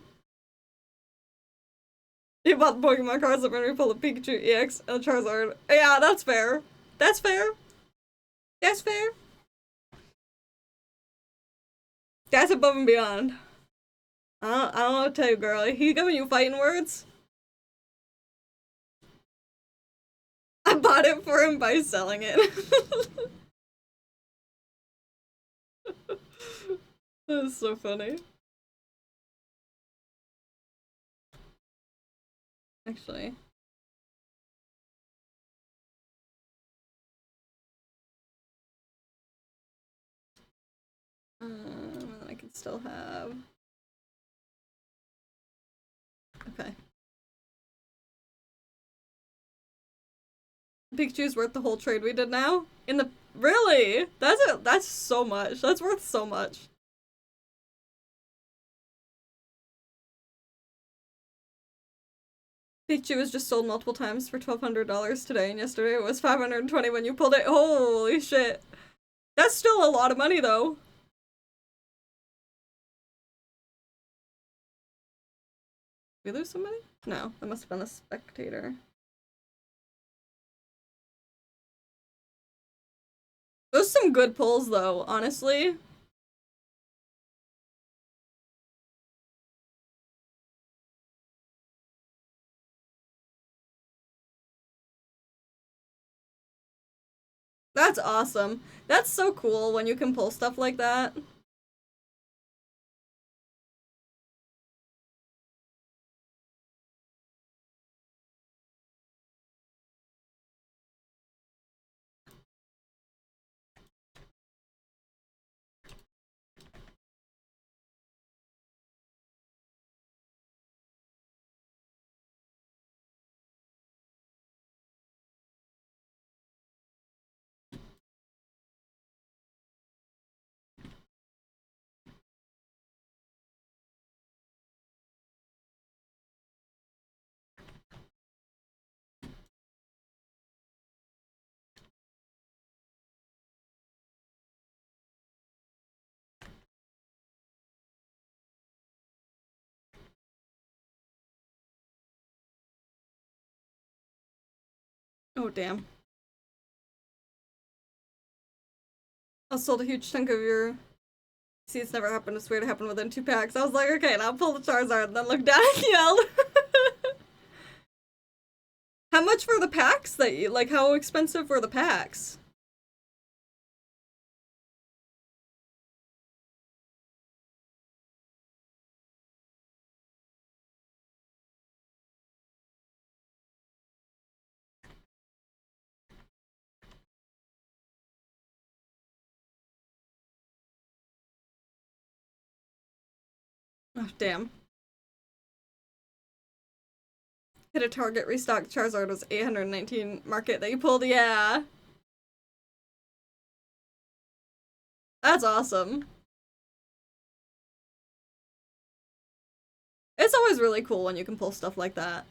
You bought the Pokemon cards that made me pull a Pikachu EX and a Charizard. Yeah, that's fair. That's fair. That's fair. That's above and beyond. I don't know what to tell you, girl. He giving you fighting words? I bought it for him by selling it. That is so funny. Actually. I can still have. Okay. Pikachu's worth the whole trade we did now? Really? That's so much. That's worth so much. Pikachu was just sold multiple times for $1,200 today, and yesterday it was $520 when you pulled it. Holy shit. That's still a lot of money, though. Did we lose somebody? No, that must have been a spectator. Those are some good pulls, though, honestly. That's awesome. That's so cool when you can pull stuff like that. Oh, damn. I sold a huge chunk of your... See, it's never happened. I swear to happen within 2 packs. I was like, okay, now pull the Charizard, and then look down and yelled. How much for the packs that you... Like, how expensive were the packs? Oh, damn. Hit a target, restock Charizard was 819 market that you pulled, yeah. That's awesome. It's always really cool when you can pull stuff like that.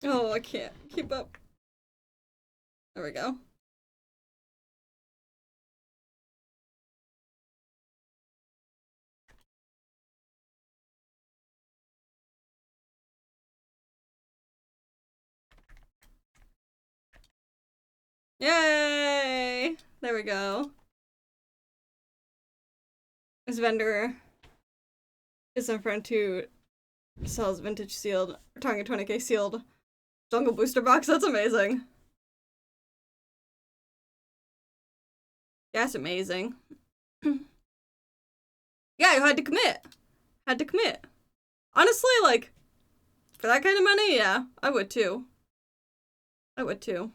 Oh, I can't keep up. There we go. Yay! There we go. This vendor is in front who sells vintage sealed, target 20k sealed jungle booster box. That's amazing. That's amazing. Yeah, you had to commit. Had to commit. Honestly, like, for that kind of money, yeah, I would too. I would too.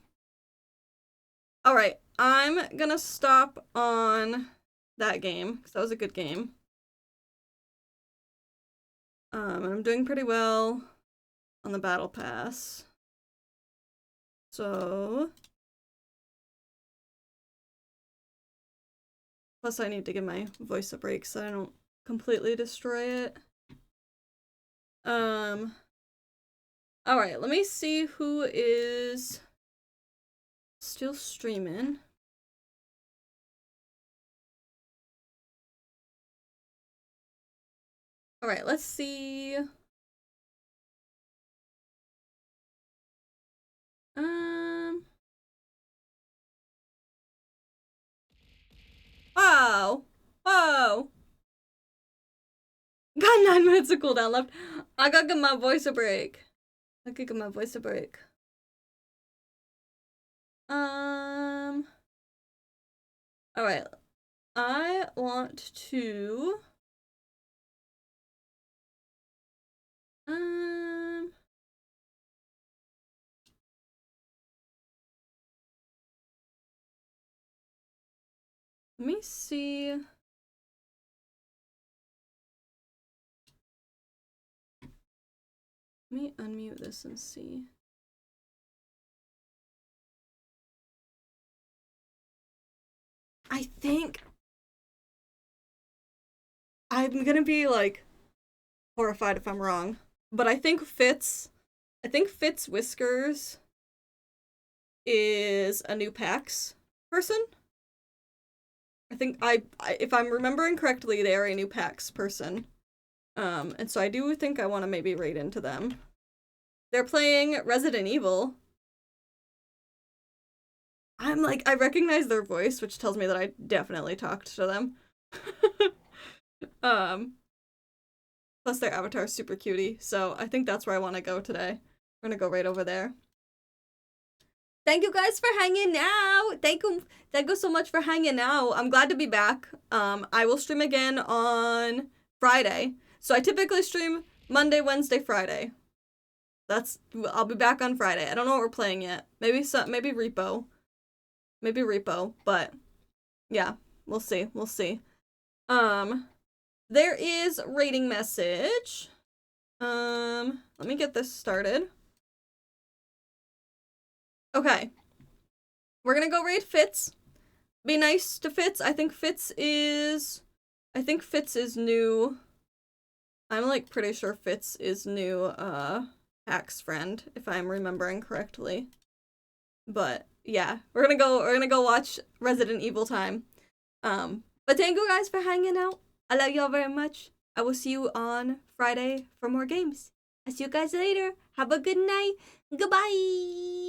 Alright, I'm gonna stop on that game, because that was a good game. And I'm doing pretty well on the battle pass. So... Plus I need to give my voice a break so I don't completely destroy it. Alright, let me see who is still streaming. Alright, let's see. Wow. Whoa. Got 9 minutes of cooldown left. I gotta give my voice a break. I could give my voice a break. Alright. I want to... Let me see... Let me unmute this and see. I think I'm gonna be like horrified if I'm wrong, but I think Fitz Whiskers is a new PAX person. I think if I'm remembering correctly, they are a new PAX person. And so I do think I want to maybe raid into them. They're playing Resident Evil. I'm like, I recognize their voice, which tells me that I definitely talked to them. Plus their avatar is super cutie, so I think that's where I want to go today. We're gonna go right over there. Thank you guys for hanging out. Thank you so much for hanging out. I'm glad to be back. I will stream again on Friday. So I typically stream Monday, Wednesday, Friday. I'll be back on Friday. I don't know what we're playing yet. Maybe Repo. Maybe Repo, but yeah, we'll see. We'll see. There is rating message. Let me get this started. Okay. We're gonna go raid Fitz. Be nice to Fitz. I think Fitz is new. I'm like pretty sure Fitz is new PAX friend, if I'm remembering correctly. But yeah, we're gonna go watch Resident Evil time. But thank you guys for hanging out. I love y'all very much. I will see you on Friday for more games. I'll see you guys later. Have a good night. Goodbye.